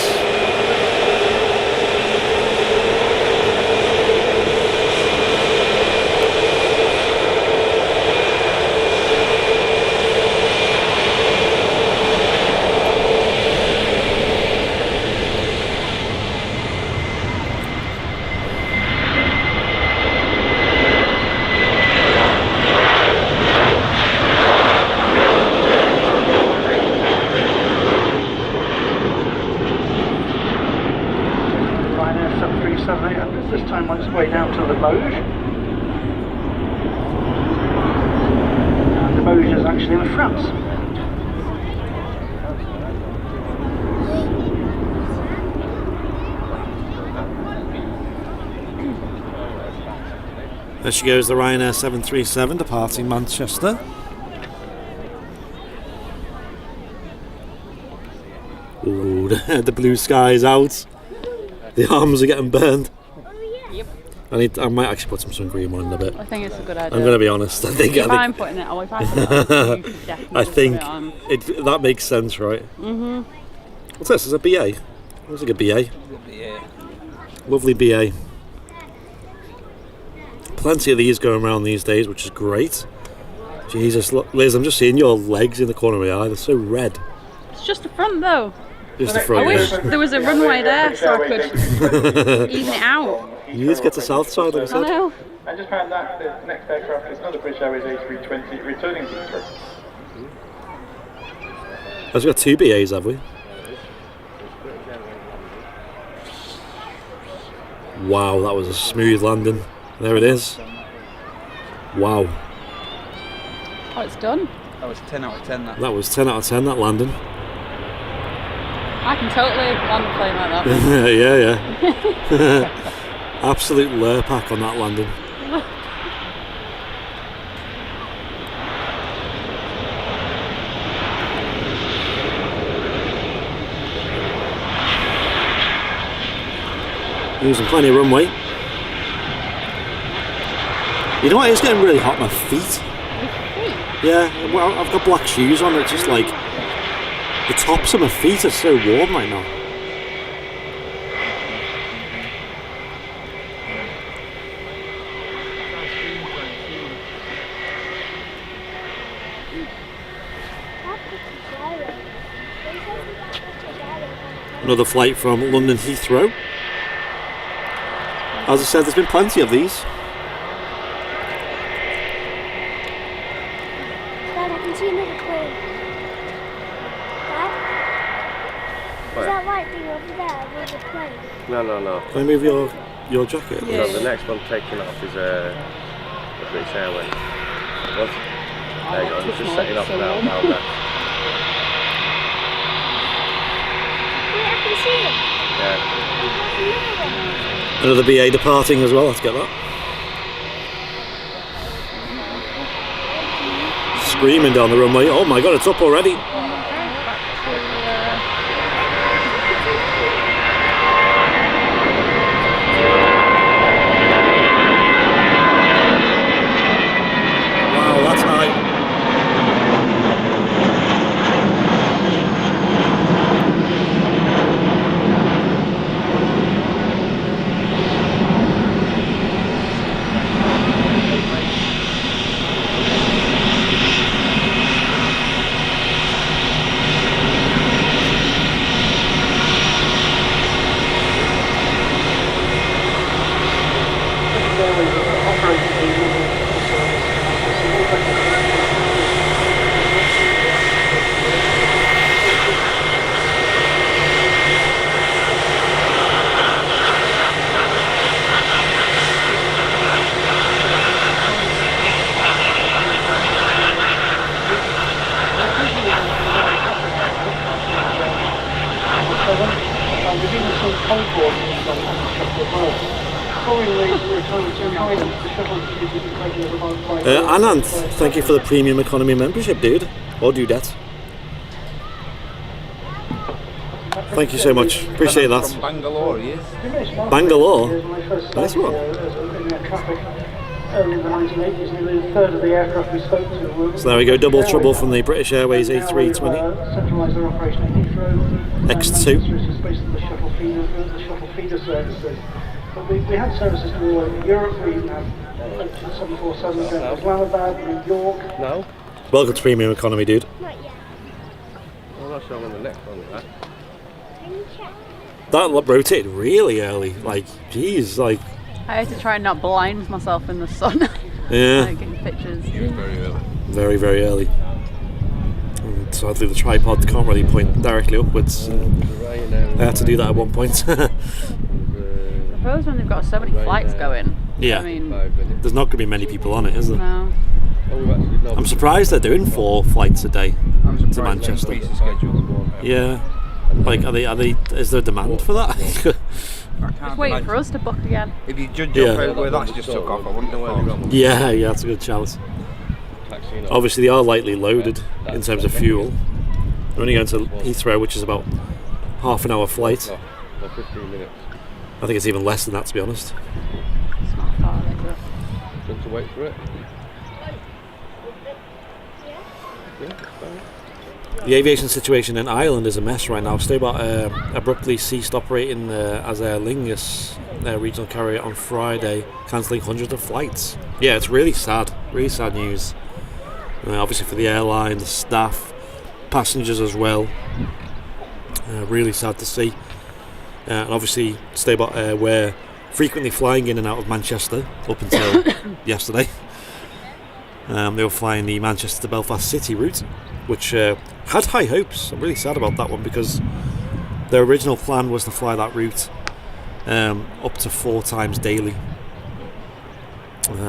This time on its way down to the Vosges. And the Vosges is actually in France. There she goes, the Ryanair 737 departing Manchester. Ooh, the blue sky's out. The arms are getting burned. Yep. I might actually put some sun cream on in a bit. I think it's a good idea. I'm going to be honest. I'm putting it on. If I put it on, you should definitely I think put it on. that makes sense, right? Mm-hmm. What's this? Is it a BA? Looks like a BA. Yeah. Lovely BA. Plenty of these going around these days, which is great. Jesus, look, Liz, I'm just seeing your legs in the corner of my eye. They're so red. It's just the front though. Just the front. I wish there was a runway there so I could even it out. You need to get to Southside, like I I said. know. I just found out the next aircraft is another British Airways A320 returning to Heathrow. We've got two BAs, have we? Wow, that was a smooth landing. There it is. Wow. Oh, it's done. That was 10 out of 10. That was 10 out of 10, that landing. I can totally land a plane like that. Yeah. Absolute lurpak on that landing. Using plenty of runway. You know what? It's getting really hot on my feet. Yeah, well, I've got black shoes on. It's just like the tops of my feet are so warm right now. Another flight from London Heathrow. As I said, there's been plenty of these. Dad, I can see another plane. Dad? Is that white thing over there with the plane? No. Can I move your jacket? Yeah. No, the next one taking off is a British Airways. What? There you go, it's just setting off now. Wait, I can see it. Yeah. Another BA departing as well, let's get that. Screaming down the runway. Oh my god, it's up already. Wow, that's high. been some Concorde on Manchester as well. Following the retirement to guidance, the shuttle is taken over by Anand, thank you for the premium economy membership, dude. Or dudette. Thank you so much. Appreciate that. From Bangalore, he is. Bangalore? Nice one. Early in the 1980s, nearly a third of the aircraft we spoke to were... So there we go, double trouble from the British Airways A320. Centralise their operation at Heathrow. X2. Which is basically the shuttle feeder services. But we had services to all over Europe. We even had 747 to Islamabad, New York. No? Welcome to premium economy, dude. Not yet. Well, that's on the next one, that. Can you check? That rotated really early. Like, geez, like... I had to try and not blind myself in the sun. Yeah. Like getting pictures. Very early. Very, very early. And sadly, the tripod can't really point directly upwards. I had to do that at one point. I suppose when they've got so many flights going. Yeah. I mean, There's not going to be many people on it, is there? no. I'm surprised they're doing 4 flights a day to Manchester. Yeah. Like, are they? Is there demand for that? Just waiting for us to book again. If you judge Yeah. where that's just took off, I wouldn't have thought. Yeah, that's a good shout. Obviously, they are lightly loaded in terms of fuel. They're only going to Heathrow, which is about half an hour flight. 15 minutes. I think it's even less than that, to be honest. It's not far, is it? Want to wait for it? The aviation situation in Ireland is a mess right now. Stobart abruptly ceased operating as Aer Lingus regional carrier on Friday, cancelling hundreds of flights. Yeah, it's really sad news. Obviously for the airline, the staff, passengers as well. Really sad to see. And obviously Stobart were frequently flying in and out of Manchester up until yesterday. They were flying the Manchester to Belfast City route, which had high hopes. I'm really sad about that one because their original plan was to fly that route up to 4 times daily.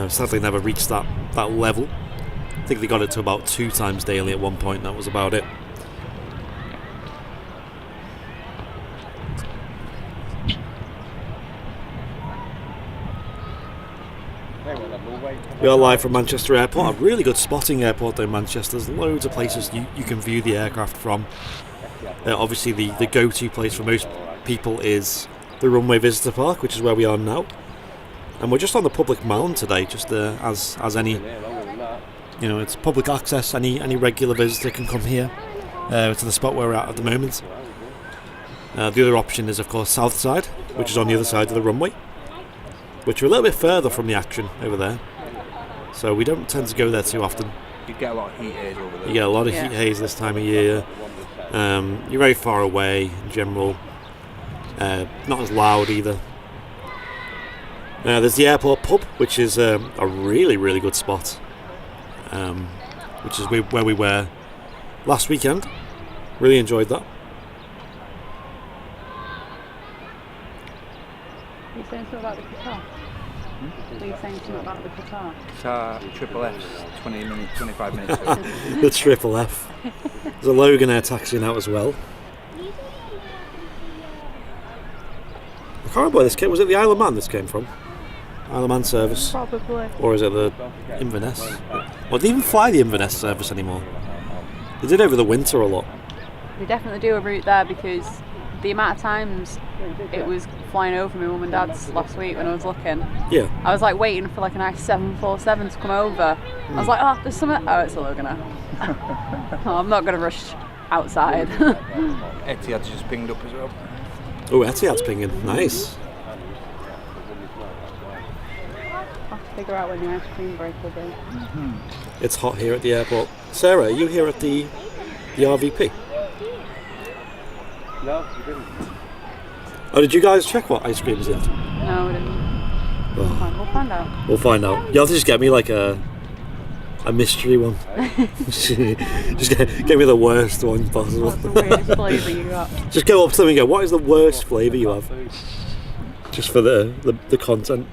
Sadly never reached that level. I think they got it to about 2 times daily at one point. That was about it. We are live from Manchester Airport, a really good spotting airport though, Manchester. There's loads of places you can view the aircraft from. Obviously the go-to place for most people is the runway visitor park, which is where we are now. And we're just on the public mound today, just as any, it's public access, any regular visitor can come here to the spot where we're at the moment. The other option is of course south side, which is on the other side of the runway, which are a little bit further from the action over there. So we don't tend to go there too often. You get a lot of heat haze over there. You get a lot of heat haze this time of year. You're very far away in general. Not as loud either. There's the airport pub, which is a really, really good spot. Which is where we were last weekend. Really enjoyed that. Are you saying something about the Qatar? Are you saying something about the Qatar? Qatar Triple F's 25 minutes ago. The Triple F. There's a Logan Air taxiing out as well. I can't remember where this came. Was it the Isle of Man this came from? Isle of Man service? Probably. Or is it the Inverness? Well, they even fly the Inverness service anymore. They did over the winter a lot. They definitely do a route there because the amount of times it was flying over my mum and dad's last week when I was looking. Yeah. I was like waiting for like a nice 747 to come over. I was like, oh, there's something. Oh, it's a Logan Air. Oh, I'm not going to rush outside. Etihad's just pinged up as well. Oh, Etihad's pinging. Nice. I'll have to figure out when the ice cream break will be. It's hot here at the airport. Sarah, are you here at the RVP? No, we didn't. Oh, did you guys check what ice cream is yet? No, we didn't. Oh. We'll find out. We'll find out. You'll have to just get me like a mystery one. Just get me the worst one possible. What's the weirdest flavour you got? Just go up to them and go, what is the worst flavour you have? Just for the content.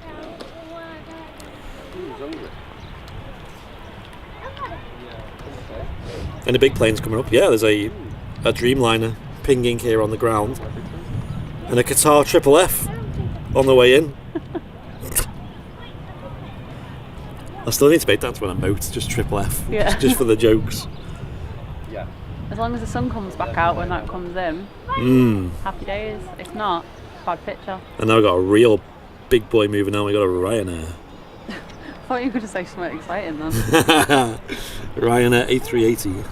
And the big plane's coming up. Yeah, there's a Dreamliner pinging here on the ground. And a Qatar Triple F on the way in. I still need to make that to an emote, just Triple F, Yeah. just for the jokes. As long as the sun comes back out when that comes in, happy days. If not, bad picture. And now we've got a real big boy moving on. We got a Ryanair. I thought you were going to say something exciting then. Ryanair A380.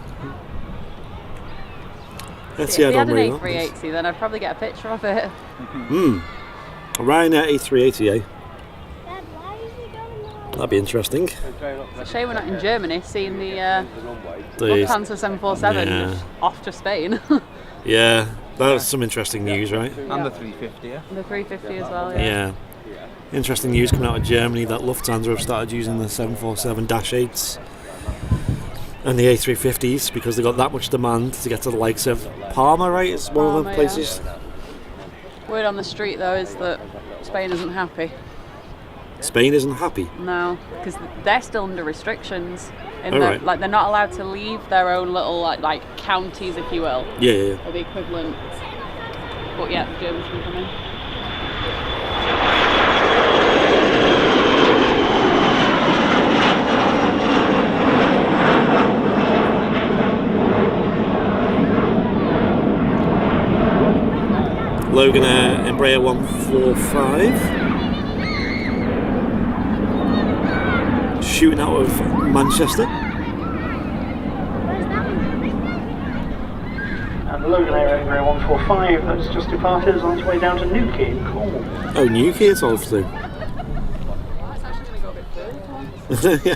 Let's see if how they had an long A380, then I'd probably get a picture of it. A Ryanair A380, eh? That'd be interesting. It's a shame we're not in Germany, seeing the Lufthansa 747 just off to Spain. Yeah, that's some interesting news, right? And the 350, yeah. The 350 as well, Yeah. Interesting news coming out of Germany that Lufthansa have started using the 747-8s and the A350s because they've got that much demand to get to the likes of Parma, right? It's one of the places. Yeah. Word on the street though is that Spain isn't happy. Spain isn't happy? No, because they're still under restrictions. Right. Like they're not allowed to leave their own little like counties, if you will. Yeah. Or the equivalent. But yeah, the Germans can come in. Logan Embraer 145. Shooting out of Manchester. And the Logan Embraer 145 that's just departed is on its way down to Newquay in Cornwall. Oh, Newquay it's off to. Yeah.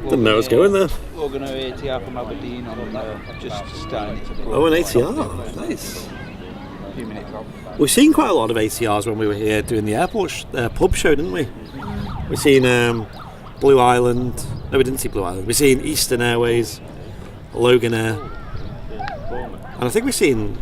Didn't know it was going there. Logan ATR from Aberdeen on just starting to grow. Oh, an ATR. Nice. A few minutes off. We've seen quite a lot of ATRs when we were here doing the airport pub show, didn't we? We've seen Blue Island. No, we didn't see Blue Island. We've seen Eastern Airways, Logan Air, and I think we've seen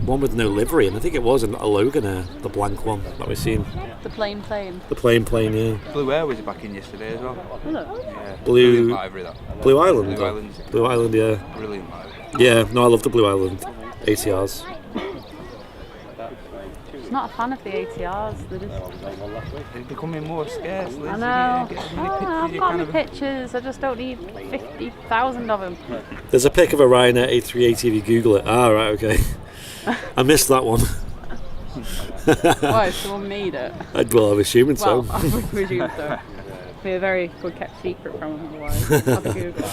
one with no livery, and I think it was a Logan Air, the blank one that we've seen. The plain plane. The plain plane, yeah. Blue Air was back in yesterday as well. Yeah. Blue livery, that. Blue Island. Blue Island. Blue Island, yeah. Brilliant livery. Yeah, no, I love the Blue Island ATRs. I'm not a fan of the ATRs. They're becoming more scarce. Liz. I know. I've I've got any pictures. I just don't need 50,000 of them. There's a pic of a Ryanair A380 if you Google it. Ah, right, okay. I missed that one. Why? Someone made it? Well, I'm assuming so. Well, I would presume so. It'd be a very good kept secret from them otherwise. Have a Google.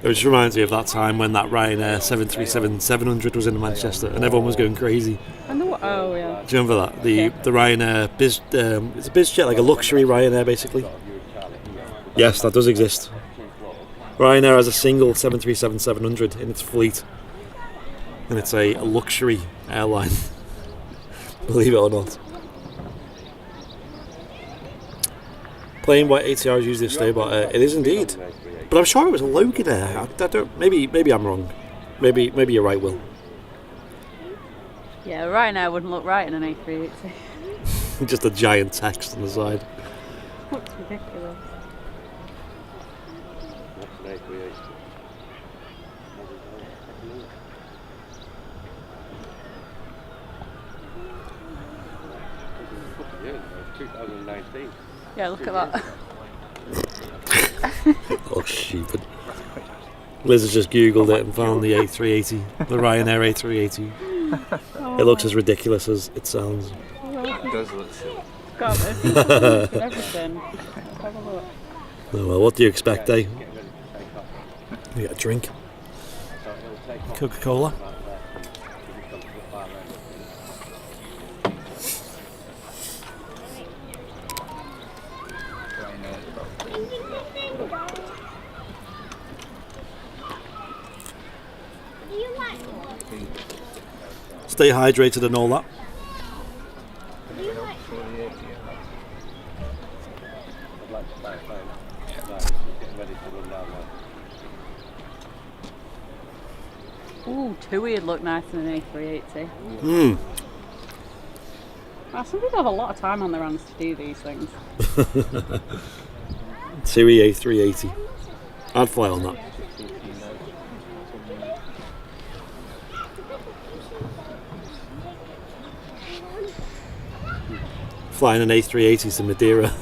It just reminds me of that time when that Ryanair 737-700 was in Manchester and everyone was going crazy. Oh yeah. Do you remember that? The Ryanair it's a biz jet, like a luxury Ryanair basically. Yes, that does exist. Ryanair has a single 737-700 in its fleet, and it's a luxury airline. Believe it or not. Plain white ATRs usually stay, but it is indeed. But I'm sure it was a Logan Air. I don't. Maybe I'm wrong. Maybe you're right, Will. Yeah, Ryanair wouldn't look right in an A380. Just a giant text on the side. Looks ridiculous. Yeah, look at that. Oh, stupid. Liz has just googled it and found the A380, the Ryanair A380. It looks as ridiculous as it sounds. It does look silly. Got everything. Have a look. Oh well, what do you expect, eh? You get a drink. Coca-Cola. Stay hydrated and all that. Ooh, TUI would look nice in an A380. Well, some people have a lot of time on their hands to do these things. TUI A380. I'd fly on that. flying an A380 to Madeira.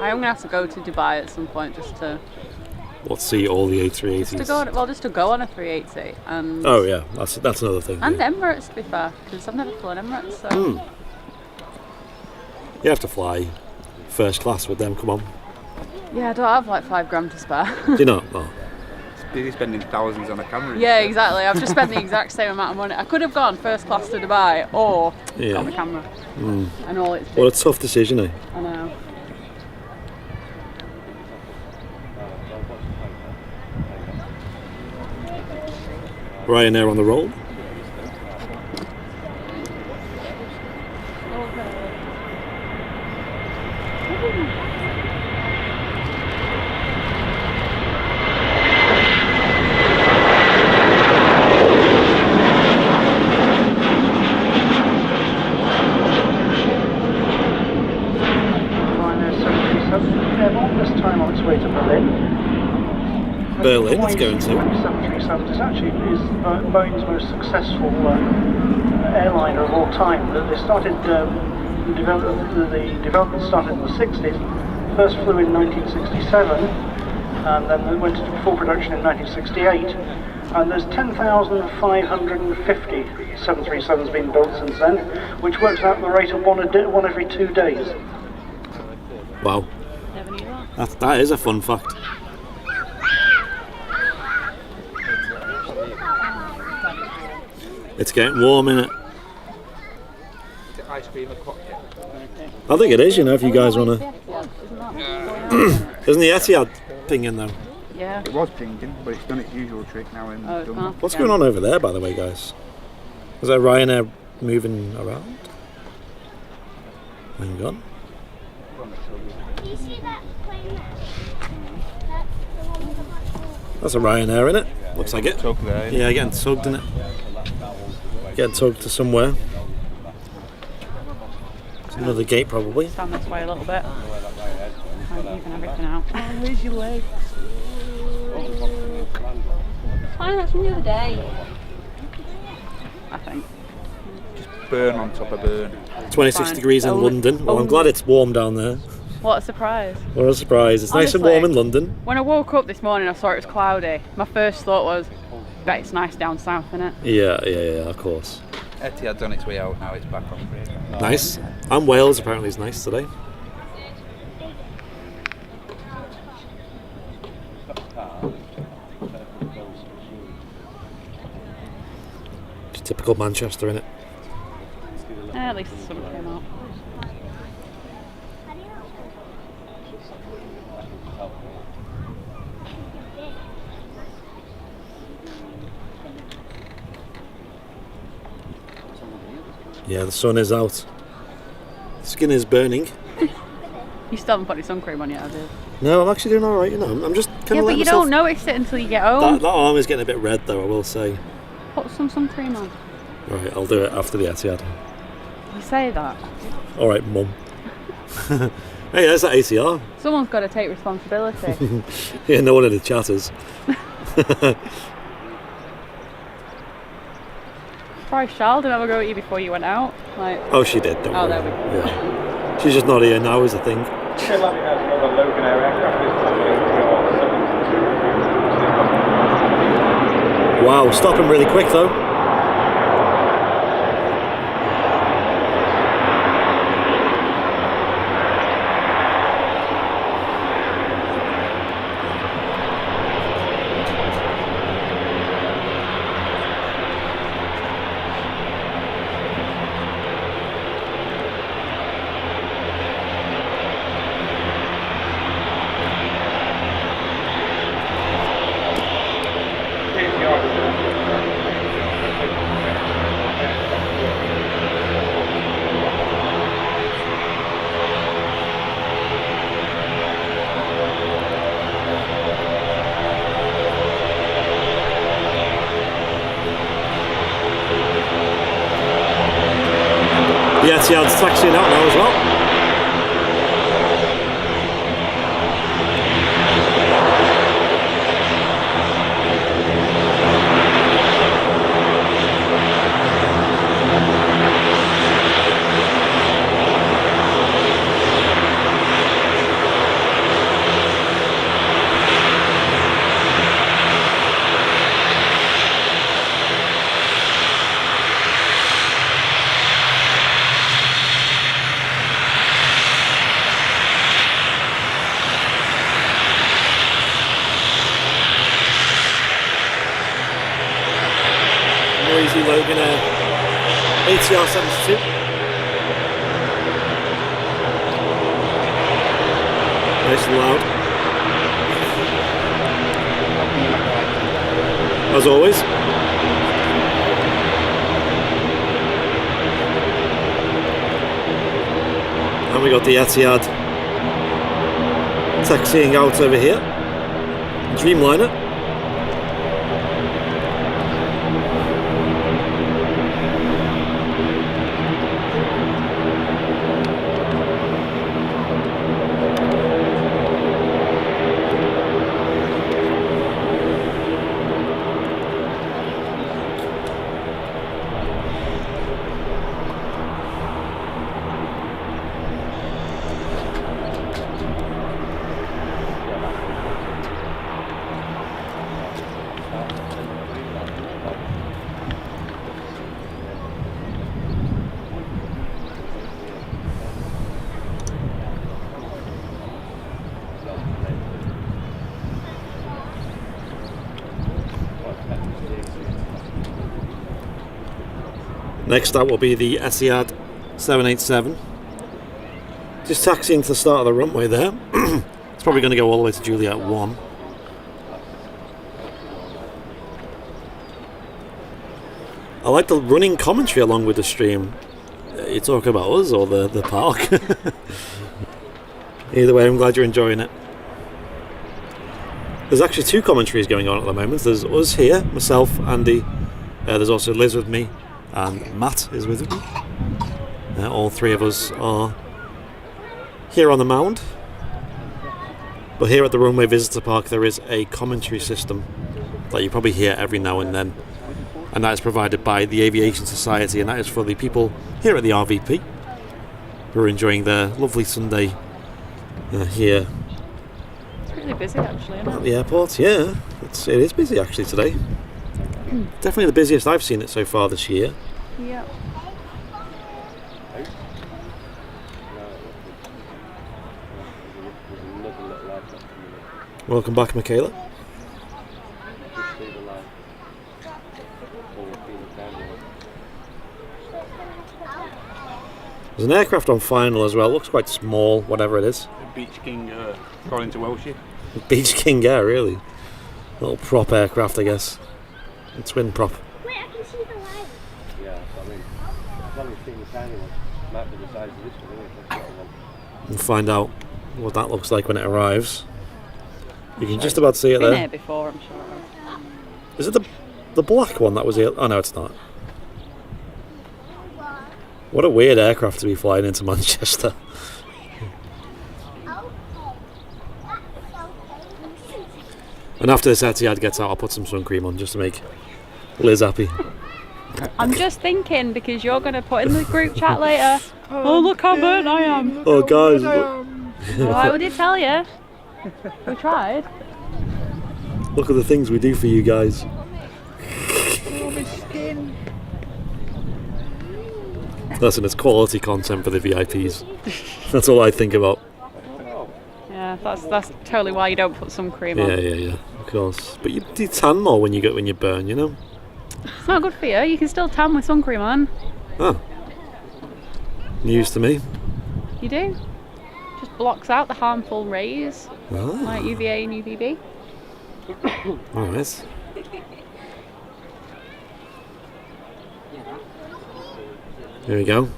I'm gonna have to go to Dubai at some point just to. What, see all the A380s? Just to go on a 380 and. Oh yeah, that's another thing. And yeah. Emirates, to be fair, because I've never flown Emirates. So. You have to fly first class with them. Come on. Yeah, I don't have like $5 to spare. Do you not? No. You're spending thousands on a camera. Yeah, exactly. I've just spent the exact same amount of money. I could have gone first class to Dubai or got the camera. And all it's. What a tough decision, eh? I know. Ryanair on the roll. This time on its way to Berlin. Berlin, it's going to. 737 is actually Boeing's most successful airliner of all time. They started the development started in the 60s. First flew in 1967, and then they went into full production in 1968. And there's 10,550 737s been built since then, which works out at the rate of one every 2 days. Wow. That is a fun fact. It's getting warm, innit? Ice cream o'clock yet? I think it is, you know, if you guys want to. Isn't the Etihad pinging though? Yeah. It was pinging, but it's done its usual trick now. What's going on over there, by the way, guys? Is that Ryanair moving around? Hang on. Do you see that plane there? That's a Ryanair, innit? Looks like it. Tugged there, Yeah, getting tugged, innit? Getting tugged to somewhere. It's another gate, probably. Stand this way a little bit. I'm even everything out. Where's your legs? Fine, that's from the other day. I think. Just burn on top of burn. 26 Fine. degrees in London. Well, I'm glad it's warm down there. What a surprise. What a surprise. It's nice and warm in London. When I woke up this morning, I saw it was cloudy. My first thought was, bet it's nice down south, innit? Yeah, of course. Etihad's on its way out now, it's back on. Nice. And Wales apparently is nice today. Just typical Manchester, innit? At least the sun came out. Yeah, the sun is out. Skin is burning. You still haven't put any sun cream on yet, have you? No, I'm actually doing alright, you know. I'm just kind of Yeah, but you don't notice it until you get home. That arm is getting a bit red though, I will say. Put some sun cream on. Right, I'll do it after the Etihad. You say that. Alright, mum. Hey, there's that ATR. Someone's got to take responsibility. Yeah, no one of the chatters. Surprised Charles didn't ever go at you before you went out. Like. Oh, she did, don't worry. There we go. Yeah. She's just not here now, is the thing. Wow, stopping really quick though. The Etihad's taxiing out now as well. noisy Logan Air ATR 72. Nice and loud. As always. And we got the Etihad taxiing out over here. Dreamliner. Next up will be the Etihad 787. Just taxiing to the start of the runway there. It's probably going to go all the way to Juliet 1. I like the running commentary along with the stream. You talk about us or the park. Either way, I'm glad you're enjoying it. There's actually two commentaries going on at the moment. There's us here, myself, Andy. There's also Liz with me. And Matt is with me. All three of us are here on the mound. But here at the Runway Visitor Park there is a commentary system that you probably hear every now and then. And that is provided by the Aviation Society, and that is for the people here at the RVP who are enjoying their lovely Sunday here. It's really busy actually, isn't it? At the airport, yeah. It is busy actually today. Definitely the busiest I've seen it so far this year. Yeah. Welcome back, Michaela. There's an aircraft on final as well. Looks quite small, whatever it is. Beach King according to Welshie. Beach King Air, really. Little prop aircraft, I guess. A twin prop. Wait, I can see the light. Yeah, I mean, as long as you've seen the tiny one, might be the size of this one, isn't it? That's what I want. We'll find out what that looks like when it arrives. You can just about see it Been there. here before, I'm sure. Is it the black one that was here? Oh no, it's not. What a weird aircraft to be flying into Manchester. And after this Etihad gets out, I'll put some sun cream on just to make Liz happy. I'm just thinking because you're going to put in the group chat later. Oh, look how burnt I am. Oh, guys. Why would it tell you? We tried. Look at the things we do for you guys. Listen, it's quality content for the VIPs. That's all I think about. Yeah, that's totally why you don't put sun cream on. Yeah, of course. But you tan more when you burn, you know? It's not good for you. You can still tan with sun cream on. Oh. News to me. You do. Just blocks out the harmful rays, Ah. like UVA and UVB. Alright. There we go.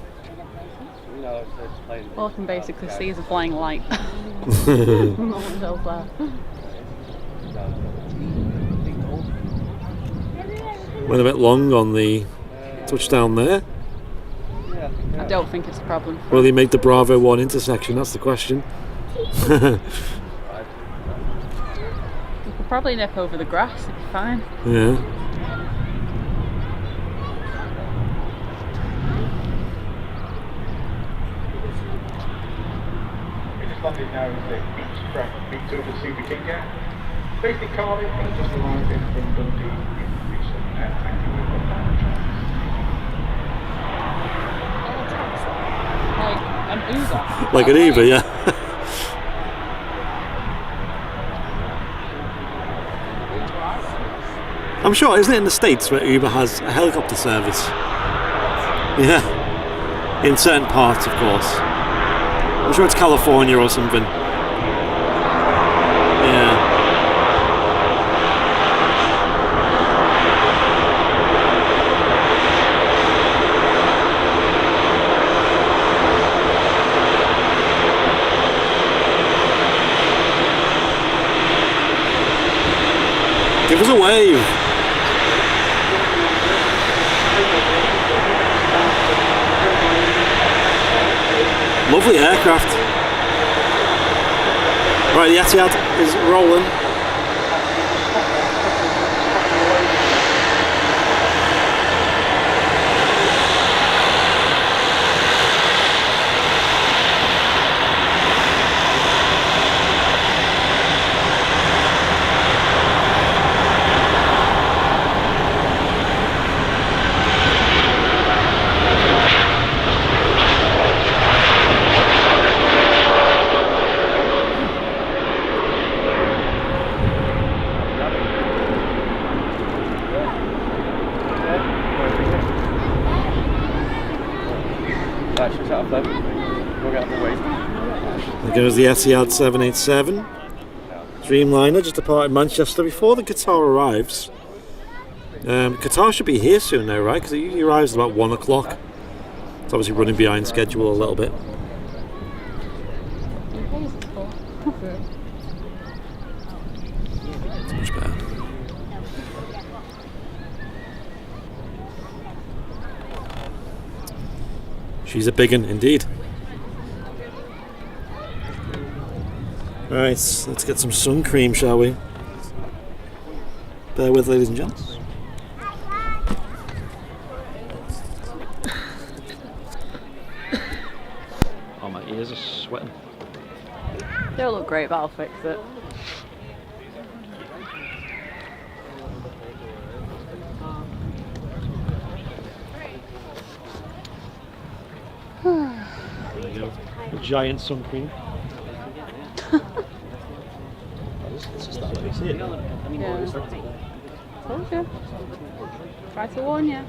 All I can basically see is a flying light. Went a bit long on the touchdown there. I don't think it's a problem. Will they make the Bravo 1 intersection? That's the question. You could probably nip over the grass, it'd be fine. Yeah. Landed now is the Beechcraft B2 Super King Air. Based in Cardiff and just arrived in from Dundee in recent thank you very much. Like an Uber. Like an Uber, yeah. I'm sure, isn't it in the States where Uber has a helicopter service? Yeah. In certain parts, of course. I'm sure it's California or something. Yeah. Give us a wave. Lovely aircraft. Right, the Etihad is rolling. There goes the Etihad 787 Dreamliner, just departed Manchester before the Qatar arrives. Qatar should be here soon now, right? Because it usually arrives at about 1 o'clock. It's obviously running behind schedule a little bit. It's much better. She's a big one indeed. Right, let's get some sun cream, shall we? Bear with, ladies and gents. Oh, my ears are sweating. They'll look great, but I'll fix it. There you go. A giant sun cream. This is that way, see it? Yeah. Told you. Try to warn you.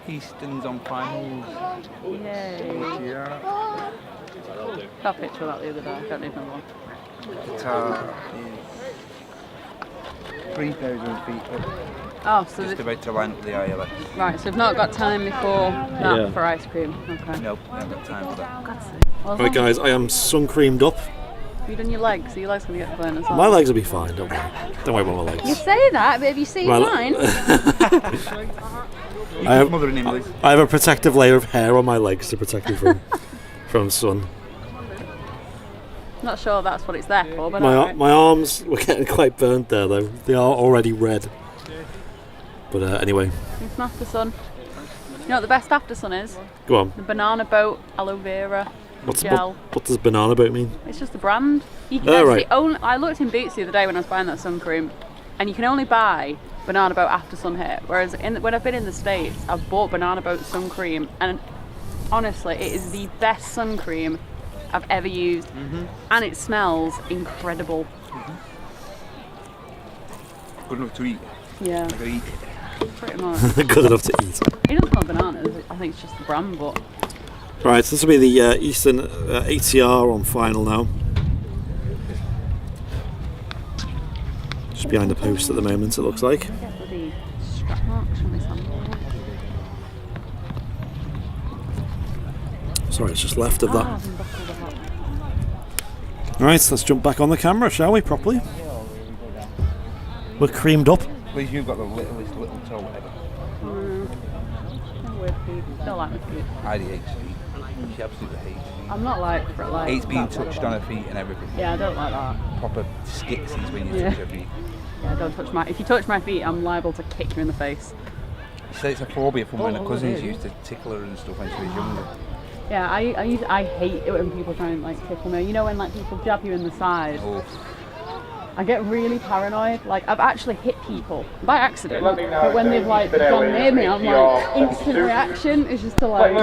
Easton's on finals. Yay. Yeah. Got a picture of that the other day, I don't even know. Qatar is 3,000 feet up. Oh, so just about to land the ILS. Right, so we've not got time before that for ice cream. Okay. Nope, I haven't got time for that. God's sake. Well, Right, guys, I am sun creamed up. have you done your legs? Are your legs going to get burned as well? My legs will be fine, don't worry. Don't worry about my You legs. say that, but have you seen mine? I have a protective layer of hair on my legs to protect me from sun. Not sure that's what it's there for, but My arms were getting quite burnt there though. They are already red. But anyway. It's after sun. You know what the best after sun is? Go on. The banana boat aloe vera gel. What does banana boat mean? It's just a brand. You can I looked in Boots the other day when I was buying that sun cream, and you can only buy banana boat after sun here. Whereas when I've been in the States, I've bought banana boat sun cream, and honestly, it is the best sun cream I've ever used, and it smells incredible. Good enough to eat. Yeah. I could eat. Pretty much. Good enough to eat. It doesn't smell bananas. I think it's just the brand, but. Right, so this will be the Eastern ATR on final now. Just behind the post at the moment, it looks like. Sorry, it's just left of that. Right, so let's jump back on the camera, shall we, properly? We're creamed up. At least you've got the littlest little toe ever. Weird feet. Don't like my feet. I hate feet. She absolutely hates feet. I'm not like hates being touched on her feet and everything. Yeah, I don't like that. Proper skitsies when you touch her feet. Yeah, don't touch my. If you touch my feet, I'm liable to kick you in the face. She said it's a phobia from when her cousins used to tickle her and stuff when she was younger. Yeah, I hate it when people try and like tickle me. You know when like people jab you in the side? Oh. I get really paranoid. Like I've actually hit people by accident, but when they've like gone near me, I'm like instant reaction is just to like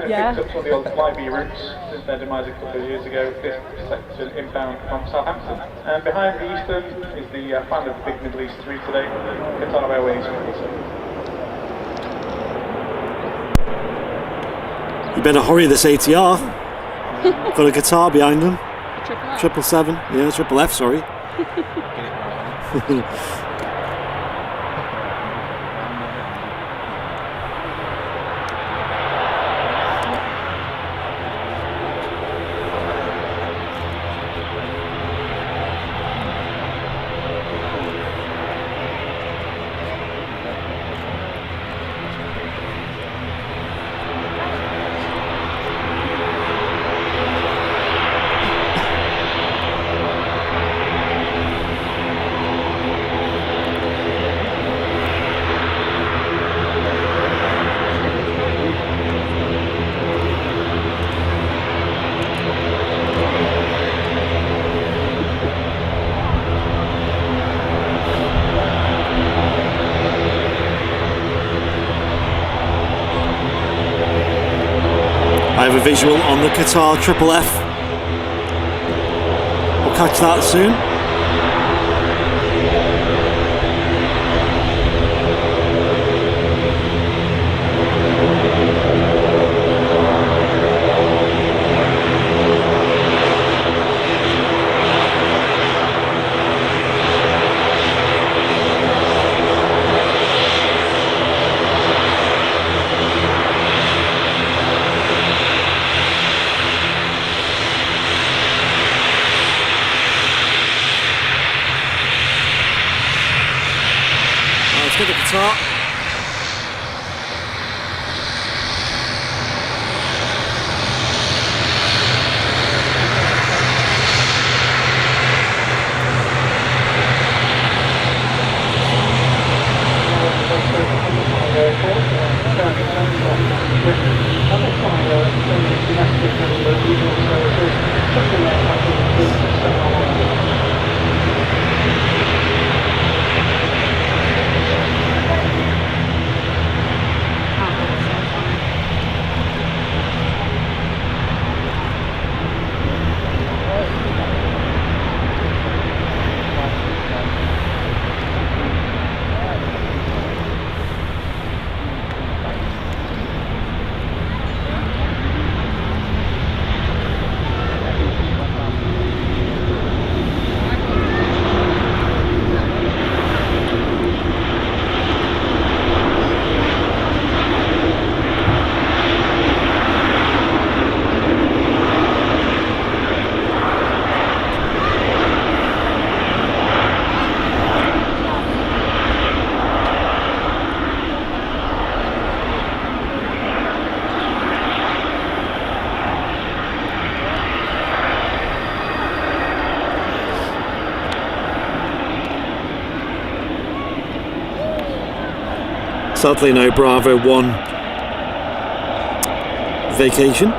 yeah. Picked up some of the old Flybe routes since their demise a couple of years ago. This section inbound from Southampton, and behind the Eastern is the final of the big Middle East route today, Qatar Airways 777. You better hurry this ATR. Got a guitar behind them. 777. Yeah, triple F. Sorry. I have a visual on the Qatar Triple F. We'll catch that soon. Let's get the Qatar. Sadly, no Bravo 1 vacation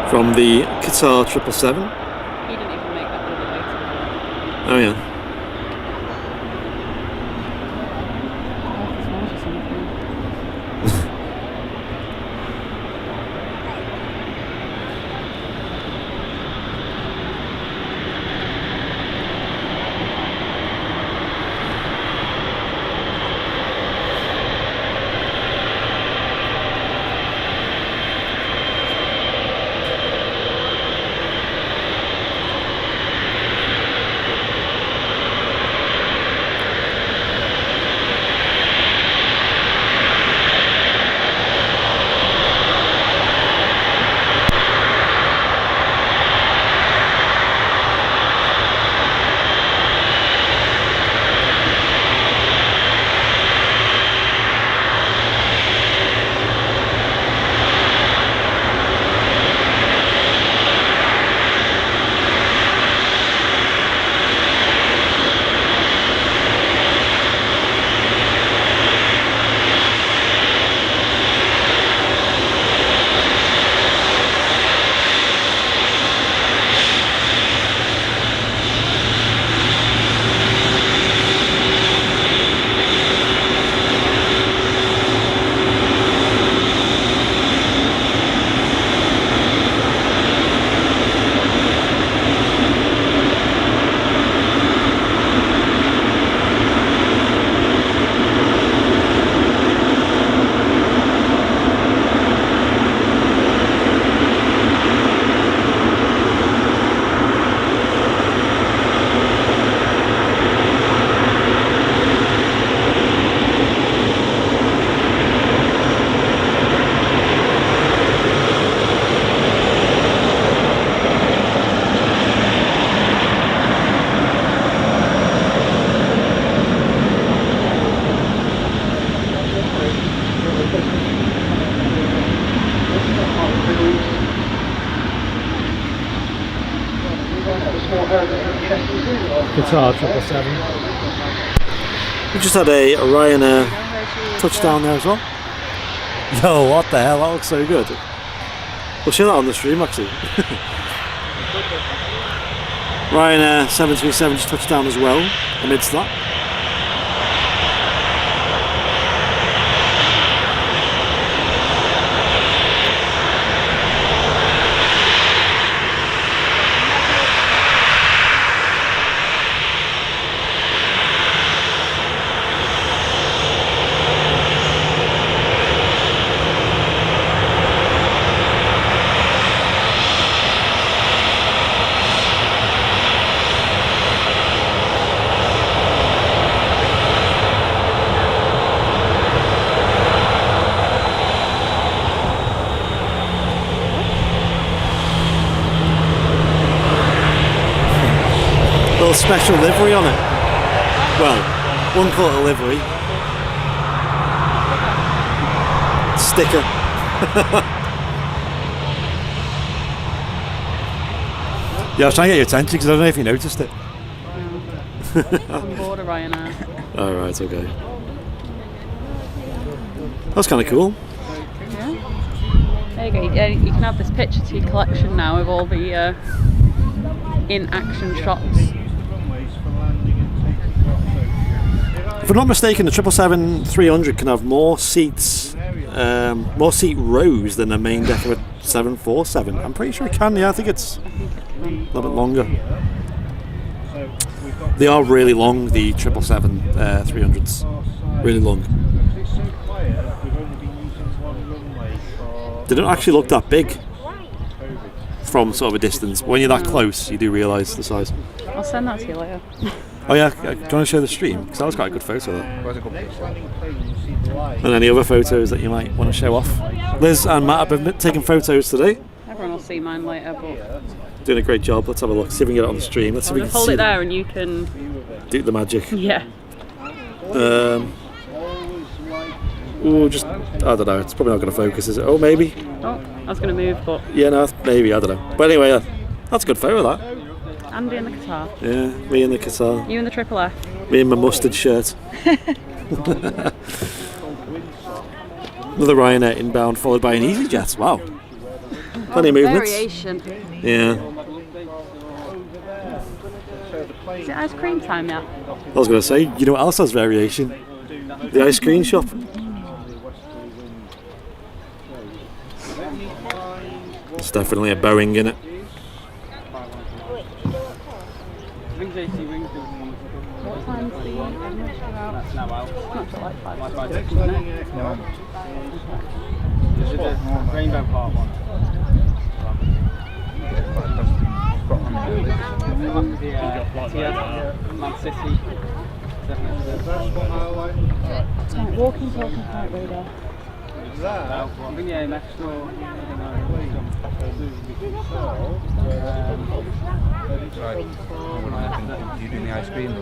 from the Qatar 777. He didn't even make that little later. Oh yeah. Qatar 777. We just had a Ryanair touchdown there as well. Yo, what the hell? That looks so good. We'll show that on the stream actually. Ryanair 737 just touched down as well amidst that. Special livery on it. Well, one call it a livery. Sticker. Yeah, I was trying to get your attention because I don't know if you noticed it. On board a Ryanair. Alright, okay. That's kind of cool. Yeah. There you go. Yeah, you can have this picture to your collection now of all the in-action shots. If I'm not mistaken, the 777-300 can have more seats, more seat rows than the main deck of a 747. I'm pretty sure it can. Yeah, I think it's a little bit longer. They are really long, the 777-300s. Really long. They don't actually look that big from sort of a distance. When you're that close, you do realise the size. I'll send that to you later. Oh yeah, do you want to show the stream? Because that was quite a good photo. That. And any other photos that you might want to show off? Liz and Matt have been taking photos today. Everyone will see mine later, but doing a great job. Let's have a look. See if we can get it on the stream. Let's see if we can hold see it there, and you can do the magic. Yeah. Oh, just I don't know. It's probably not going to focus, is it? Oh, maybe. Oh, I was going to move, but yeah, no, maybe I don't know. But anyway, that's a good photo. That. Andy in the Qatar. Yeah, me in the Qatar. You in the Triple F. Me in my mustard shirt. Another Ryanair inbound followed by an EasyJet. Wow. Plenty of movements. Variation. Yeah. Is it ice cream time yet? I was going to say, you know what else has variation? The ice cream shop. It's definitely a Boeing in it. What time's the That's now out. Not till like 5 isn't it? No. This is the Rainbow Park one. Man City. Walking, talking, flight radar. I think yeah, next door. Right. You doing the ice cream?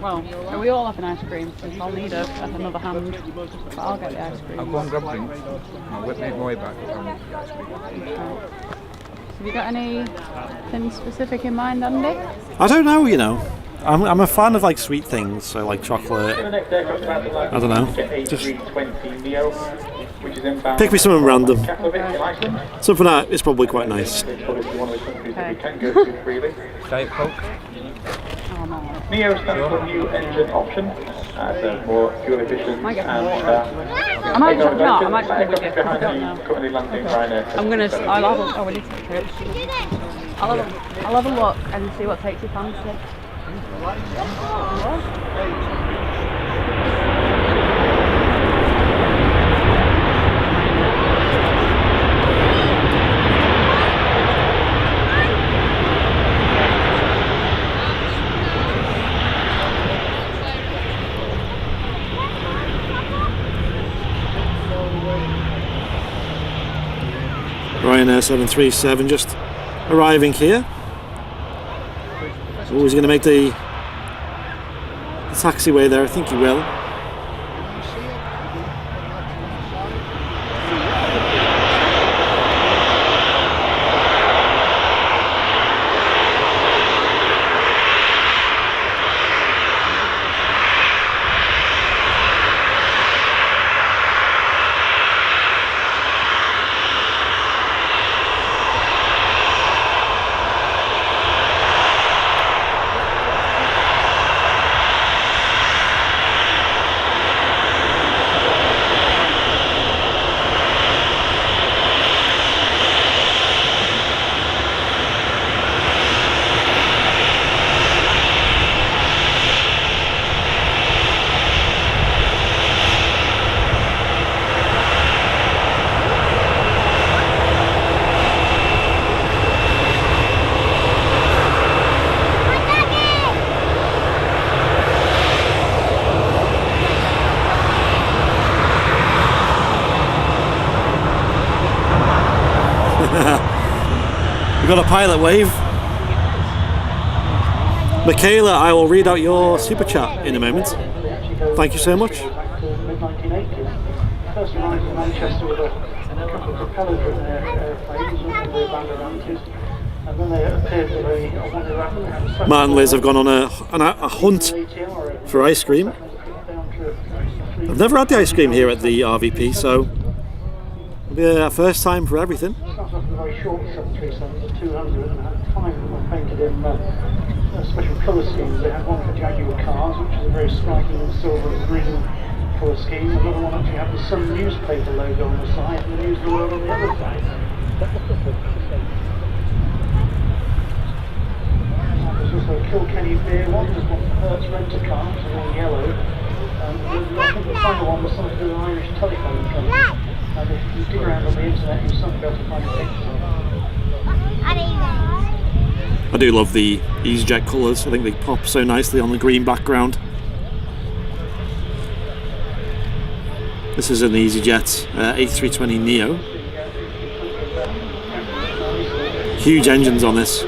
Well, we all have an ice cream, so I'll need another hand. But I'll get the ice cream. I'll go and grab drinks. I'll make my way back. I'll get the ice cream. Okay. Have you got anything specific in mind, Andy? I don't know, you know. I'm a fan of like sweet things, so like chocolate. I don't know. Just pick me something random. Something that is probably quite nice. Okay. Diet Coke. Oh, no. Neo stands for new engine option. It's a more fuel efficient Might get and some water. I might just not. I might just with you. I don't know. currently landing Ryanair. I'm gonna. I'll have a. Oh, we need to picture it. I'll have a look and see what takes your fancy. Ryanair 737 just arriving here. Oh, he's going to make the taxiway there. I think he will. got a pilot wave. Michaela, I will read out your super chat in a moment. Thank you so much. First arrived in Manchester with a couple of propeller-driven airplanes and the abandoned antis, and then they appeared with a Matt and Liz have gone on a hunt for ice cream. I've never had the ice cream here at the RVP, so it'll be a first time for everything. It starts off with a very short 737, the 200, and had 5 of them were painted in special colour schemes. They had one for Jaguar cars, which is a very striking silver and green colour scheme. Another one actually had the Sun newspaper logo on the side and the News of the World on the other side. There's also a Kilkenny beer one, there's one for Hertz Rent-A-Car, which is all yellow. And I think the final one was something to do with an Irish telephone company. And if you dig around on the internet, you'll certainly be able to find a picture of I do love the EasyJet colours. I think they pop so nicely on the green background. This is an EasyJet A320neo. Huge engines on this.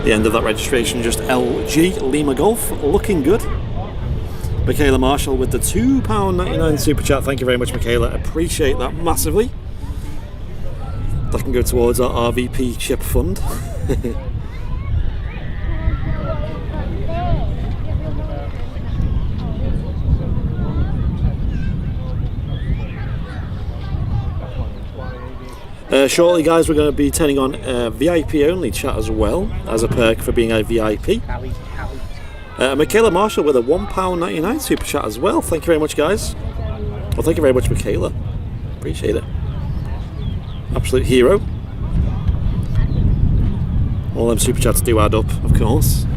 The end of that registration, just LG Lima Golf, looking good. Michaela Marshall with the £2.99 super chat. Thank you very much, Michaela. Appreciate that massively. That can go towards our RVP chip fund. Shortly, guys, we're going to be turning on VIP only chat as well, as a perk for being a VIP. Michaela Marshall with a £1.99 super chat as well. Thank you very much, guys. Well, thank you very much, Michaela. Appreciate it. Absolute hero. All them super chats do add up, of course.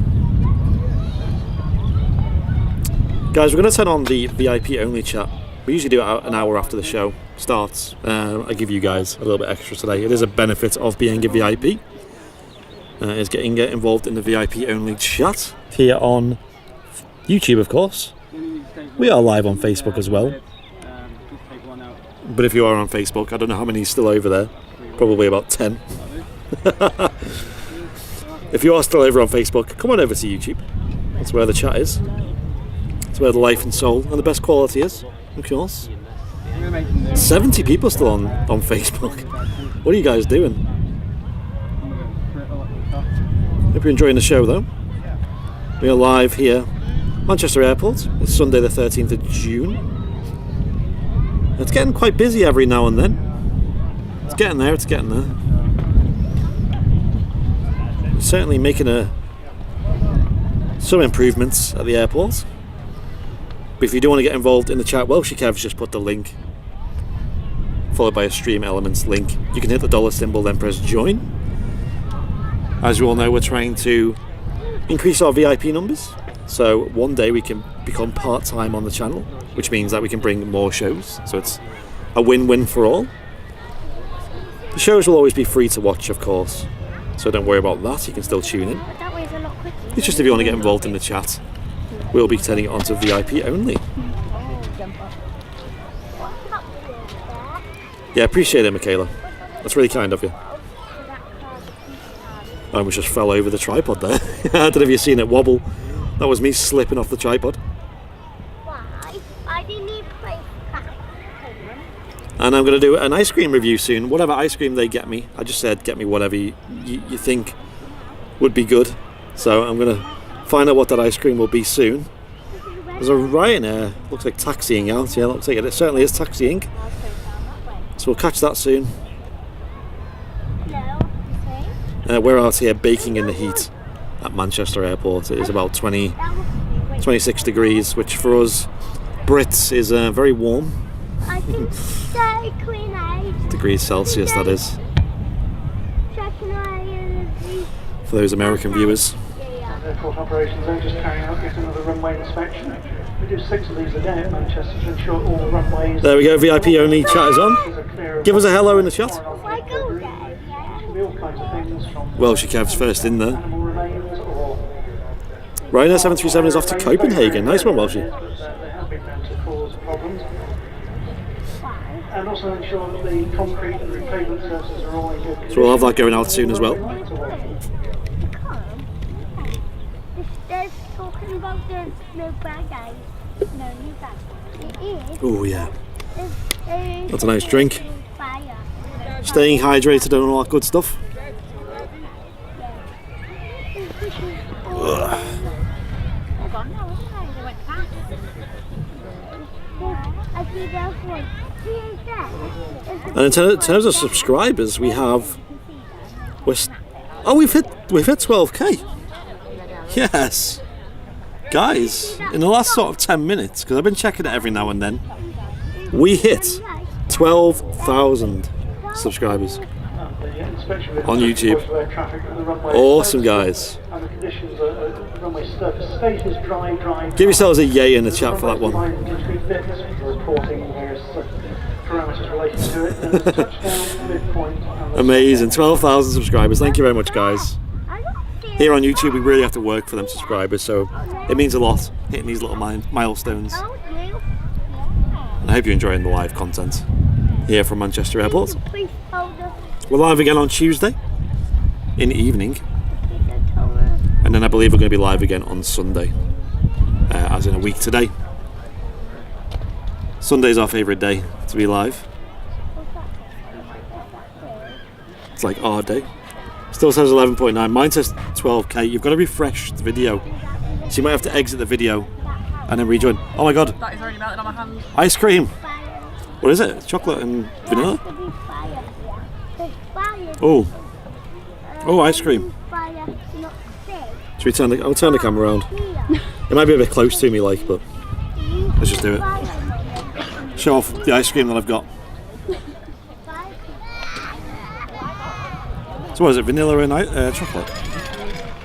Guys, we're going to turn on the VIP only chat. We usually do it an hour after the show starts. I give you guys a little bit extra today. It is a benefit of being a VIP. Is getting involved in the VIP only chat here on YouTube, of course. We are live on Facebook as well. But if you are on Facebook, I don't know how many is still over there. Probably about 10. If you are still over on Facebook, come on over to YouTube. That's where the chat is. That's where the life and soul and the best quality is, of course. 70 people still on Facebook. What are you guys doing? Hope you're enjoying the show though. We are live here, Manchester Airport. It's Sunday the 13th of June. It's getting quite busy every now and then. It's getting there, it's getting there. We're certainly making some improvements at the airport. But if you do want to get involved in the chat, well, Kev's just put the link, followed by a Stream Elements link. You can hit the dollar symbol, then press join. As you all know, we're trying to increase our VIP numbers. So one day we can become part-time on the channel, which means that we can bring more shows. So it's a win-win for all. The shows will always be free to watch, of course. So don't worry about that, you can still tune in. It's just if you want to get involved in the chat, we'll be turning it on to VIP only. Yeah, appreciate it, Michaela. That's really kind of you. I almost just fell over the tripod there. I don't know if you've seen it wobble. That was me slipping off the tripod. Why? I didn't even play. And I'm going to do an ice cream review soon. Whatever ice cream they get me, I just said get me whatever you think would be good. So I'm going to find out what that ice cream will be soon. There's a Ryanair, looks like taxiing out. Yeah, looks like it certainly is taxiing. So we'll catch that soon. We're out here baking in the heat at Manchester Airport. It is about 26 degrees, which for us Brits is very warm. Degrees Celsius, that is. For those American viewers. Airport operations are just carrying out yet another runway inspection. We do 6 of these a day at Manchester to ensure all the runways. There we go, VIP only chat is on. Give us a hello in the chat. Welsh Kev's first in there. Ryanair 737 is off to Copenhagen. Nice one, Welshie. And also ensure that the concrete and repavement surfaces are all in good condition. So we'll have that going out soon as well. They're talking about the no bad guys. No, new bad. It is. Oh yeah. That's a nice drink. Staying hydrated and all that good stuff. And in terms of subscribers, we have we've hit 12k. Yes, guys, in the last sort of 10 minutes, because I've been checking it every now and then, we hit 12,000 subscribers on YouTube. Awesome, guys. Give yourselves a yay in the chat for that one. Amazing, 12,000 subscribers. Thank you very much, guys. Here on YouTube, we really have to work for them subscribers, so it means a lot hitting these little milestones. And I hope you're enjoying the live content here from Manchester Airport. We're live again on Tuesday in the evening, and then I believe we're going to be live again on Sunday, as in a week today. Sunday's our favourite day to be live. It's like our day. Still says 11.9. Mine says 12k. You've got to refresh the video, so you might have to exit the video and then rejoin. Oh my god! That is already melted on my hand. Ice cream. What is it? Chocolate and vanilla? Oh. Oh, ice cream. Should we turn the? I'll turn the camera around. It might be a bit close to me, like, but let's just do it. Show off the ice cream that I've got. So what is it, vanilla and chocolate?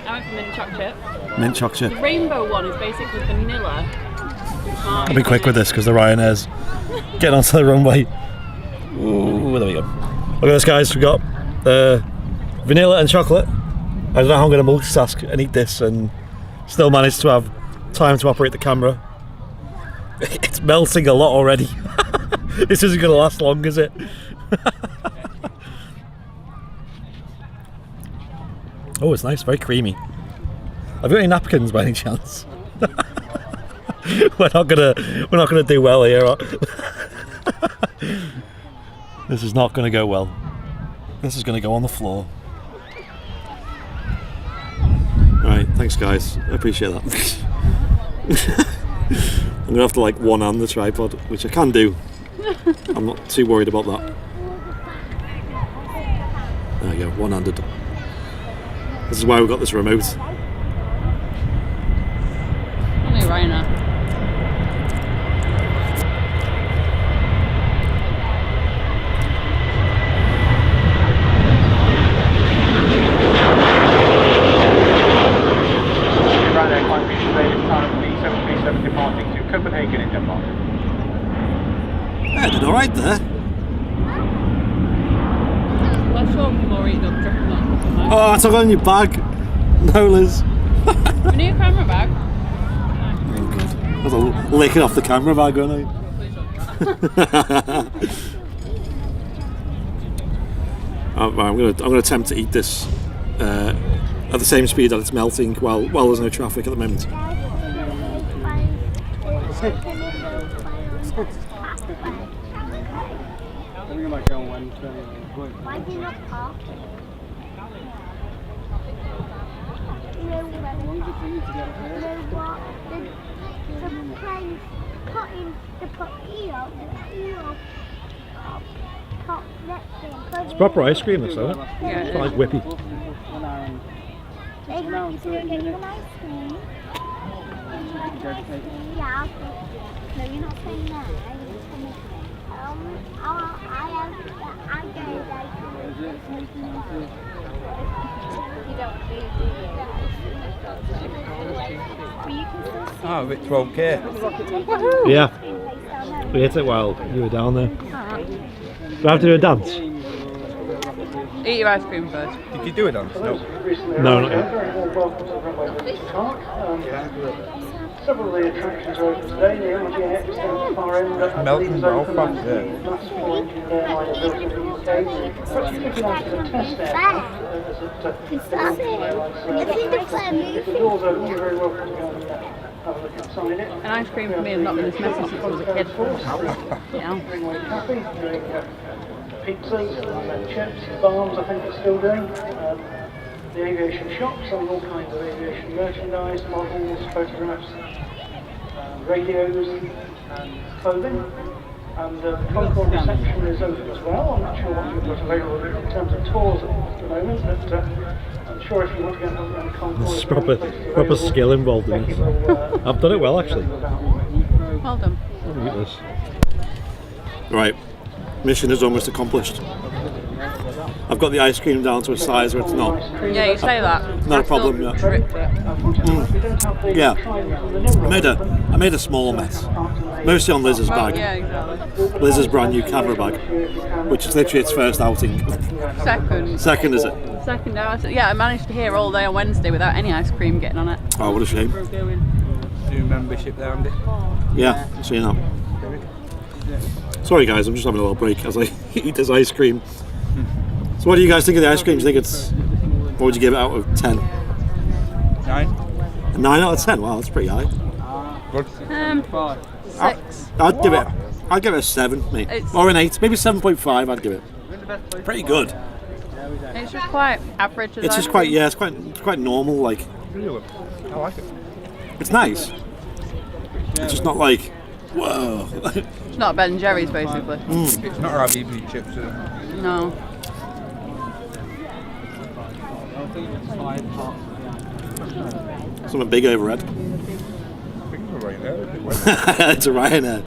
I went for mint chocolate. Mint chocolate. The rainbow one is basically vanilla. I'll be quick with this because the Ryanair's getting onto the runway. Ooh, there we go. Look at this, guys. We've got vanilla and chocolate. I don't know how I'm going to multitask and eat this and still manage to have time to operate the camera. It's melting a lot already. This isn't going to last long, is it? Oh, it's nice, very creamy. Have you got any napkins by any chance? We're not gonna do well here. This is not gonna go well. This is gonna go on the floor. Right, thanks guys. I appreciate that. I'm gonna have to like one-hand the tripod, which I can do. I'm not too worried about that. There we go, one-handed. This is why we've got this remote. Only Ryanair. Ryanair climb reach today is currently 737 departing to Copenhagen in Denmark. Yeah, did alright there. Let's show more eating up, dropping that. Oh, I took on your bag. No, Liz. We need a camera bag. Oh god. I was licking off the camera bag, weren't I? I'm gonna attempt to eat this at the same speed that it's melting while there's no traffic at the moment. bring back on Wednesday. Why do you not park? You know what? The plane's cutting the potato. It's proper ice cream, this, isn't it? Yeah, It's like whippy. They want to get you an ice cream. Yeah. No, you're not saying that. Oh, with 12k. Yeah. We hit it while you were down there. Do I have to do a dance? Eat your ice cream first. Did you do it on? No. No, not yet. Several of the attractions are open today. The MGX down the far end. Melting well fun, Last full engine airliner built in the UK. Perhaps looking after the test aircraft the doors open, you're very welcome to go and have a look inside it. An ice cream for me has not been this messy since I was a kid. Yeah. Ringway Cafe, doing pizzas and chips, bars I think are still doing. The aviation shop, selling all kinds of aviation merchandise, models, photographs, radios and clothing. And the Concorde reception is open as well. I'm not sure what you've got available in terms of tours at the moment, but I'm sure if you want to get on the Concorde... There's proper skill involved in this. I've done it well, actually. Well done. Look at this. Right, mission is almost accomplished. I've got the ice cream down to a size where it's not. Yeah, you say that. Not a problem, yeah. Yeah. I made a small mess. Mostly on Liz's bag. Yeah, exactly. Liz's brand new camera bag, which is literally its first outing. Second, is it? Second hour. Yeah, I managed to hear all day on Wednesday without any ice cream getting on it. Oh, what a shame. Do membership there, Andy? Yeah, see you now. Sorry guys, I'm just having a little break as I eat this ice cream. So what do you guys think of the ice cream? Do you think it's... What would you give it out of 10? 9. A 9 out of 10? Wow, that's pretty high. Good. 6. I'd give it a 7, mate. Or an 8, maybe 7.5 I'd give it. Pretty good. It's just quite average. It's just quite, yeah, it's quite normal, like. Really? I like it. It's nice. It's just not like, whoa. It's not Ben & Jerry's, basically. It's not our BB chips, is it? No. Something big overhead. It's a Ryanair.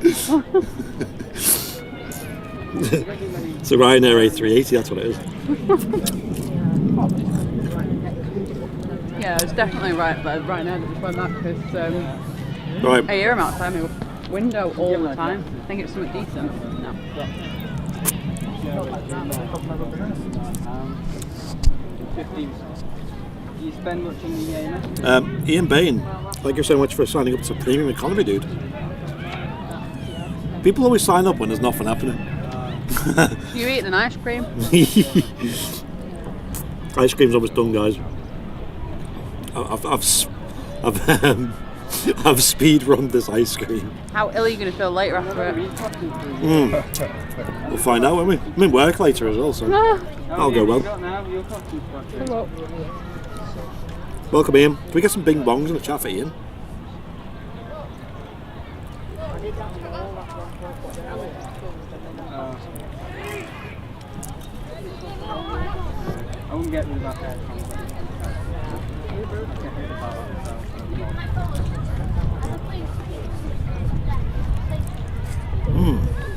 It's a Ryanair A380, that's what it is. Yeah, it's definitely Ryanair that just went back because right. I hear him outside my window all the time. I think it's something decent. No. Do you spend much in the Ian Bain, thank you so much for signing up to Premium Economy, dude. People always sign up when there's nothing happening. You eating an ice cream? Ice cream's almost done, guys. I've speed run this ice cream. How ill are you going to feel later after it? We'll find out, won't we? I'm in work later as well, so that'll go well. Hello. Welcome, Ian. Can we get some bing bongs in the chat for Ian? I wouldn't get rid of that hair.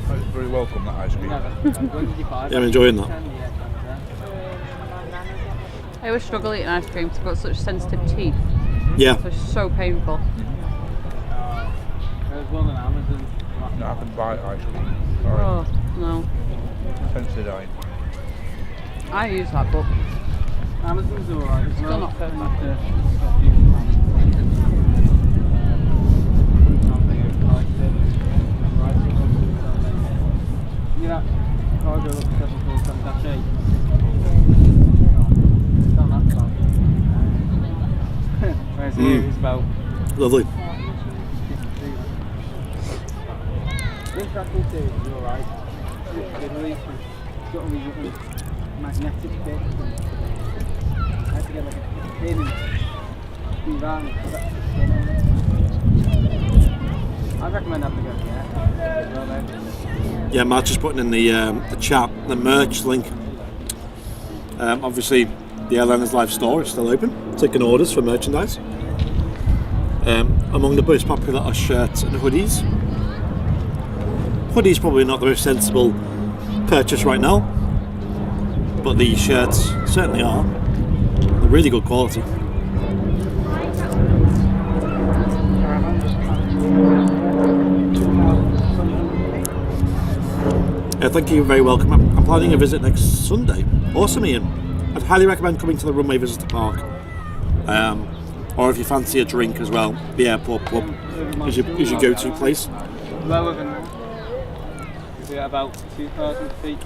That's very welcome, that ice cream. Yeah, I'm enjoying that. I always struggle eating ice cream because I've got such sensitive teeth. Yeah. So it's so painful. There's one on Amazon. No, I can buy ice cream. Sorry. Oh, no. Sensodyne. I use that, but Amazon's alright. it's still not perfect. Yeah, cargo looks fantastic. Where's it's about Lovely. interesting too, you're right. fiddly. It's got all these little magnetic bits. I had to get like a pin and do that and put that pin on it. I'd recommend having to go there. Yeah, Matt's just putting in the chat the merch link. Obviously, the Airliners Live store is still open, taking orders for merchandise. Among the most popular are shirts and hoodies. Hoodies probably not the most sensible purchase right now, but the shirts certainly are. They're really good quality. Thank you, very welcome. I'm planning a visit next Sunday. Awesome, Ian. I'd highly recommend coming to the Runway Visitor Park. Or if you fancy a drink as well, the airport pub is your go-to place. Lower than that. Is it about 2,000 feet?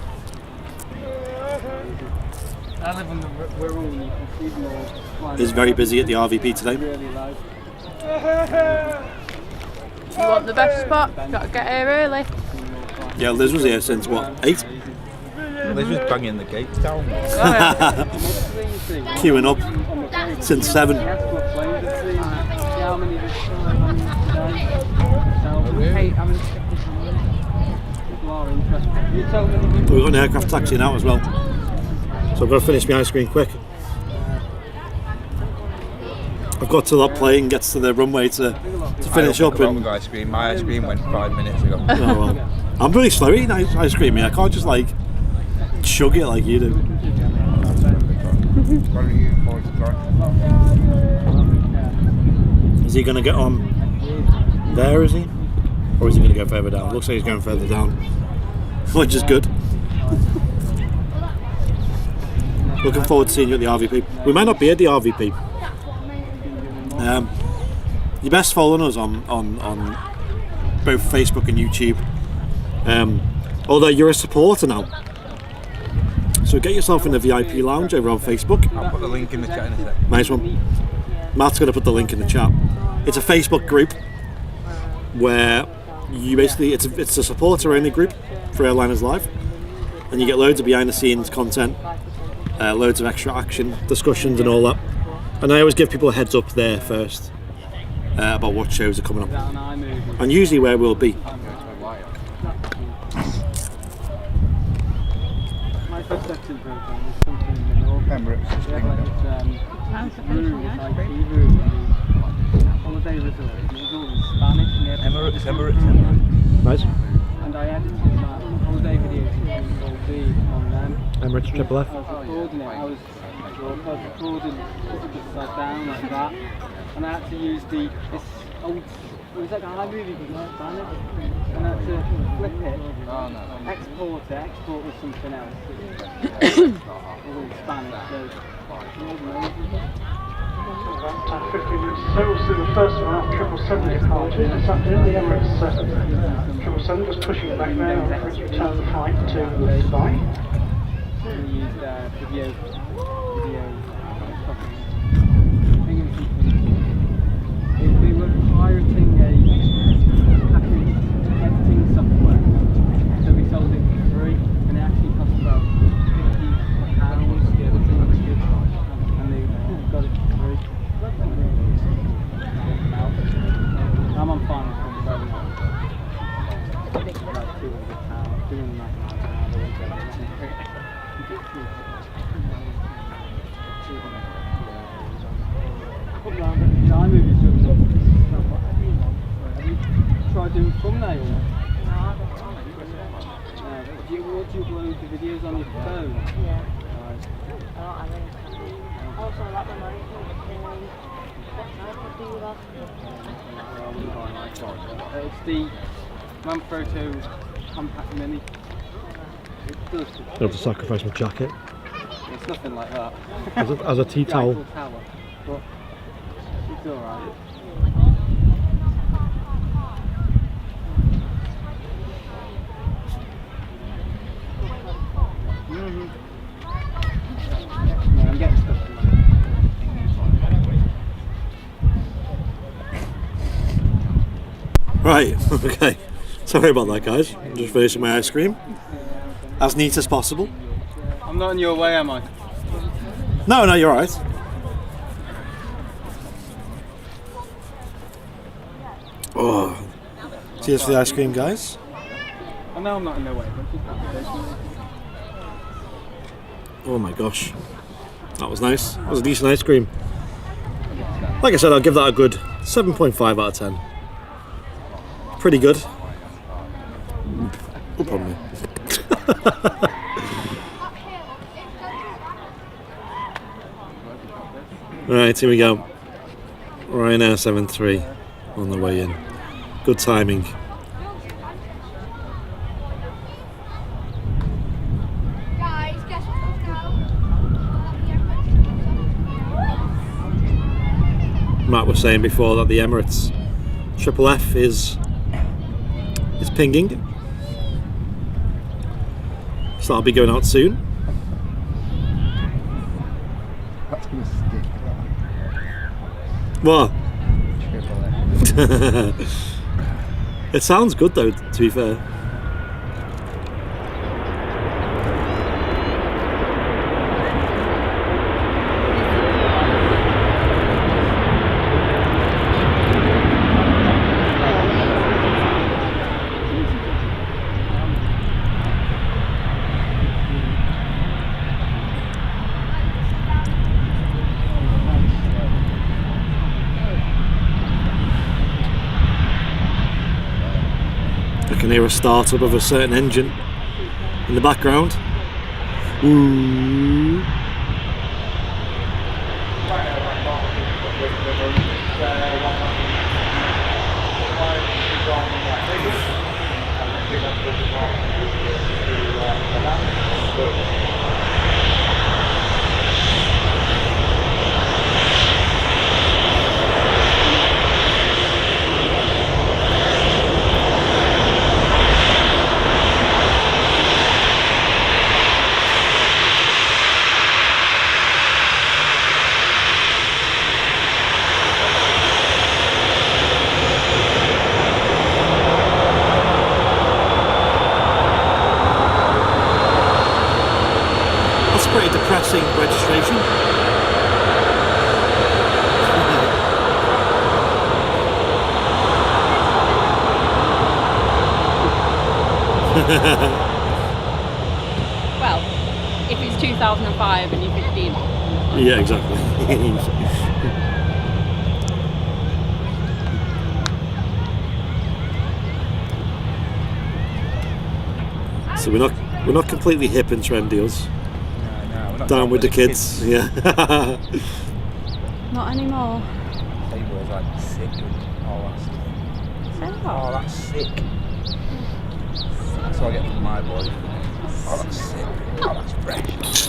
I live on the Wirral and you can see them all flying. It's very busy at the RVP today. Really loud. You want the best spot? Gotta get here early. Yeah, Liz was here since what, 8? Liz was banging the gates down. Queuing up since 7. We've got an aircraft taxi now as well, so I've got to finish my ice cream quick. I've got till that plane gets to the runway to finish up. And ice cream. My ice cream went 5 minutes ago. Oh, well. I'm really slow eating ice cream. I can't just like chug it like you do. Is he going to get on there, is he? Or is he going to go further down? Looks like he's going further down, which is good. Looking forward to seeing you at the RVP. We might not be at the RVP. You're best following us on both Facebook and YouTube. Although you're a supporter now. So get yourself in the VIP lounge over on Facebook. I'll put the link in the chat in a sec. Nice one. Matt's going to put the link in the chat. It's a Facebook group where you basically, it's a supporter only group for Airliners Live, and you get loads of behind the scenes content, loads of extra action, discussions and all that. And I always give people a heads up there first about what shows are coming up and usually where we'll be. My first section program was something in the North. Emirates. Holiday resort. It was all in Spanish. Emirates. Nice. And I edited my holiday videos called B on them. Emirates Triple F. I was recording it. I was recording upside down like that, and I had to use this old. It was like a high movie, but not Spanish. And I had to flip it, export with something else. It was all Spanish. So, about 15 minutes. So we'll see the first of our 777 departure this afternoon. The Emirates 777 just pushing it back now for its return flight to Dubai. We used video. We were pirating a package editing software, so we sold it for free, and it actually cost about £50, and they got it for free. I'm on finance from about £200, doing that. Have you tried doing thumbnails? No, I don't know. Do you upload the videos on your phone? Yeah. Right. I don't have any. Also, I like my money. It's the Manfrotto Compact Mini. It does. I have to sacrifice my jacket. It's nothing like that. As a tea towel. But it's alright. Yeah, I'm getting stuff to Right, okay. Sorry about that, guys. I'm just finishing my ice cream. as neat as possible. I'm not in your way, am I? No, you're right. Oh, cheers for the ice cream, guys. I know I'm not in their way, but Oh my gosh, that was nice. That was a decent ice cream. Like I said, I'll give that a good 7.5 out of 10. Pretty good. Oh, pardon me. Right, here we go. Ryanair 73 on the way in. Good timing. Matt was saying before that the Emirates Triple F is pinging, so that'll be going out soon. That's gonna stick. What? Triple F. It sounds good though, to be fair. I can hear a startup of a certain engine in the background. Ooh. Pretty depressing registration. Well, if it's 2005 and you're 15. Yeah, exactly. So we're not completely hip and trendy, us. Down with the kids. Yeah. Not anymore. Table was like sick. Oh, that's sick. That's what I get from my boy. Oh, that's sick. Oh, that's fresh.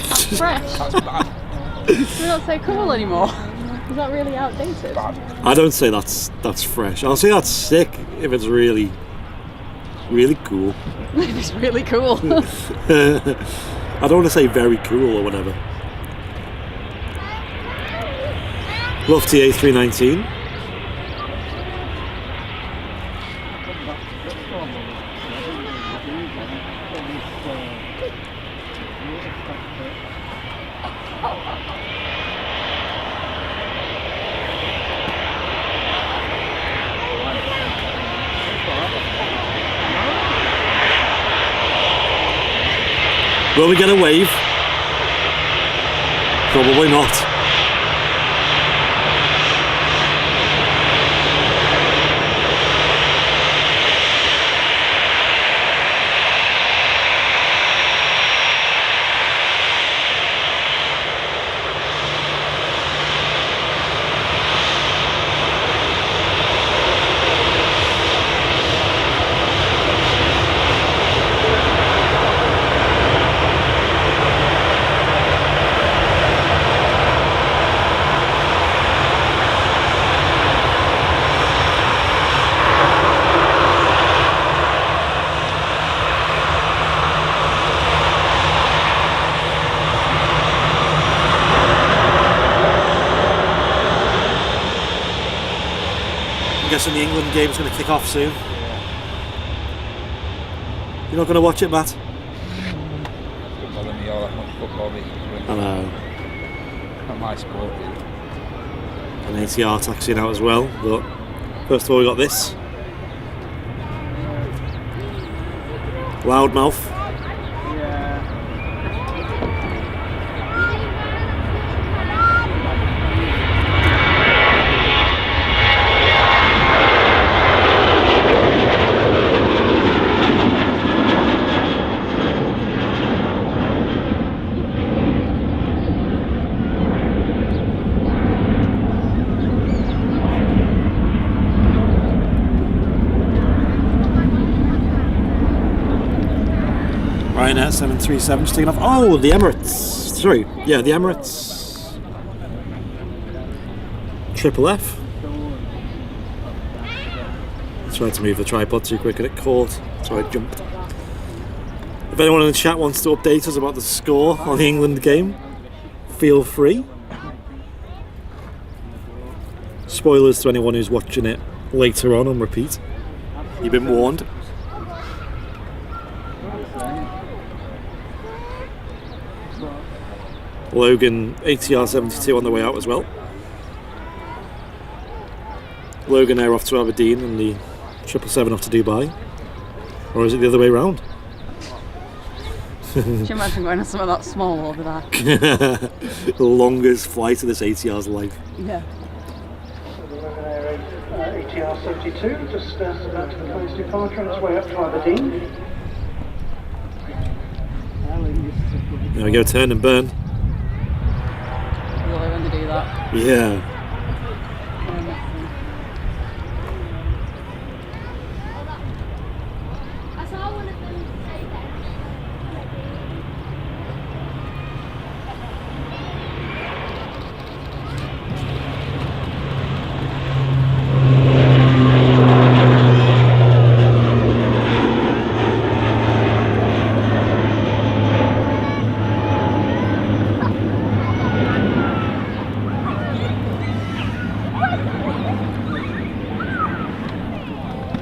That's fresh. That's bad. We're not so cool anymore. Is that really outdated? Bad. I don't say that's fresh. I'll say that's sick if it's really cool. It's really cool. I don't want to say very cool or whatever. Love TA319. Will we get a wave? Probably not. I'm guessing the England game's going to kick off soon. You're not going to watch it, Matt? I know. Not my sport. An ATR taxiing out as well, but first of all we got this. Loudmouth. Ryanair 737 just taking off. Oh, the Emirates. Sorry, yeah, the Emirates. Triple F. I tried to move the tripod too quick and it caught, so I jumped. If anyone in the chat wants to update us about the score on the England game, feel free. Spoilers to anyone who's watching it later on repeat. You've been warned. Logan ATR 72 on the way out as well. Logan Air off to Aberdeen and the 777 off to Dubai. Or is it the other way around? Could you imagine going on something that small over there? The longest flight of this ATR's life. Yeah. Logan Air ATR 72 just about to the close departure on its way up to Aberdeen. There we go, turn and burn. Really when they do that. Yeah. I saw one of them say that.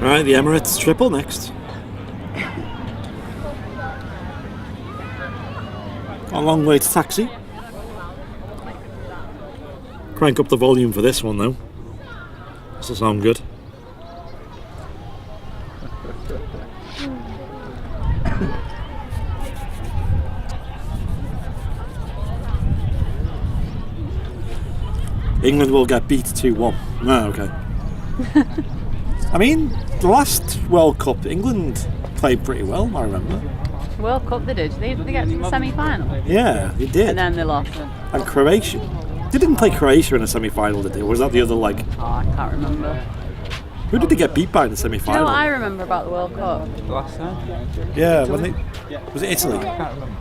Right, the Emirates triple next. A long way to taxi. Crank up the volume for this one though. This will sound good. England will get beat 2-1. No, okay. I mean, the last World Cup, England played pretty well, I remember. World Cup they did. They get to the semi-final. Yeah, they did. And then they lost. And Croatia. They didn't play Croatia in a semi-final, did they? Or was that the other leg? Oh, I can't remember. Who did they get beat by in the Do semi-final? you know what I remember about the World Cup? Last time? Yeah, when they... Was it Italy? I can't remember.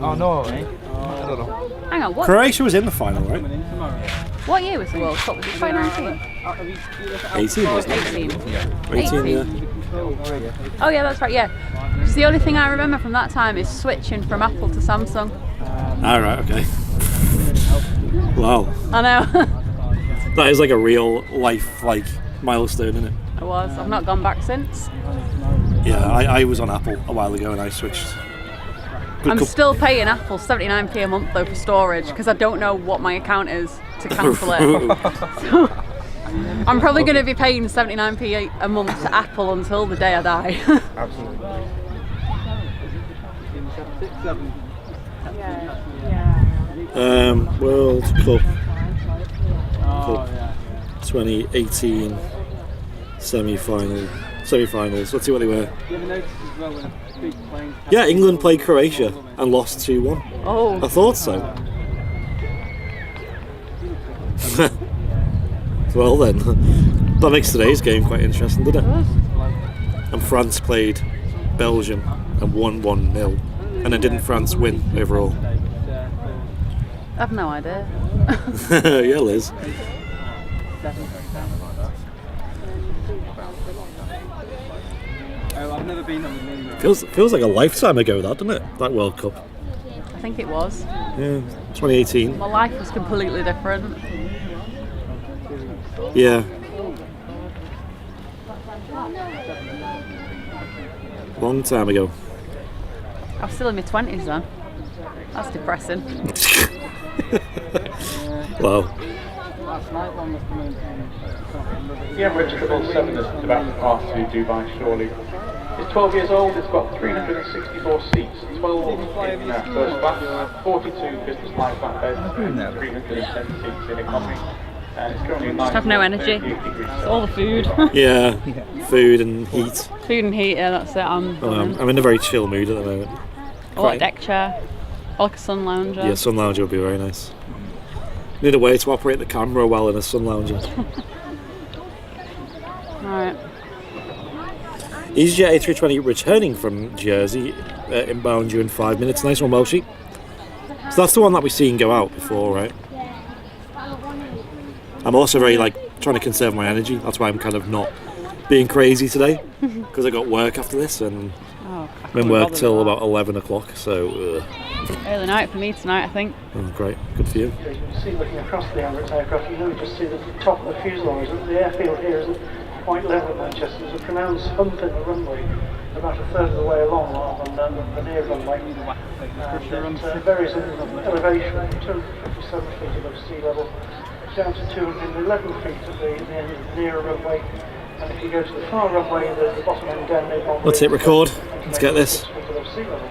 Oh, no, eh? I don't know. Hang on, what? Croatia was in the final, right? What year was the World Cup? Was it 2019? 18, wasn't it? 18. 18, yeah. Oh yeah, that's right, yeah. Because the only thing I remember from that time is switching from Apple to Samsung. Alright, okay. Wow. I know. That is like a real life, milestone, isn't it? I was. I've not gone back since. Yeah, I was on Apple a while ago and I switched. I'm still paying Apple 79p a month though for storage because I don't know what my account is to cancel it. So, I'm probably going to be paying 79p a month to Apple until the day I die. Absolutely. World Cup 2018 semi-finals. Let's see what they were. Yeah, England played Croatia and lost 2-1. Oh. I thought so. Well then, that makes today's game quite interesting, doesn't it? And France played Belgium and won 1-0. And then didn't France win overall? I've no idea. Yeah, Liz. I've never been on the moon. Feels like a lifetime ago, that, doesn't it? That World Cup. I think it was. Yeah, 2018. My life was completely different. Yeah. Long time ago. I was still in my 20s then. That's depressing. Wow. Last night one must have been The Emirates 777 is about to pass through Dubai shortly. It's 12 years old, it's got 364 seats, 12 in first class, 42 business line flat beds, and 310 seats in economy. And it's currently Just have no energy. It's all the food. Yeah, food and heat. Food and heat, yeah, that's it. I'm in a very chill mood at the moment. I want a deck chair. I like a sun lounger. Yeah, sun lounger would be very nice. Need a way to operate the camera well in a sun lounger. Alright. EasyJet A320 returning from Jersey, inbound due in 5 minutes. Nice one, Welshie. So that's the one that we've seen go out before, right? I'm also very trying to conserve my energy. That's why I'm kind of not being crazy today, because I got work after this and I'm in work till about 11 o'clock. So early night for me tonight, I think. Oh, great, good for you. You can see looking across the Emirates aircraft, you know, just see the top of the fuselage. The airfield here isn't quite level at Manchester. There's a pronounced hump in the runway, about a third of the way along rather than the near runway. It varies in elevation, 257 feet above sea level, down to 211 feet at the end of the near runway. And if you go to the far runway, the bottom end down there. Let's hit record. Let's get this. Above sea level.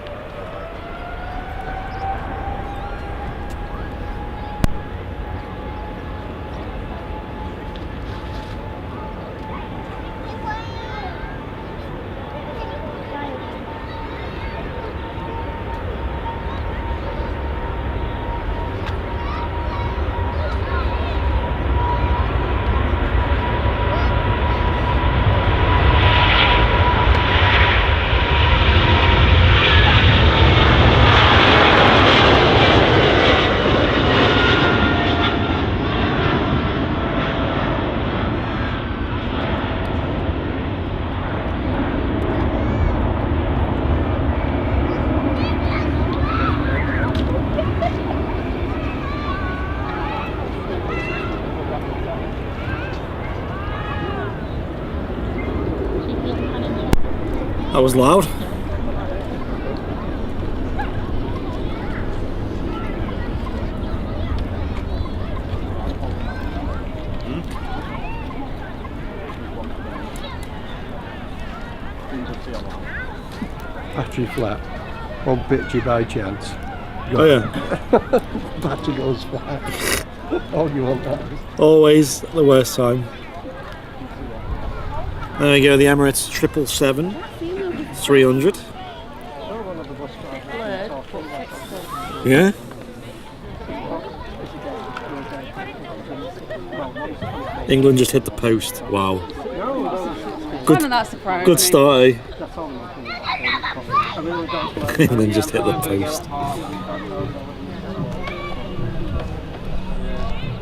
That was loud. Battery flat. Won't pitch you by chance. Oh yeah. Battery goes flat. Oh, you want that? Always the worst time. There we go, the Emirates 777 300. Yeah. England just hit the post. Wow. Good start, eh? England just hit the post.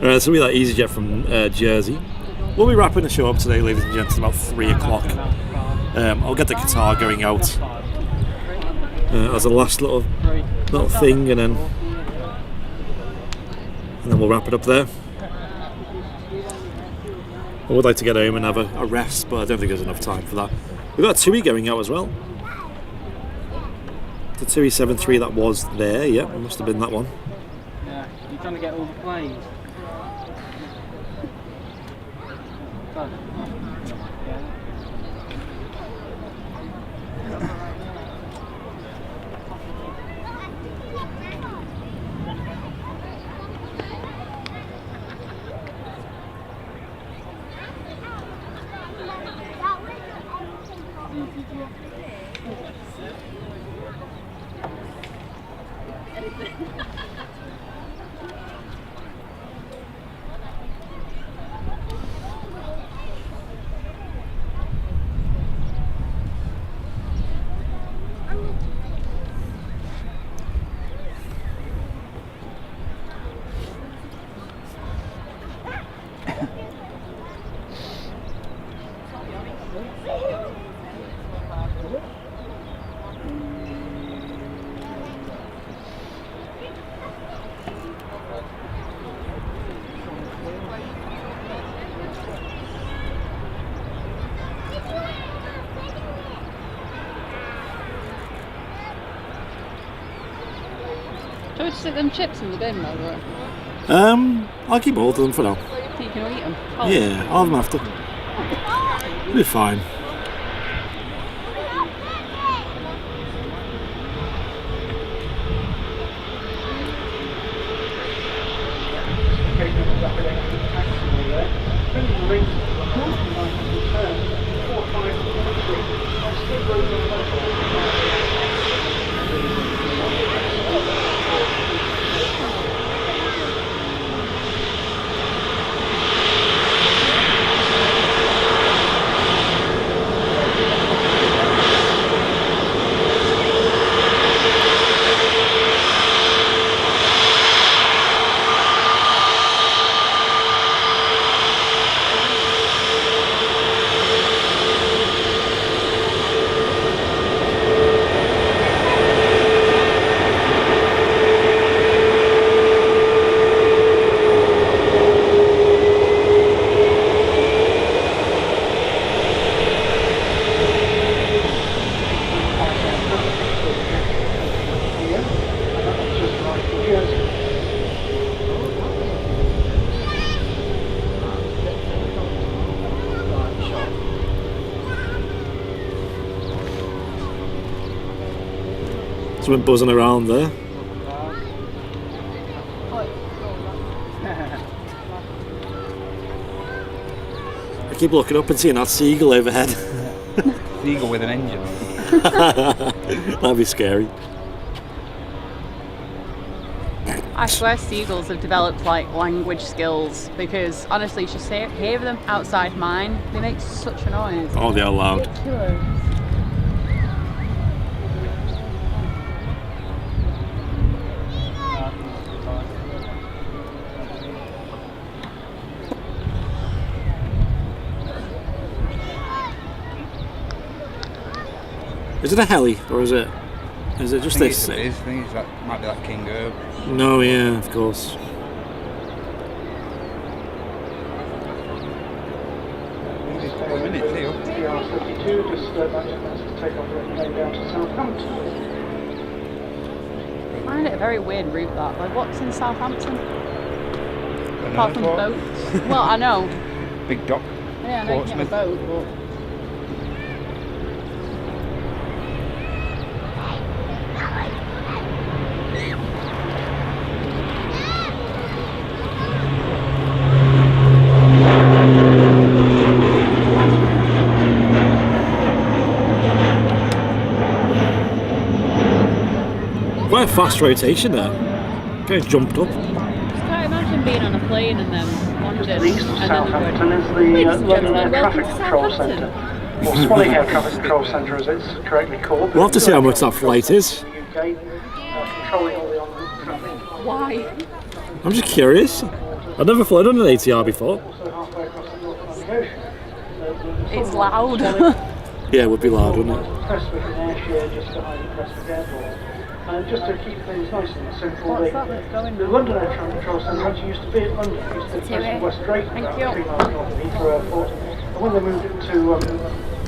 Alright, so we like EasyJet from Jersey. We'll be wrapping the show up today, ladies and gents, about 3 o'clock. I'll get the guitar going out as a last little thing, and then we'll wrap it up there. I would like to get home and have a rest, but I don't think there's enough time for that. We've got a TUI going out as well. The TUI 73 that was there, yeah, it must have been that one. Yeah, you're trying to get all the planes. we stick them chips in the bin, by the way? I'll keep hold of them for now. So you can eat them? Yeah, I'll have them after. It'll be fine. Something buzzing around there. I keep looking up and seeing that seagull overhead. Seagull with an engine. That'd be scary. I swear seagulls have developed like language skills because honestly, just hear them outside mine. They make such a noise. Oh, they are loud. Ridiculous. Is it a heli or is it just this? I think it's that might be that King Herb. No, yeah, of course. PR72, just back to take off and plane down to Southampton. I find it a very weird route that. Like, what's in Southampton? Apart from boats. Well, I know. Big dock. Yeah, I know you can get a boat, but. Quite a fast rotation there. Kind of jumped up. Just can't imagine being on a plane and then landed and East of then Southampton is the London Air Traffic Control Centre, or Swanee Air Traffic Control Centre as it's correctly called. We'll have to see how much that flight is. UK, controlling all the en-route traffic. Why? I'm just curious. I've never flown on an ATR before. Also halfway across the North Atlantic Ocean. It's loud. Yeah, it would be loud, wouldn't it? Prestwick and Ayrshire just behind Prestwick Airport. And just to keep things nice and simple, What's that that's going the on? London Air Traffic Control Centre actually used to be at London. It used to be in West Drayton, Thank about you. 3 miles north of Heathrow Airport. And when they moved it to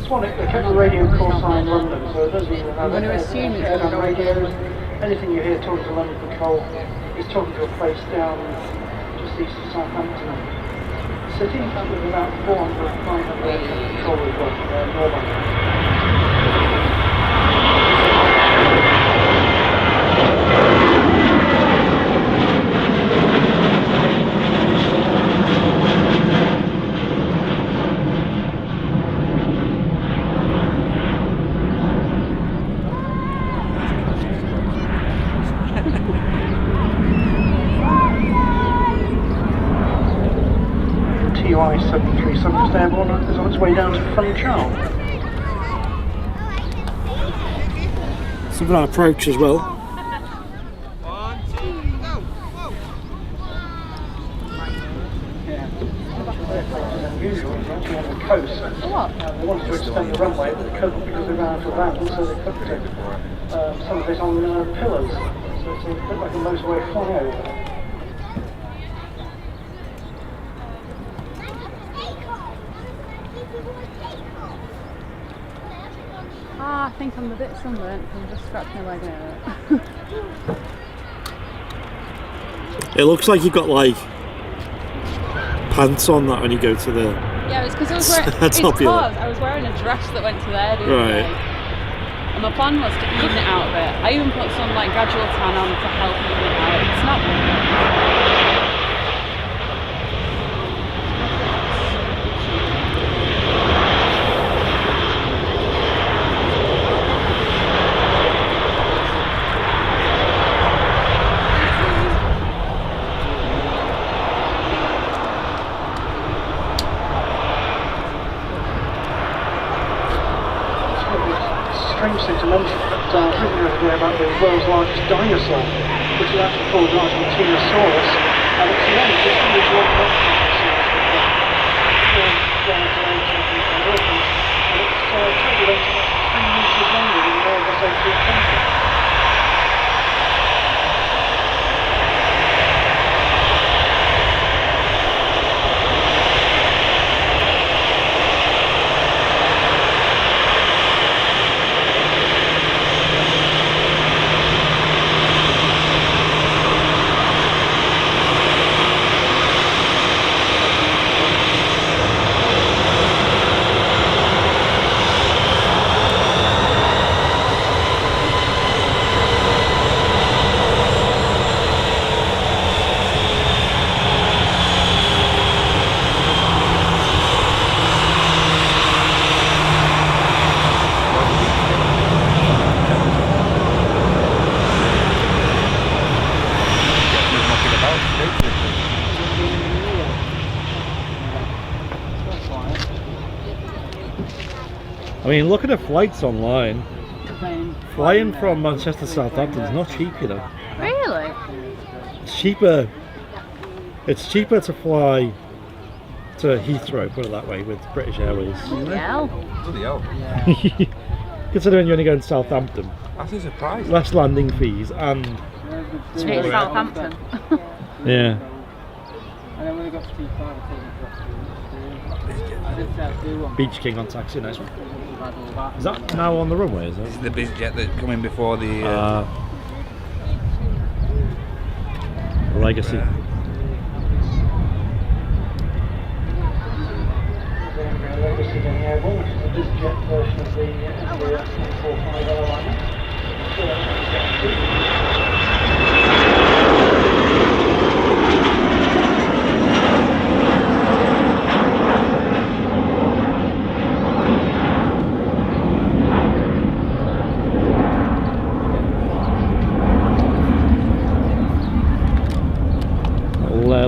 Swanwick, they kept the radio call sign London, so it doesn't even have I'm going to assume it's air-down going to radios. Anything you hear talking to London Control is talking to a place down just east of Southampton City, with about 400, 500 air traffic controllers working there normally. TY-73 Sunburst Airborne is on its way down to Funchal. Something on approach as well. Unusual, it's actually on the coast. They wanted to extend the runway, but they couldn't because they ran out of land, so they put some of it on pillars. So it's a bit like a motorway flyover. I think I'm a bit sunburnt, so I'm just scratching my leg out. It looks like you've got like pants on that when you go to the. Yeah, it's because I was wearing a dress that went to there, right. And my plan was to even it out a bit. I even put some like gradual tan on to help even it out. It's not strange thing to mention, but I was reading the other day about the world's largest dinosaur, which is actually called an Argentinosaurus, and it's the only huge one of dinosaurs. And it's total length of 3 metres longer than the Airbus A320. I mean, look at the flights online. Flying from Manchester to Southampton is not cheap, you know. Really? It's cheaper. It's cheaper to fly to Heathrow, put it that way, with British Airways. Bloody hell. Bloody hell. Considering you're only going to Southampton. That's a surprise. Less landing fees and. It's Southampton. Yeah. And then when we got to T5, I did say I'd do one. Beach King on taxi, nice one. Is that now on the runway, is it? This is the BizJet that's coming before the... Legacy. Legacy in the Airborne, which is a BizJet version of the Embraer 145 airliner.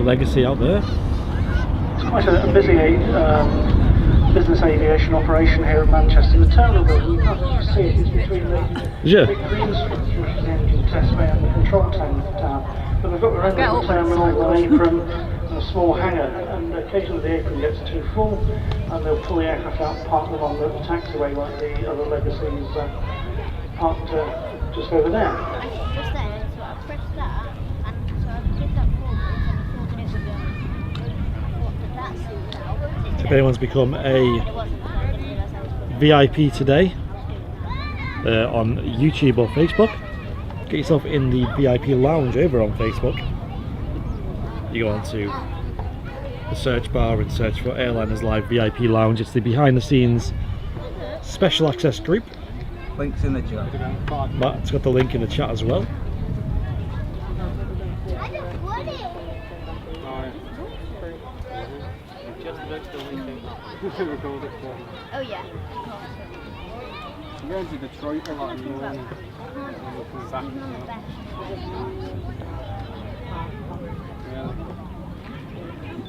Legacy out there. It's quite a busy business aviation operation here at Manchester. The terminal building, you can't see it, is between the big green structure, which is the engine test bay, and the control tower. But they've got their own little terminal, an apron, and a small hangar, and occasionally the apron gets too full, and they'll pull the aircraft out and park them on the taxiway like the other Legacies parked just over there. Just there, so I pressed that, and so I did that forward, and what did that suit now? If anyone's become a VIP today on YouTube or Facebook, get yourself in the VIP lounge over on Facebook. You go onto the search bar and search for Airliners Live VIP Lounge. It's the behind the scenes special access group. Links in the chat. Matt's got the link in the chat as well. Oh yeah. I'm going to Detroit a lot in the morning.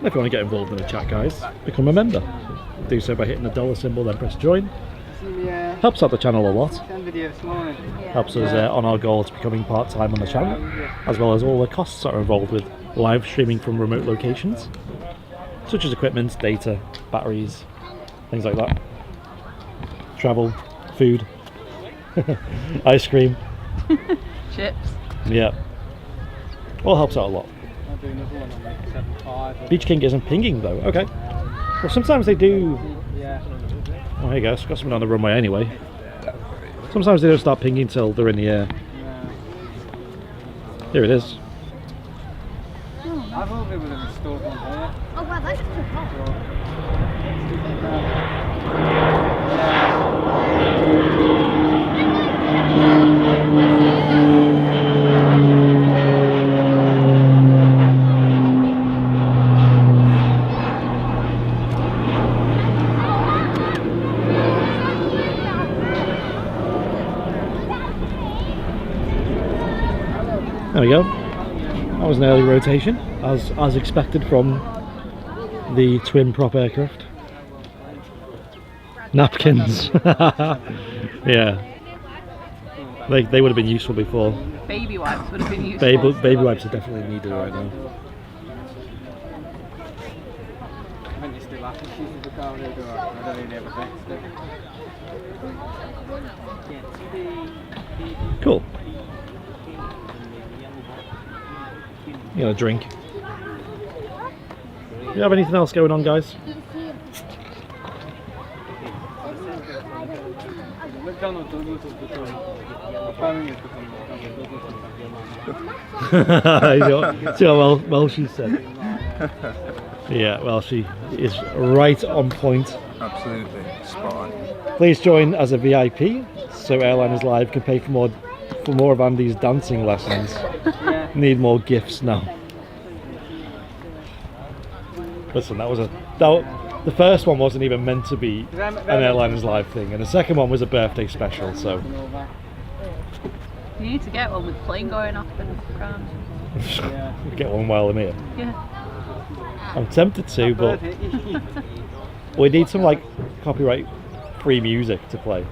If you want to get involved in the chat, guys, become a member. Do so by hitting the dollar symbol, then press join. Helps out the channel a lot. Helps us on our goal to becoming part-time on the channel, as well as all the costs that are involved with live streaming from remote locations, such as equipment, data, batteries, things like that. Travel, food, ice cream, chips. Yeah, all helps out a lot. Beach King isn't pinging though. Okay. Well, sometimes they do. Oh, here you go. It's got something on the runway anyway. Sometimes they don't start pinging till they're in the air. Here it is. I thought they would have restored one here. Oh wow, that's just too hot. There we go. That was an early rotation, as expected from the twin prop aircraft. Napkins. Yeah. They would have been useful before. Baby wipes would have been useful. Baby wipes are definitely needed right now. I think they still have to shoot the car, they do. I don't think they ever fixed it. Cool. You got a drink. You have anything else going on, guys? See how well she said. Yeah, well, she is right on point. Absolutely spot on. Please join as a VIP so Airliners Live can pay for more of Andy's dancing lessons. Need more gifts now. Listen, the first one wasn't even meant to be an Airliners Live thing, and the second one was a birthday special, so. You need to get one with plane going off in the background. Get one while I'm here. Yeah. I'm tempted to, but we need some like copyright-free music to play.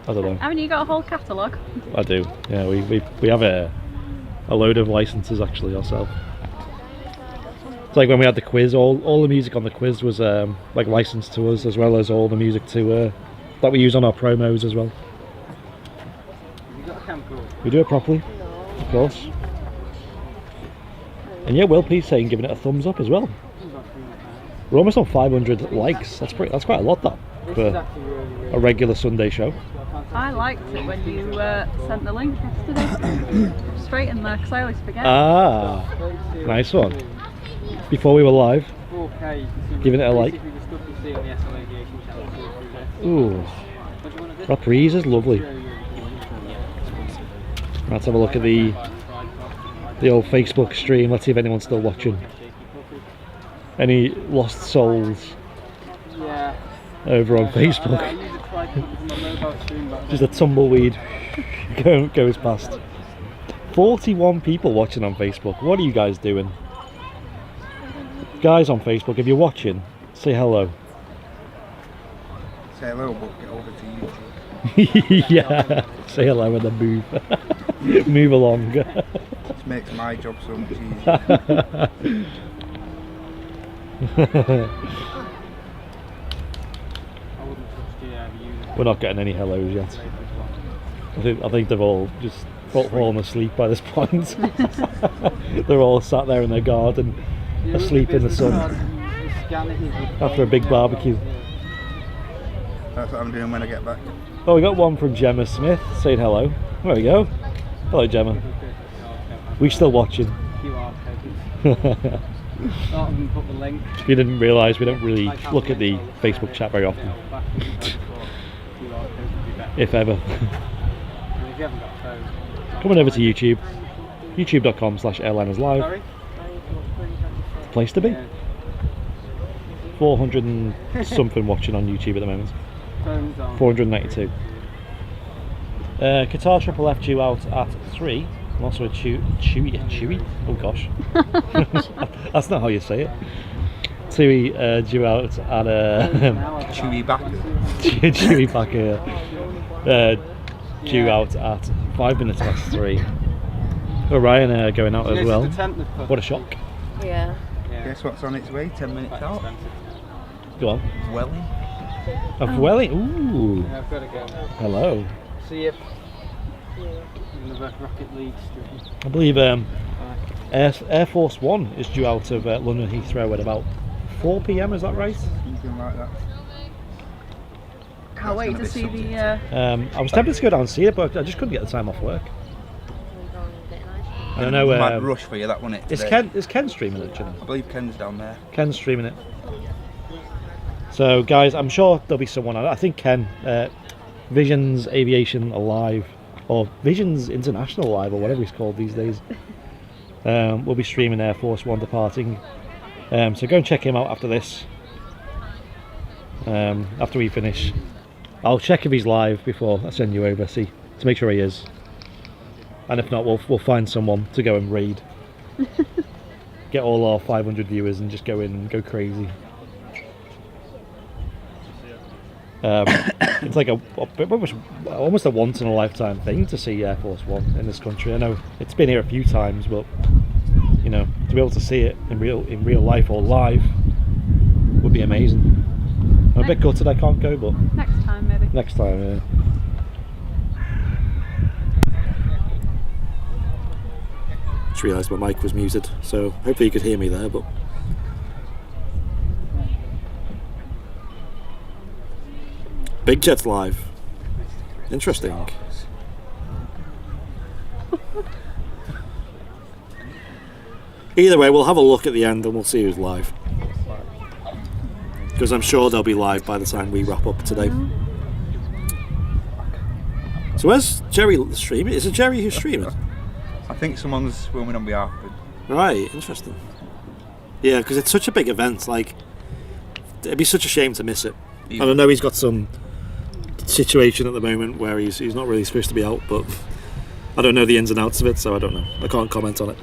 I don't know. Haven't you got a whole catalogue? I do. Yeah, we have a load of licenses actually ourselves. It's like when we had the quiz, all the music on the quiz was like licensed to us, as well as all the music to that we use on our promos as well. Have you got a camcorder? We do it properly, of course. And yeah, Will P's saying giving it a thumbs up as well. We're almost on 500 likes. That's quite a lot, that, for a regular Sunday show. I liked it when you sent the link yesterday. Straight in there, because I always forget. Ah, nice one. Before we were live, giving it a like. Ooh, that breeze is lovely. Let's have a look at the old Facebook stream. Let's see if anyone's still watching. Any lost souls over on Facebook? Just a tumbleweed goes past. 41 people watching on Facebook. What are you guys doing? Guys on Facebook, if you're watching, say hello. Say hello, but get over to YouTube. Yeah, say hello and then move. Move along. This makes my job so much easier. We're not getting any hellos yet. I think they've all just fallen asleep by this point. They're all sat there in their garden, asleep in the sun after a big barbecue. That's what I'm doing when I get back. Oh, we got one from Gemma Smith saying hello. There we go. Hello, Gemma. We're still watching. If you didn't realise, we don't really look at the Facebook chat very often. If ever. Coming over to YouTube. YouTube.com/airlinerslive. Place to be. 400 and something watching on YouTube at the moment. 492. Qatar Triple F due out at 3. And also a Chewy. Oh gosh. That's not how you say it. Tui due out at Chewy back. Chewy back due out at 5 minutes past 3. Orion going out as well. What a shock. Yeah. Guess what's on its way? 10 minutes out. Go on. Welling. Of Welling. Ooh. Yeah, I've got to go. Hello. See if another Rocket League stream. I believe Air Force One is due out of London Heathrow at about 4 PM. Is that right? Something like that. Can't wait to see the. I was tempted to go down and see it, but I just couldn't get the time off work. I don't know. Mad rush for you, that wasn't it? Is Ken streaming it? I believe Ken's down there. Ken's streaming it. So, guys, I'm sure there'll be someone. I think Ken, Visions Aviation Alive, or Visions International Alive, or whatever it's called these days. We'll be streaming Air Force One departing. So go and check him out after this. After we finish, I'll check if he's live before I send you over, to make sure he is. And if not, we'll find someone to go and raid. Get all our 500 viewers and just go in and go crazy. It's like almost a once in a lifetime thing to see Air Force One in this country. I know it's been here a few times, but you know, to be able to see it in real life or live would be amazing. I'm a bit gutted I can't go, but next time maybe. Next time, yeah. Just realised my mic was muted, so hopefully you could hear me there, but Big Jet's live. Interesting. Either way, we'll have a look at the end and we'll see who's live. Because I'm sure they'll be live by the time we wrap up today. So where's Jerry streaming? Is it Jerry who's streaming? I think someone's filming on behalf of it. Right, interesting. Yeah, because it's such a big event, like, it'd be such a shame to miss it. And I know he's got some situation at the moment where he's not really supposed to be out, but I don't know the ins and outs of it, so I don't know. I can't comment on it.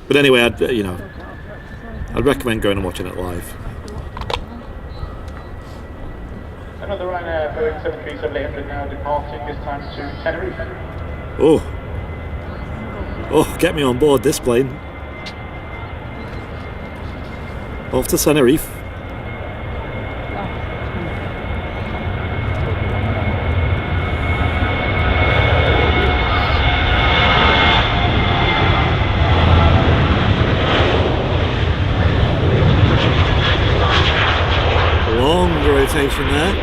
But anyway, I'd recommend going and watching it live. Another Ryanair Boeing 737-800 now departing, this time to Tenerife. Oh, get me on board this plane. Off to Tenerife. Long rotation there.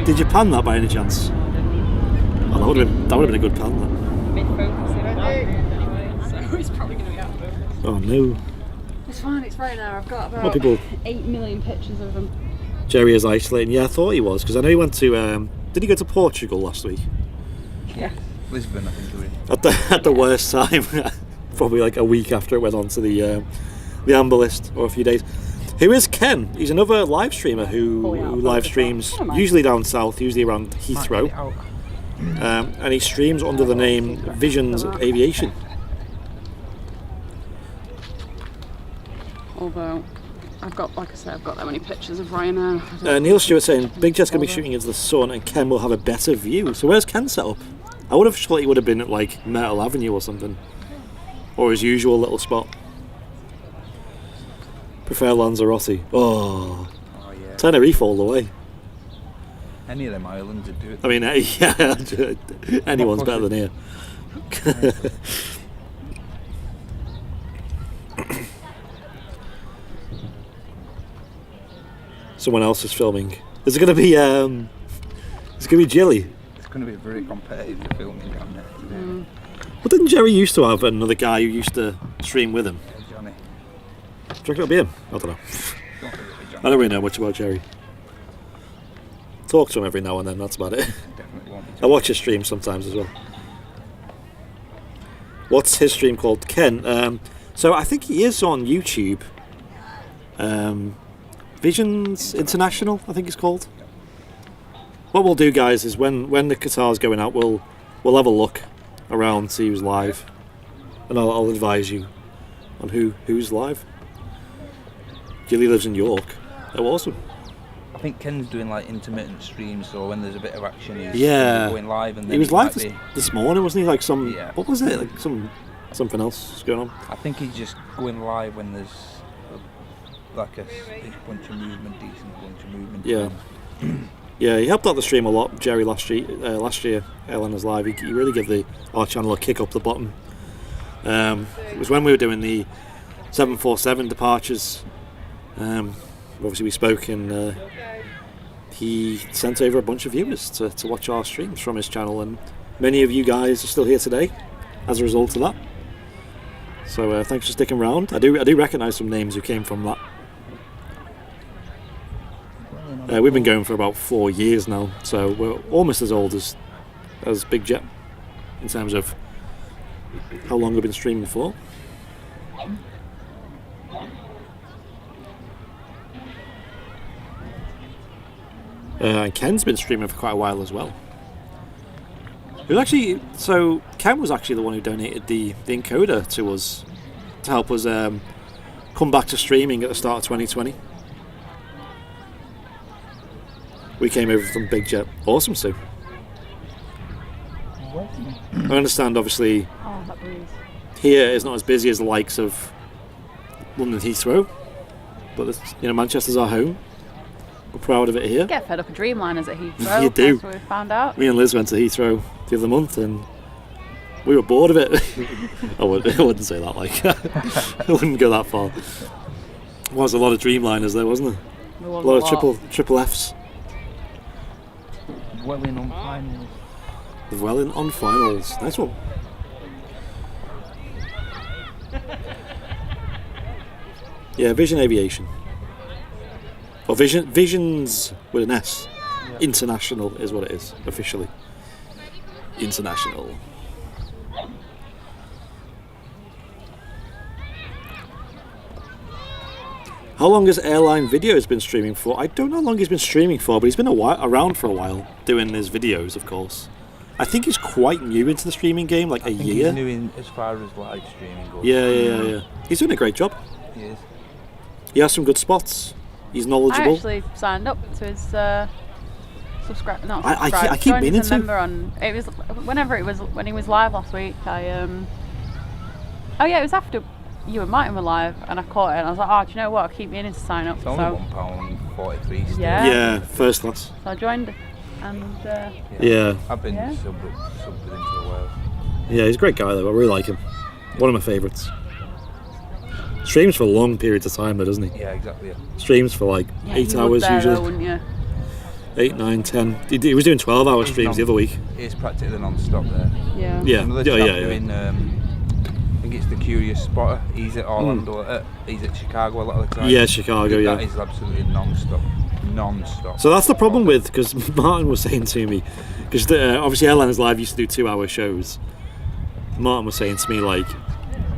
Did you pan that by any chance? Oh, that would have been a good pan. So it's probably going to be out. Oh no. It's fine, it's right now. I've got about 8 million pictures of them. Jerry is isolating. Yeah, I thought he was, because I know he went to. Did he go to Portugal last week? Yeah. Lisbon, I think. At the worst time, probably like a week after it went on to the Amber List, or a few days. Who is Ken? He's another live streamer who live streams usually down south, usually around Heathrow, and he streams under the name Visions Aviation. Although I've got that many pictures of Ryanair. Neil Stewart saying Big Jet's going to be shooting into the sun and Ken will have a better view. So where's Ken set up? I would have thought he would have been at like Myrtle Avenue or something, or his usual little spot. Prefer Lanzarote. Oh yeah. Tenerife all the way. Any of them islands would do it. I mean, yeah, anyone's better than here. Someone else is filming. Is it going to be? It's going to be Jilly. It's going to be very competitive filming down there today. Well, didn't Jerry used to have another guy who used to stream with him? Johnny. Do you reckon it'll be him? I don't know. I don't really know much about Jerry. Talk to him every now and then, that's about it. I watch his stream sometimes as well. What's his stream called? Ken. So I think he is on YouTube. Visions International, I think it's called. What we'll do, guys, is when the Qatar's going out, we'll have a look around, see who's live, and I'll advise you on who's live. Gilly lives in York. Oh, awesome. I think Ken's doing like intermittent streams, so when there's a bit of action, he's going live. And then he was live this morning, wasn't he? Like some, what was it? Like something else going on. I think he's just going live when there's like a bunch of movement, decent bunch of movement. Yeah. Yeah, he helped out the stream a lot, Jerry, last year. Airliners Live. He really gave our channel a kick up the bottom. It was when we were doing the 747 departures. Obviously, we spoke, and he sent over a bunch of viewers to watch our streams from his channel, and many of you guys are still here today as a result of that. So thanks for sticking around. I do recognise some names who came from that. We've been going for about 4 years now, so we're almost as old as Big Jet in terms of how long we've been streaming for. And Ken's been streaming for quite a while as well. Ken was actually the one who donated the encoder to us to help us come back to streaming at the start of 2020. We came over from Big Jet. Awesome, Sue. I understand, obviously, here is not as busy as the likes of London Heathrow, but Manchester's our home. We're proud of it here. Get fed up of Dreamliners at Heathrow. You do. That's what we found out. Me and Liz went to Heathrow the other month, and we were bored of it. I wouldn't say that. I wouldn't go that far. There was a lot of Dreamliners there, wasn't there? There was a lot of triple Fs. Welling on finals. Welling on finals. Nice one. Yeah, Vision Aviation. Or Visions with an S. Yeah. International is what it is, officially. International. How long has Airline Videos been streaming for? I don't know how long he's been streaming for, but he's been around for a while, doing his videos, of course. I think he's quite new into the streaming game, like a year. He's new in as far as live streaming goes. Yeah. He's doing a great job. He is. He has some good spots. He's knowledgeable. I actually signed up to his subscribe. Not subscribe. I keep meaning to. It was when he was live last week. It was after you and Martin were live, and I caught it, and I was like, oh, do you know what? I keep meaning to sign up. It's only £1.43 still. Yeah, first class. So I joined, and yeah. I've been subbed with him for a while. Yeah, he's a great guy though. I really like him. One of my favourites. Streams for long periods of time though, doesn't he? Yeah, exactly. Yeah. Streams for 8 hours usually. Though, wouldn't you? 8, 9, 10. He was doing 12-hour streams the other week. He's practically non-stop there. Yeah. Yeah. Doing, I think it's the Curious Spotter. He's at Orlando. He's at Chicago a lot of the time. Yeah, Chicago. Yeah. That is absolutely non-stop. So that's the problem with, because Martin was saying to me, because obviously Airliners Live used to do 2-hour shows. Martin was saying to me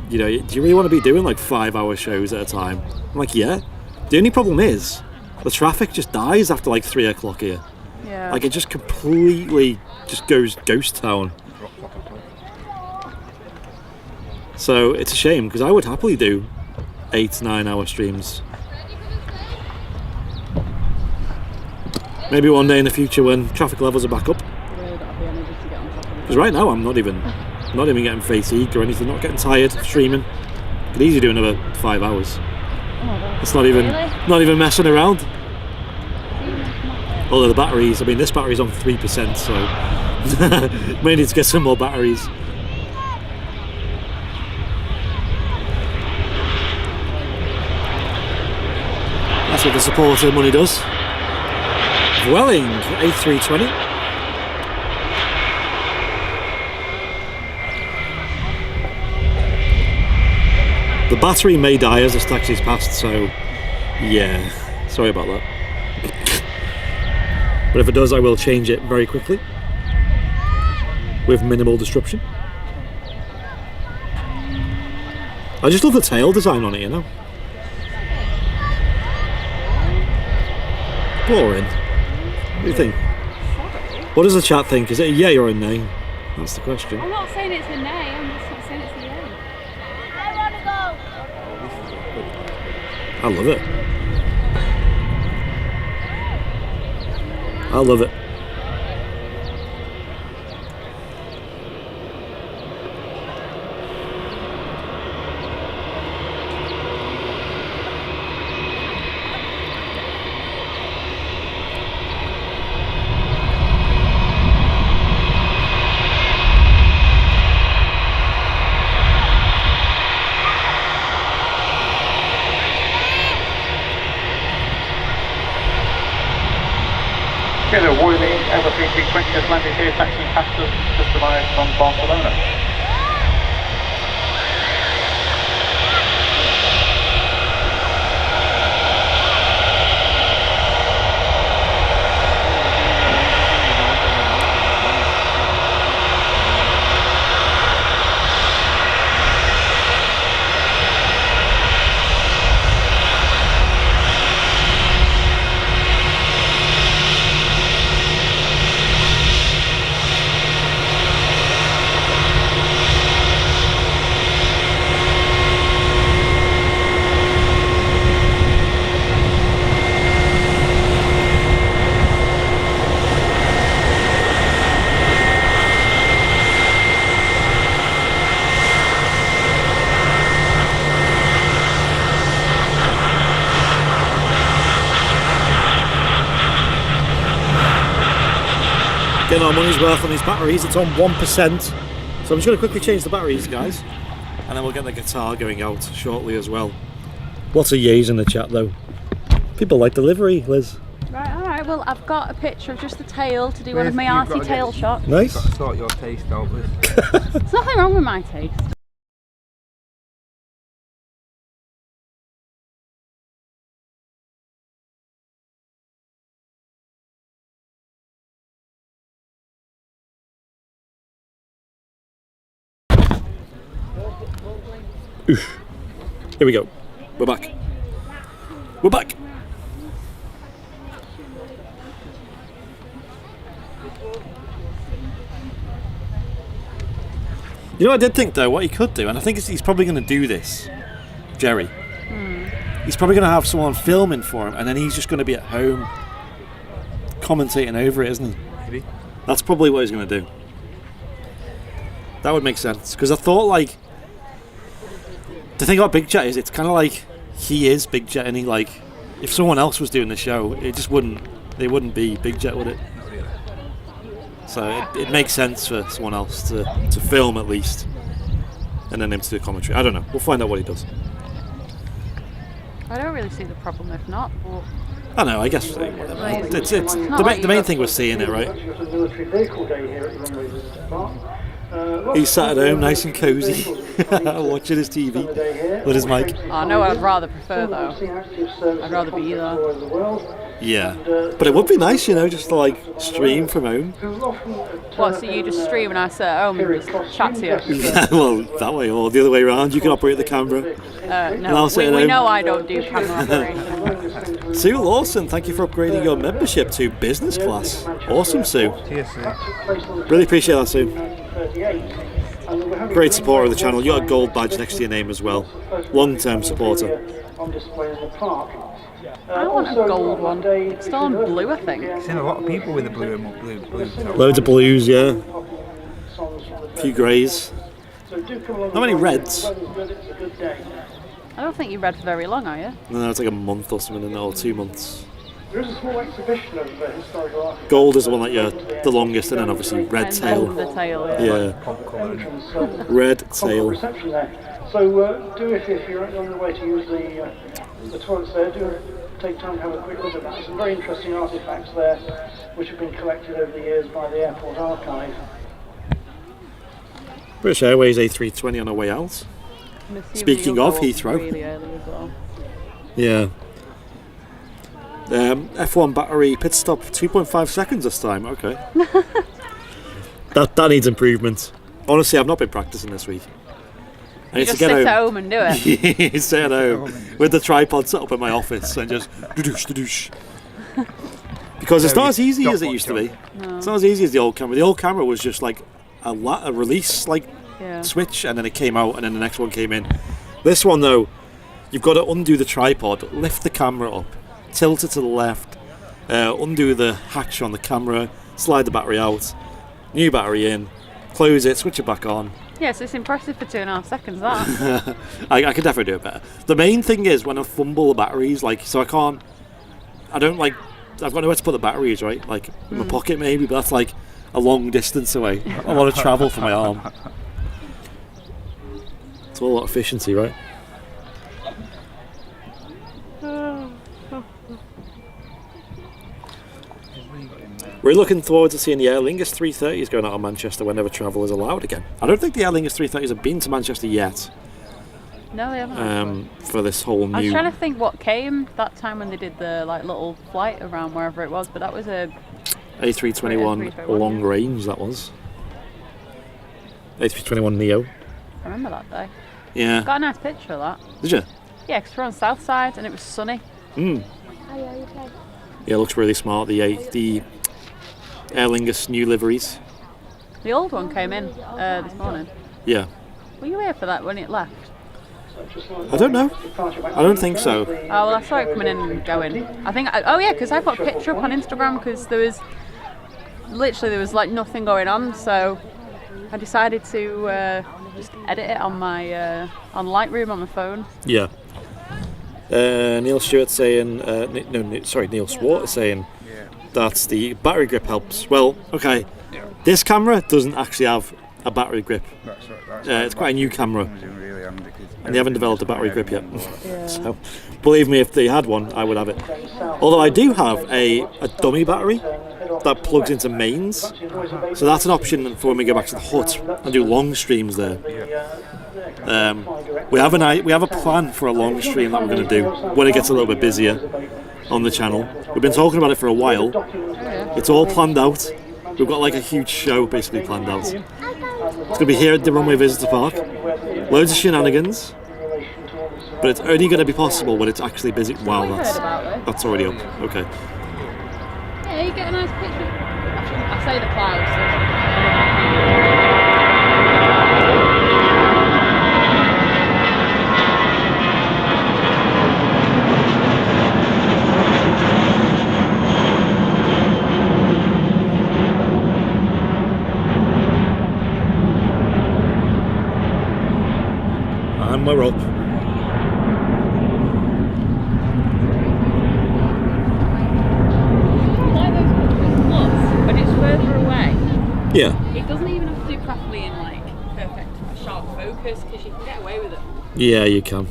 do you really want to be doing 5-hour shows at a time? I'm like, yeah. The only problem is the traffic just dies after 3 o'clock here. Yeah. It just completely just goes ghost town. So it's a shame because I would happily do 8-9 hour streams. Maybe one day in the future when traffic levels are back up. Because right now I'm not even getting fatigued or anything, not getting tired of streaming. Could easily do another 5 hours. It's not even messing around. Although the batteries, this battery's on 3%, so may need to get some more batteries. That's what the supporter money does. Welling, A320. The battery may die as this taxi's passed, so yeah, sorry about that. But if it does, I will change it very quickly with minimal disruption. I just love the tail design on it, Boring. What do you think? What does the chat think? Is it a yay or a nay? That's the question. I'm not saying it's a nay, I'm just not saying it's a yay. I want to go. I love it. I love it. Kilo Wiley, LPG 20 has landed here, taxiing passengers just arrived from Barcelona. Getting our money's worth on these batteries. It's on 1%. So I'm just going to quickly change the batteries, guys. And then we'll get the guitar going out shortly as well. Lots of yays in the chat though. People like delivery, Liz. Right, alright, well I've got a picture of just the tail to do one of my arty tail shots. Nice. You've got to sort your taste out with. There's nothing wrong with my taste. Oof. Here we go. We're back. We're back. You know, I did think though what he could do, and I think he's probably going to do this, Jerry. He's probably going to have someone filming for him, and then he's just going to be at home commentating over it, isn't he? Maybe. That's probably what he's going to do. That would make sense, because I thought, like, the thing about Big Jet is it's kind of like he is Big Jet, and he, like, if someone else was doing the show, it just wouldn't be Big Jet, would it? Not really. So it makes sense for someone else to film at least, and then him to do commentary. I don't know. We'll find out what he does. I don't really see the problem if not, but... I know, I guess whatever. It's the main thing was seeing it, right? He's sat at home nice and cosy, watching his TV with his mic. I know I'd rather prefer though. I'd rather be there. Yeah, but it would be nice, you know, just to like stream from home. What, so you just stream and I sit at home and just chat to you? Yeah, well, that way or the other way around. You can operate the camera. No, we know I don't do camera operation. Sue Lawson, thank you for upgrading your membership to business class. Awesome, Sue. Cheers, Sue. Really appreciate that, Sue. Great supporter of the channel. You got a gold badge next to your name as well. Long-term supporter. I want a gold one. It's still on blue, I think. I've seen a lot of people with the blue top. Loads of blues, yeah. A few greys. How many reds? I don't think you read for very long, are you? No, it's like a month or something, or 2 months. There is a small exhibition of historical architecture. Gold is the one that you're the longest, and then obviously red tail. The tail, yeah. Red tail. Reception there. So do if you're on your way to use the toilets there, do take time to have a quick look at that. Some very interesting artefacts there, which have been collected over the years by the airport archive. British Airways A320 on our way out. Speaking of Heathrow. Really early as well. Yeah. F1 battery pit stop 2.5 seconds this time. Okay. that needs improvement. Honestly, I've not been practicing this week. I need just to get sit at home and do it. Sit at home with the tripod set up in my office and just doosh. Because it's not as easy as it used to be. No. It's not as easy as the old camera. The old camera was just like a release switch, and then it came out, and then the next one came in. This one though, you've got to undo the tripod, lift the camera up, tilt it to the left, undo the hatch on the camera, slide the battery out, new battery in, close it, switch it back on. Yes, it's impressive for 2.5 seconds, that. I could definitely do it better. The main thing is when I fumble the batteries, I've got nowhere to put the batteries, right? Like in my pocket maybe, but that's like a long distance away. A lot of travel for my arm. It's all about efficiency, right? We're looking forward to seeing the Aer Lingus 330s going out of Manchester whenever travel is allowed again. I don't think the Aer Lingus 330s have been to Manchester yet. No, they haven't. For this whole new... I was trying to think what came that time when they did the like little flight around wherever it was, but that was a... A321 long range, that was. A321 Neo. I remember that day. Yeah. Got a nice picture of that. Did you? Yeah, because we're on South Side and it was sunny. Yeah, it looks really smart. The Aer Lingus new liveries. The old one came in this morning. Yeah. Were you here for that when it left? I don't know. I don't think so. Oh, well, I saw it coming in and going. I think, oh yeah, because I put a picture up on Instagram because there was like nothing going on, so I decided to just edit it on my on Lightroom on my phone. Yeah. Neil Stewart saying, Neil Swart is saying that the battery grip helps. Well, okay, this camera doesn't actually have a battery grip. That's right. It's quite a new camera. Really handy, and they haven't developed a battery grip yet. So, believe me, if they had one, I would have it. Although I do have a dummy battery that plugs into mains, so that's an option for when we go back to the hut and do long streams there. We have a plan for a long stream that we're going to do when it gets a little bit busier on the channel. We've been talking about it for a while. It's all planned out. We've got like a huge show basically planned out. It's going to be here at the Runway Visitor Park. Loads of shenanigans. But it's only going to be possible when it's actually busy. Wow, that's already up. Okay. Yeah, you get a nice picture. I say the clouds. And we're up. When it's further away, it doesn't even have to do properly in like perfect sharp focus because you can get away with it. Yeah, you can.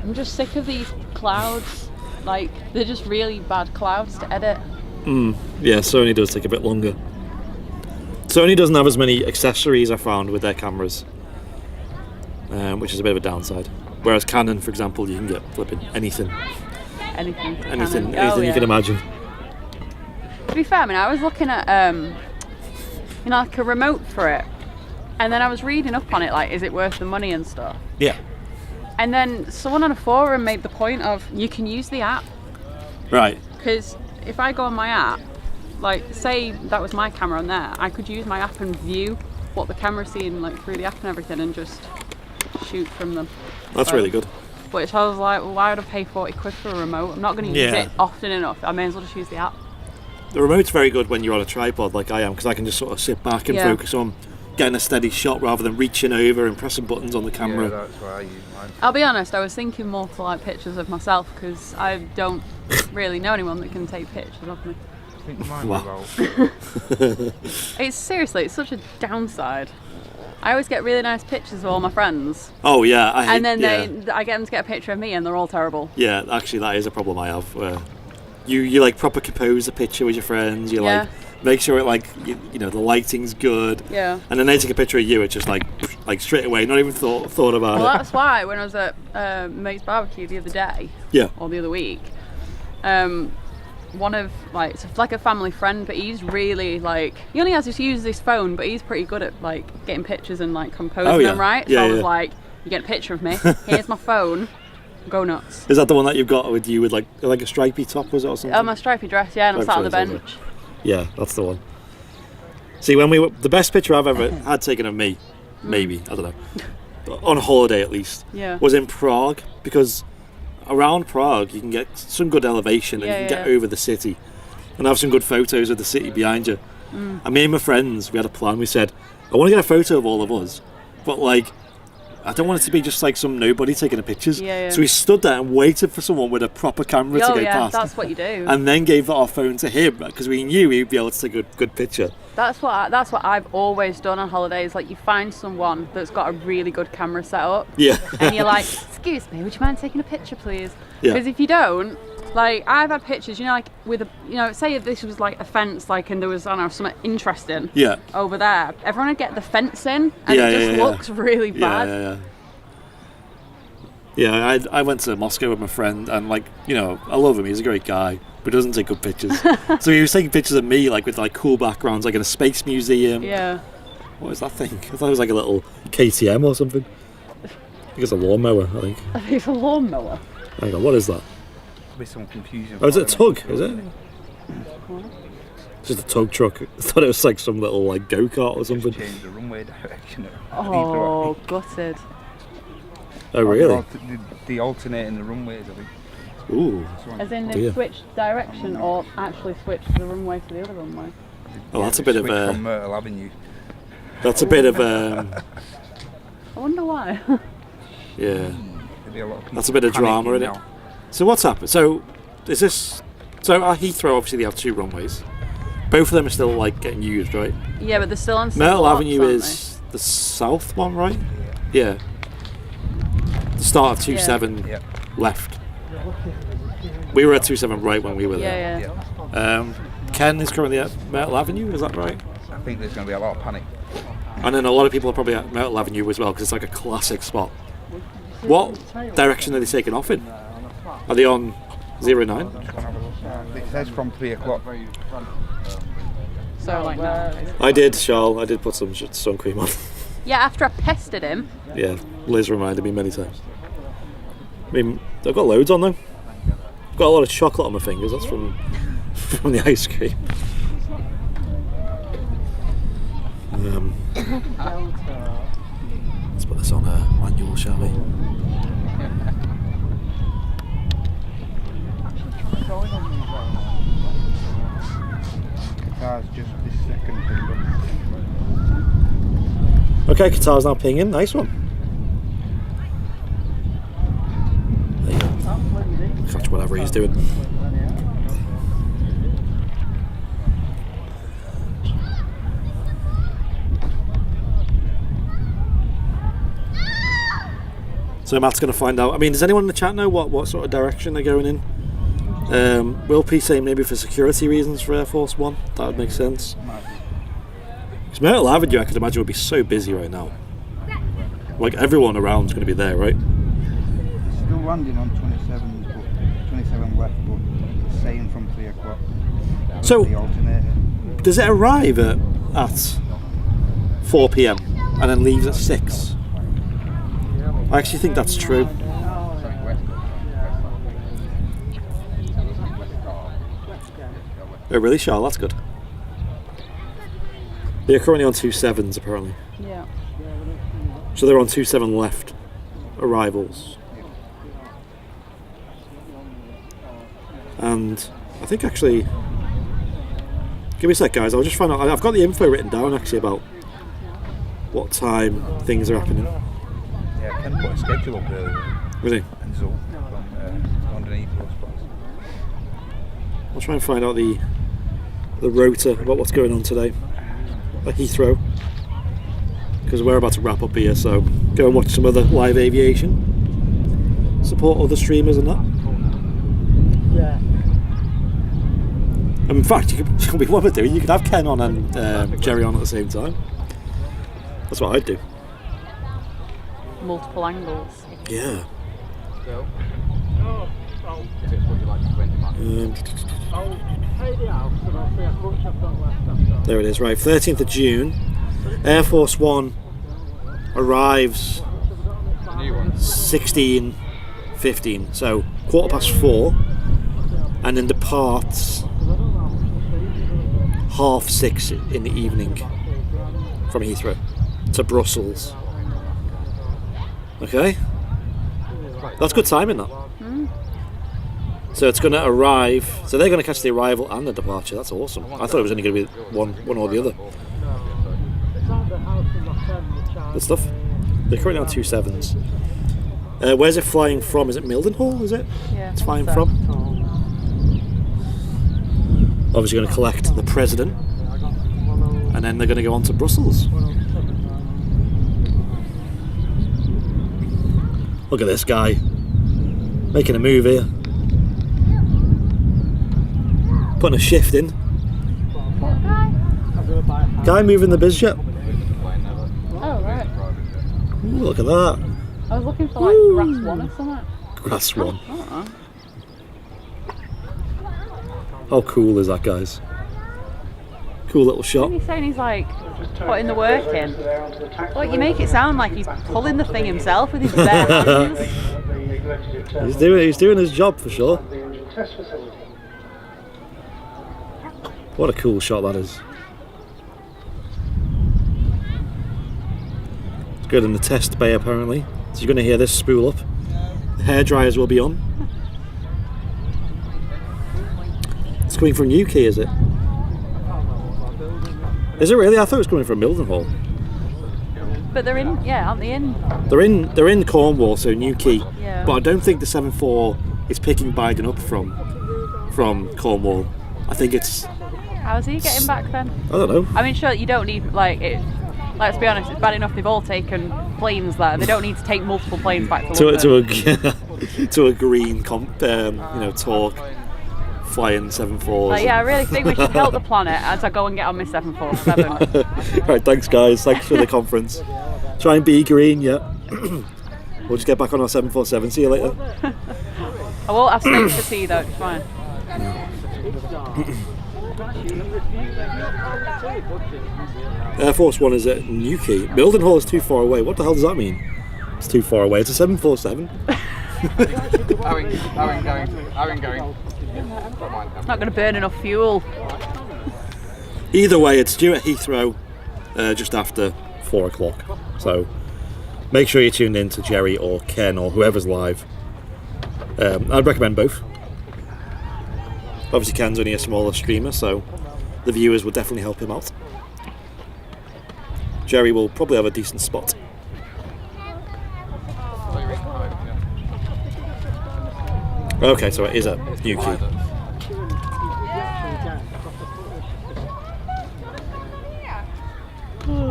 I'm just sick of these clouds. Like, they're just really bad clouds to edit. Yeah, Sony does take a bit longer. Sony doesn't have as many accessories, I found, with their cameras, which is a bit of a downside. Whereas Canon, for example, you can get flipping anything. Anything You can imagine. To be fair, I mean, I was looking at like a remote for it, and then I was reading up on it, like, is it worth the money and stuff? Yeah. And then someone on a forum made the point of you can use the app. Right. Because if I go on my app, like, say that was my camera on there, I could use my app and view what the camera's seeing, like, through the app and everything, and just shoot from them. That's really good. Which I was like, well, why would I pay 40 quid for a remote? I'm not going to use it often enough. I may as well just use the app. The remote's very good when you're on a tripod like I am, because I can just sort of sit back and focus on getting a steady shot rather than reaching over and pressing buttons on the camera. Yeah, that's why I use mine. I'll be honest, I was thinking more for like pictures of myself, because I don't really know anyone that can take pictures of me. I think mine Wow. It's seriously, it's such a downside. I always get really nice pictures of all my friends. Oh yeah, I get them to get a picture of me and they're all terrible. Yeah, actually that is a problem I have. Where you like proper compose a picture with your friends. You like make sure it like you know the lighting's good. Yeah. And then they take a picture of you. It's just like straight away, not even thought about it. Well, that's why when I was at Mate's barbecue the other day. Yeah. Or the other week. One of like it's like a family friend, but he's really like he only has to use his phone, but he's pretty good at like getting pictures and like composing them right. So I was like, you get a picture of me. Here's my phone. Go nuts. Is that the one that you've got with you with like a stripy top, was it, or something? Oh, my stripy dress, yeah, and I'm sat on the bench. Yeah, that's the one. See, when the best picture I've ever had taken of me, maybe I don't know, on holiday at least, was in Prague, because around Prague you can get some good elevation and you can get over the city and have some good photos of the city behind you. And me and my friends, we had a plan. We said, I want to get a photo of all of us, but like I don't want it to be just like some nobody taking the pictures. So we stood there and waited for someone with a proper camera to go past. That's what you do. And then gave our phone to him because we knew he'd be able to take a good picture. That's what I've always done on holidays. Like, you find someone that's got a really good camera set up. Yeah. And you're like, excuse me, would you mind taking a picture, please? Yeah. Because if you don't, Like, I've had pictures, you know, like with a, you know, say if this was like a fence, like, and there was, I don't know, something interesting over there. Everyone would get the fence in, and it just looks really bad. Yeah, I went to Moscow with my friend, and like, you know, I love him. He's a great guy, but he doesn't take good pictures. So he was taking pictures of me, like with like cool backgrounds, like in a space museum. Yeah. What was that thing? I thought it was like a little KTM or something. I think it's a lawnmower. I think. I think it's a lawnmower. Hang on, what is that? Be some confusion. Oh, is it a tug? Is it? It's just a tug truck. I thought it was like some little like go-kart or something. Change the runway direction. Oh, gutted. Oh, really? The alternating the runways, I think. Ooh. As in they've switched direction, or actually switched the runway to the other runway? Oh, that's a bit of a... from Myrtle Avenue. That's a bit of I wonder why. Yeah. That's a bit of drama, isn't it? So what's happened? So is this... So at Heathrow, obviously they have 2 runways. Both of them are still like getting used, right? Yeah, but they're still on Myrtle lots, Avenue aren't is the south one, right? Yeah. The start of 27 left. We were at 27 right when we were there. Yeah. Ken is currently at Myrtle Avenue, is that right? I think there's going to be a lot of panic. And then a lot of people are probably at Myrtle Avenue as well, because it's like a classic spot. What direction are they taking off in? Are they on 09? It says from 3 o'clock. So like now. I did, Charles. I did put some sun cream on. Yeah, after I pestered him. Yeah, Liz reminded me many times. I mean, I've got loads on though. I've got a lot of chocolate on my fingers. That's from the ice cream. Let's put this on manual, shall we? Qatar's just this second thing. Okay, Qatar's now pinging. Nice one. There you go. Catch whatever he's doing. So Matt's going to find out. I mean, does anyone in the chat know what sort of direction they're going in? Will P say maybe for security reasons for Air Force One? That would make sense. Because Myrtle Avenue, I could imagine, would be so busy right now. Like, everyone around's going to be there, right? Still landing on 27 left, but saying from 3 o'clock. So, does it arrive at 4 p.m. and then leaves at 6? I actually think that's true. Oh really, Charles? That's good. They're currently on 27s apparently. Yeah. So they're on 27 left arrivals. And I think actually... Give me a sec, guys. I'll just find out. I've got the info written down actually about what time things are happening. Yeah, I can put a schedule up earlier. Really? And so, underneath those spots. I'll try and find out the rota about what's going on today at Heathrow, because we're about to wrap up here, so go and watch some other live aviation, support other streamers and that. Yeah. And in fact, you could what we're doing, you could have Ken on and Jerry on at the same time. That's what I'd do. Multiple angles. Yeah. There it is, right, 13th of June. Air Force One arrives 16:15, so 4:15, and then departs 6:30 in the evening from Heathrow to Brussels. Okay, that's good timing, that. So it's going to arrive. So they're going to catch the arrival and the departure. That's awesome. I thought it was only going to be one or the other. Good stuff. They're currently on 27s. Where's it flying from? Is it Mildenhall? Is it? Yeah. It's flying from. Obviously going to collect the president, and then they're going to go on to Brussels. Look at this guy making a move here. Putting a shift in. Guy moving the biz jet. Oh, right. Ooh, look at that. I was looking for like grass one or something. Grass one. Oh. How cool is that, guys? Cool little shot. He's saying he's like putting the work in. Like, you make it sound like he's pulling the thing himself with his bare hands. He's doing his job for sure. What a cool shot that is. It's good in the test bay apparently. So you're going to hear this spool up. The hair dryers will be on. It's coming from UK, is it? Is it really? I thought it was coming from Mildenhall. But they're in, aren't they in? They're in Cornwall, so Newquay. Yeah. But I don't think the 7.4 is picking Biden up from Cornwall. I think it's. How's he getting back then? I don't know. I mean, sure, you don't need like it. Let's be honest, it's bad enough they've all taken planes there. They don't need to take multiple planes back to London. to a green talk. Flying 7.4s. Yeah, I really think we should help the planet as I go and get on my 747. Right, thanks guys. Thanks for the conference. Try and be green, yeah. We'll just get back on our 747. See you later. I won't have steaks for tea though. It's fine. Air Force One is at Newquay. Mildenhall is too far away. What the hell does that mean? It's too far away. It's a 747. Owen going. Not going to burn enough fuel. Either way, it's due at Heathrow just after 4 o'clock. So make sure you're tuned in to Jerry or Ken or whoever's live. I'd recommend both. Obviously Ken's only a smaller streamer, so the viewers will definitely help him out. Jerry will probably have a decent spot. Okay, so it is at Newquay.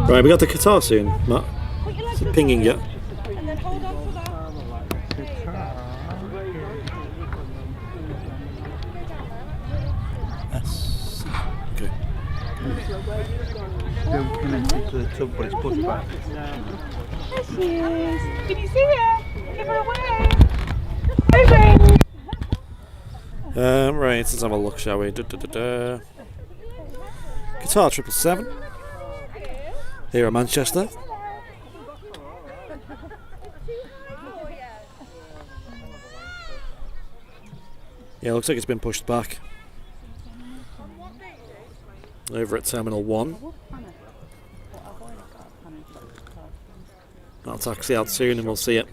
Right, we got the Qatar soon, Matt. Is it pinging yet? Yes. Okay. Still connected to the tub, but it's pushed back. There she is. Can you see her? Give her away. Hey, Right, let's have a look, shall we? Qatar 777 here at Manchester. Yeah, looks like it's been pushed back. Over at Terminal 1. That'll taxi out soon and we'll see it.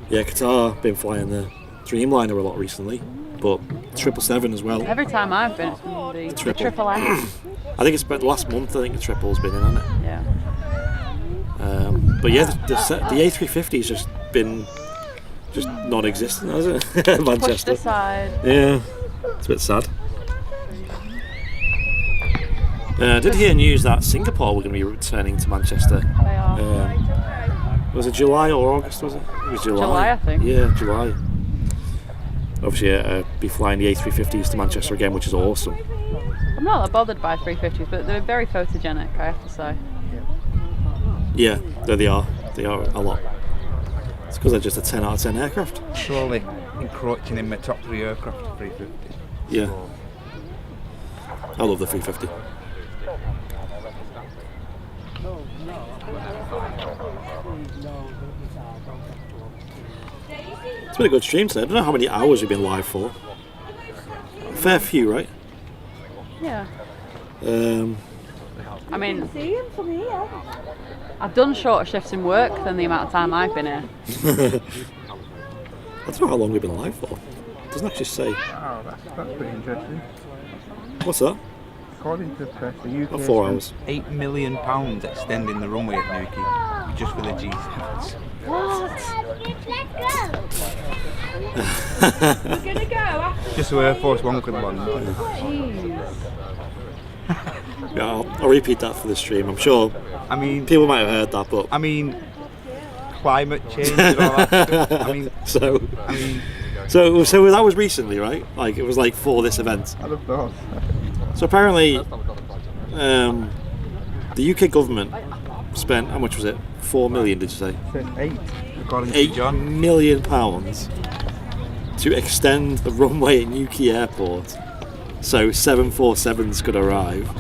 Yeah, Qatar been flying the Dreamliner a lot recently, but 777 as well. Every time I've been, it's been the triple X. I think it's been last month. I think the triple's been in, hasn't it? Yeah. But yeah, the A350's just been non-existent, hasn't it? Manchester. Pushed aside. Yeah, it's a bit sad. I did hear news that Singapore were going to be returning to Manchester. They are. Was it July or August, was it? It was July. July, I think. Yeah, July. Obviously, be flying the A350s to Manchester again, which is awesome. I'm not that bothered by 350s, but they're very photogenic, I have to say. Yeah, they are. They are a lot. It's because they're just a 10 out of 10 aircraft. Slowly encroaching in my top 3 aircraft, 350. Yeah. I love the 350. It's been a good stream today. I don't know how many hours we've been live for. A fair few, right? Yeah. I mean, see him from here. I've done shorter shifts in work than the amount of time I've been here. I don't know how long we've been live for. It doesn't actually say. Oh, that's pretty interesting. What's that? According to the press, the UK 4 hours. £8 million extending the runway at Newquay just for the G7s. What? We're gonna go after. Just so Air Force One could land. Jeez. Yeah, I'll repeat that for the stream. I'm sure. I mean, people might have heard that, but I mean, climate change and all that stuff. I mean, so that was recently, right? Like it was like for this event. I don't know. So apparently, the UK government spent, how much was it? 4 million, did you say? 8, according to £8 John. million to extend the runway at Newquay Airport so 747s could arrive,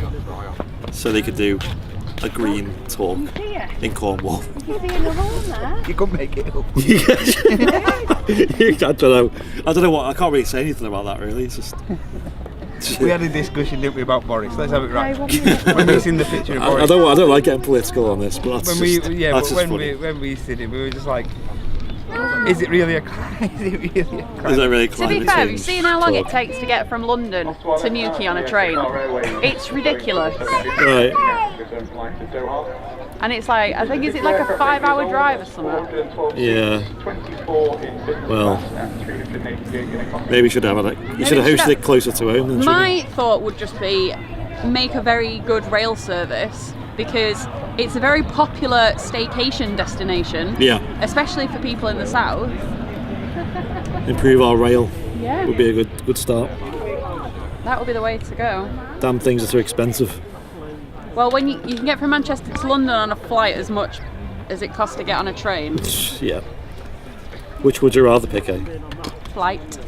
so they could do a green talk in Cornwall. You see another one there? You couldn't make it up. I don't know what, I can't really say anything about that really. It's just. We had a discussion, didn't we, about Boris? Let's have it right. When we seen the picture of Boris. I don't like getting political on this, but that's when we seen it, we were just like, is it really a crime? Is it really a crime? Is that really to be fair, have you seen how long it takes to get from London to Newquay on a train? It's ridiculous. Right. And it's like, I think, is it like a 5-hour drive or something? Yeah. Well, maybe we should have it. You should have hosted it closer to home. My thought would just be make a very good rail service, because it's a very popular staycation destination. Yeah. Especially for people in the south. Improve our rail. Yeah. Would be a good start. That would be the way to go. Damn things are too expensive. Well, when you can get from Manchester to London on a flight as much as it costs to get on a train. Yeah. Which would you rather pick, eh? Flight.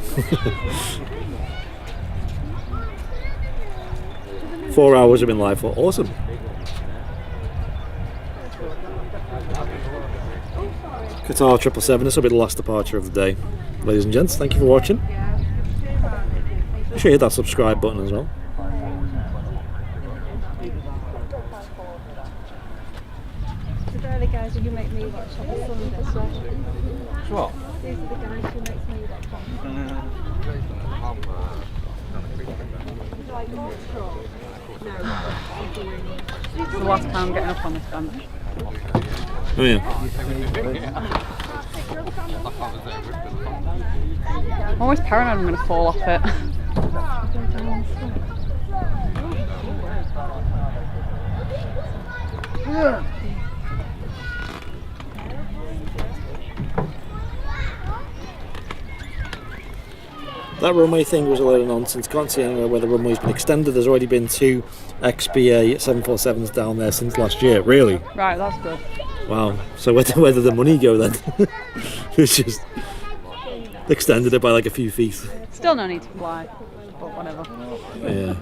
Four hours have been live for. Awesome. Qatar 777, this will be the last departure of the day. Ladies and gents, thank you for watching. Make sure you hit that subscribe button as well. They're the guys who make me watch on the Sunday, so. What? These are the guys who make me watch on. It's the last time I'm getting up on this bench. Oh yeah. I'm always paranoid I'm going to fall off it. That runway thing was a load of nonsense. Can't see anywhere where the runway's been extended. There's already been 2 XBA 747s down there since last year. Really? Right, that's good. Wow. So where did the money go then? It's just extended it by like a few feet. Still no need to fly, but whatever. Yeah.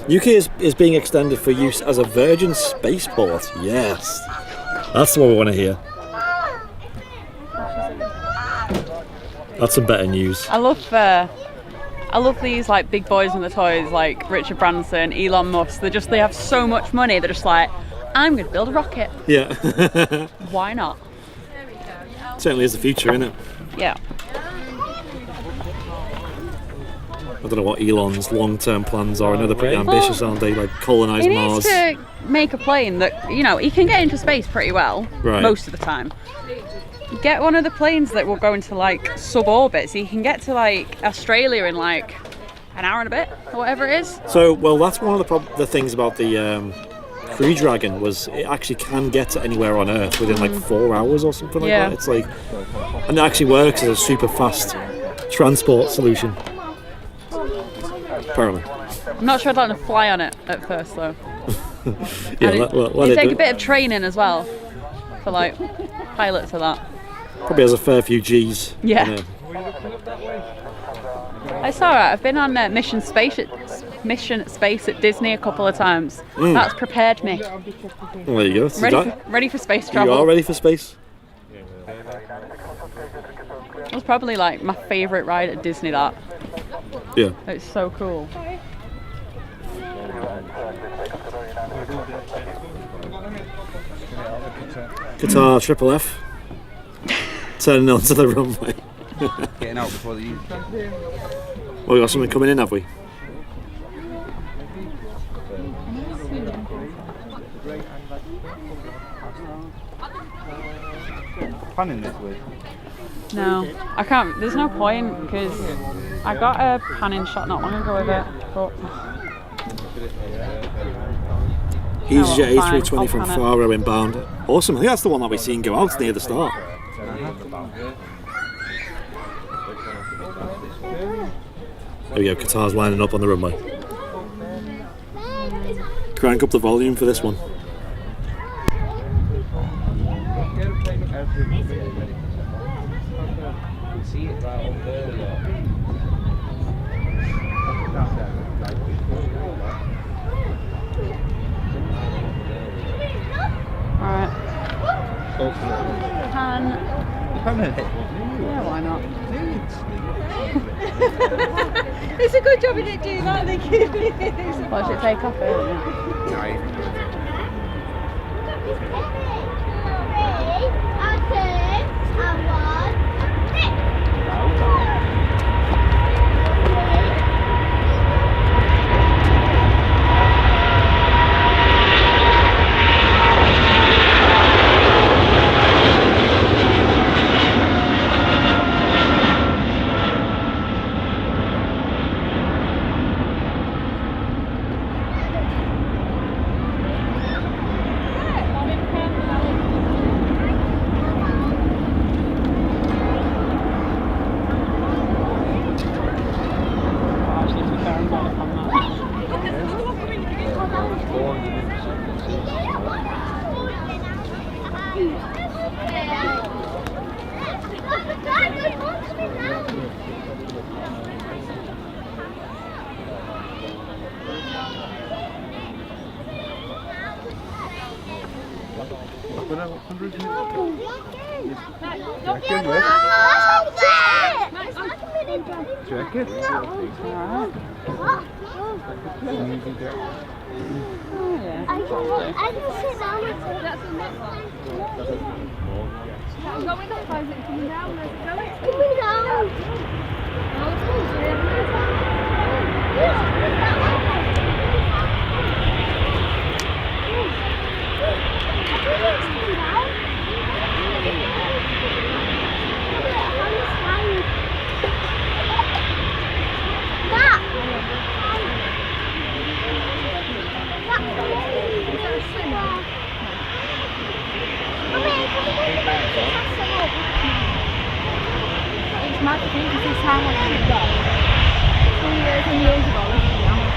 UK is being extended for use as a Virgin spaceport. Yes. That's what we want to hear. That's some better news. I love these like big boys in the toys like Richard Branson, Elon Musk. They have so much money. They're just like, I'm going to build a rocket. Yeah. Why not? Certainly is the future, isn't it? Yeah. I don't know what Elon's long-term plans are. I know they're pretty ambitious, aren't they? Like colonise Mars. He needs to make a plane that, you know, he can get into space pretty well, most of the time. Get one of the planes that will go into like sub-orbit, so you can get to like Australia in like an hour and a bit, or whatever it is. So, well, that's one of the things about the Crew Dragon, was it actually can get to anywhere on Earth within like 4 hours or something like that. It's like, and it actually works as a super fast transport solution. Apparently. I'm not sure I'd like to fly on it at first though. Yeah, it'd take a bit of training as well for like pilots of that. Probably has a fair few G's. Yeah. I saw it. I've been on Mission Space at Disney a couple of times. That's prepared me. Well, there you go. Ready for space travel. You are ready for space? It was probably like my favourite ride at Disney, that. Yeah. It's so cool. Qatar FFF. Turning onto the runway. Getting out before the use. Well, we got something coming in, have we? Planning this way. No, I can't. There's no point because I got a panning shot not long ago with it, but... EasyJet A320 I'll from pan it. Faro inbound. Awesome. I think that's the one that we've seen go out near the start. There we go, Qatar's lining up on the runway. Crank up the volume for this one. Alright. Yeah, why not? It's a good job he didn't do that, thank you. What should it take off it? It's mad to think this is how much we've got. 2 years and years ago, this is how much.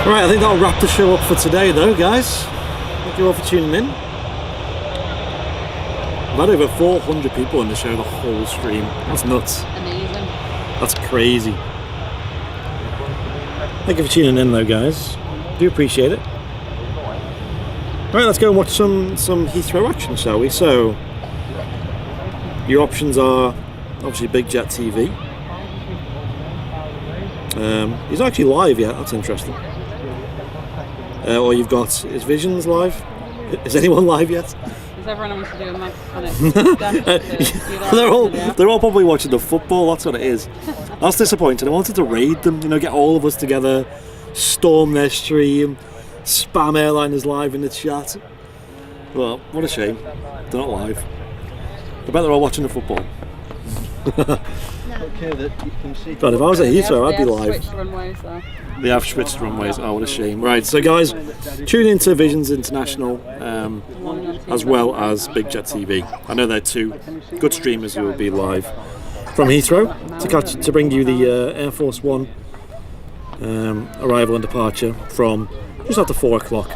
Right, I think that'll wrap the show up for today though, guys. Thank you all for tuning in. We've had over 400 people in the show the whole stream. That's nuts. Amazing. That's crazy. Thank you for tuning in though, guys. Do appreciate it. Right, let's go and watch some Heathrow action, shall we? So, your options are obviously Big Jet TV. He's not actually live yet, that's interesting. Or you've got, is Visions live? Is anyone live yet? Is everyone wants to do a match on it? They're all probably watching the football, that's what it is. That's disappointing. I wanted to raid them, you know, get all of us together, storm their stream, spam airliners live in the chat. Well, what a shame. They're not live. I bet they're all watching the football. But if I was at Heathrow, I'd be live. Runways, They have switched runways. Oh, what a shame. Right, so guys, tune into Visions International as well as Big Jet TV. I know they're two good streamers who will be live from Heathrow to bring you the Air Force One arrival and departure from just after 4 o'clock.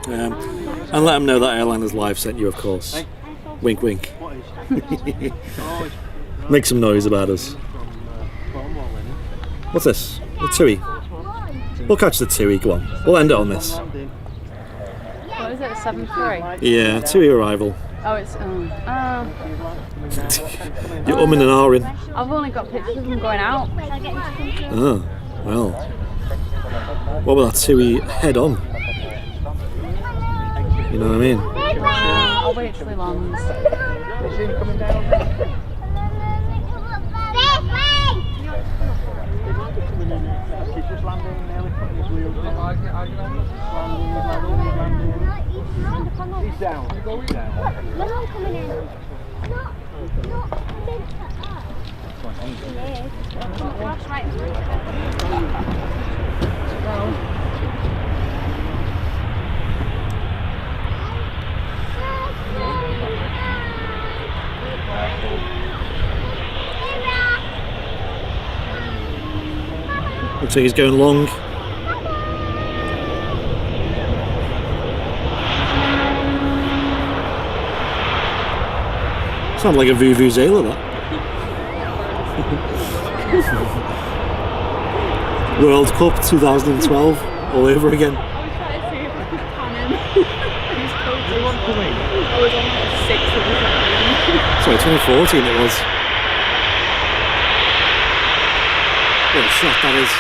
And let them know that Airliners Live sent you, of course. Wink, wink. Make some noise about us. What's this? The TUI. We'll catch the TUI, go on. We'll end it on this. What is it, a 7-3? Yeah, TUI arrival. Oh, it's... You're umming and ahhing. I've only got pictures of them going out. Oh, well. What about that TUI head on? You know what I mean? I'll wait till he lands. He's just landing, nearly putting his wheels down. He's down. He's down. We're not coming in. Looks like he's going long. Sounds like a Vuvuzela, that. World Cup 2012 all over again. I was trying to see if I could pan him. He's cold. I was on like 6th of the second. Sorry, 2014 it was. What a shot that is.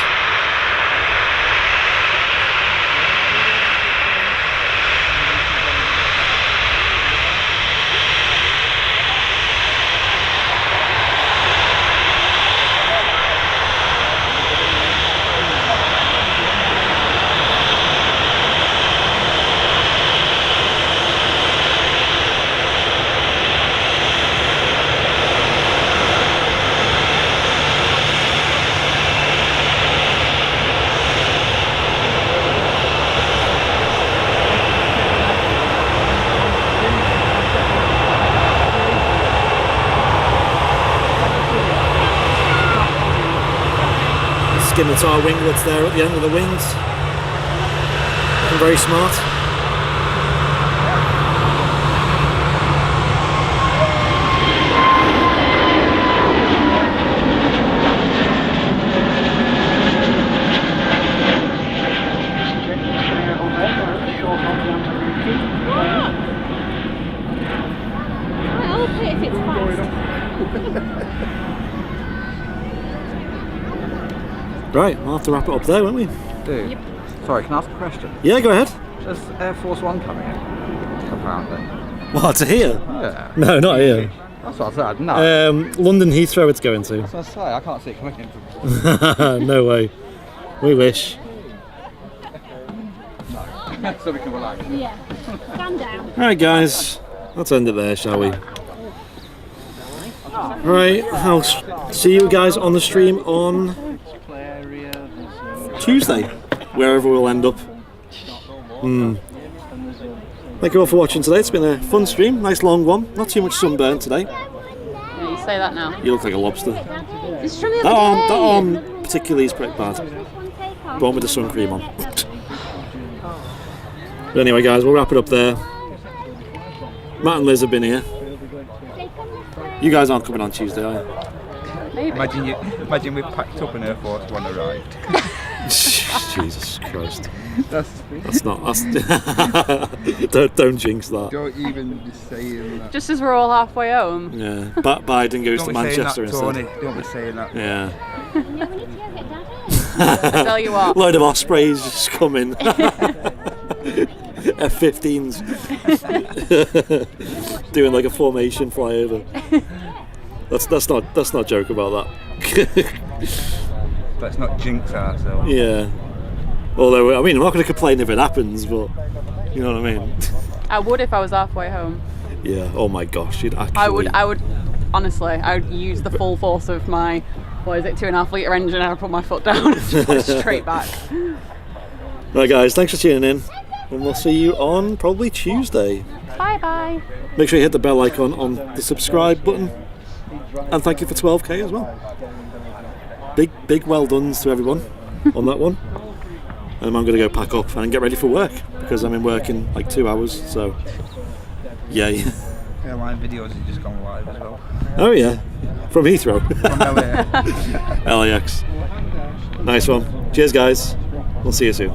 Scimitar winglets there at the end of the wings. Looking very smart. I'll pay if it's fast. Right, we'll have to wrap it up there, won't we? Dude, Yep. sorry, can I ask a question? Yeah, go ahead. Is Air Force One coming in? Apparently. What, to here? Yeah. No, not here. That's what I said, no. London Heathrow it's going to. That's what I say, I can't see it coming in. No way. We wish. No. So we can relax. Yeah. Stand down. Alright guys, let's end it there, shall we? Alright, I'll see you guys on the stream on Tuesday, wherever we'll end up. Thank you all for watching today. It's been a fun stream, nice long one. Not too much sunburn today. Yeah, you say that now. You look like a lobster. It's from the That other day. arm particularly is pretty bad. The one with the sun cream on. But anyway guys, we'll wrap it up there. Matt and Liz have been here. You guys aren't coming on Tuesday, are you? Maybe. Imagine we packed up and Air Force One arrived. Jesus Christ. That's not. Don't jinx that. Don't even be saying that. Just as we're all halfway home. Yeah. Biden goes to Manchester that, Tony. instead. Don't be saying that. Yeah. I tell you what. Load of Ospreys just coming. F-15s. Doing like a formation flyover. Let's not joke about that. Let's not jinx ourselves. Yeah. Although, I mean, I'm not going to complain if it happens, but you know what I mean. I would if I was halfway home. Yeah. Oh my gosh, you'd actually. I would. Honestly, I would use the full force of my, 2.5 litre engine, and I'd put my foot down and just go straight back. Right, guys. Thanks for tuning in, and we'll see you on probably Tuesday. Bye bye. Make sure you hit the bell icon on the subscribe button, and thank you for 12k as well. Big well done to everyone. on that one. And I'm going to go pack up and get ready for work because I'm in work in like 2 hours. So, yay. Airline videos have just gone live as well. Oh yeah, from Heathrow. From LAX. LAX. Nice one. Cheers, guys. We'll see you soon.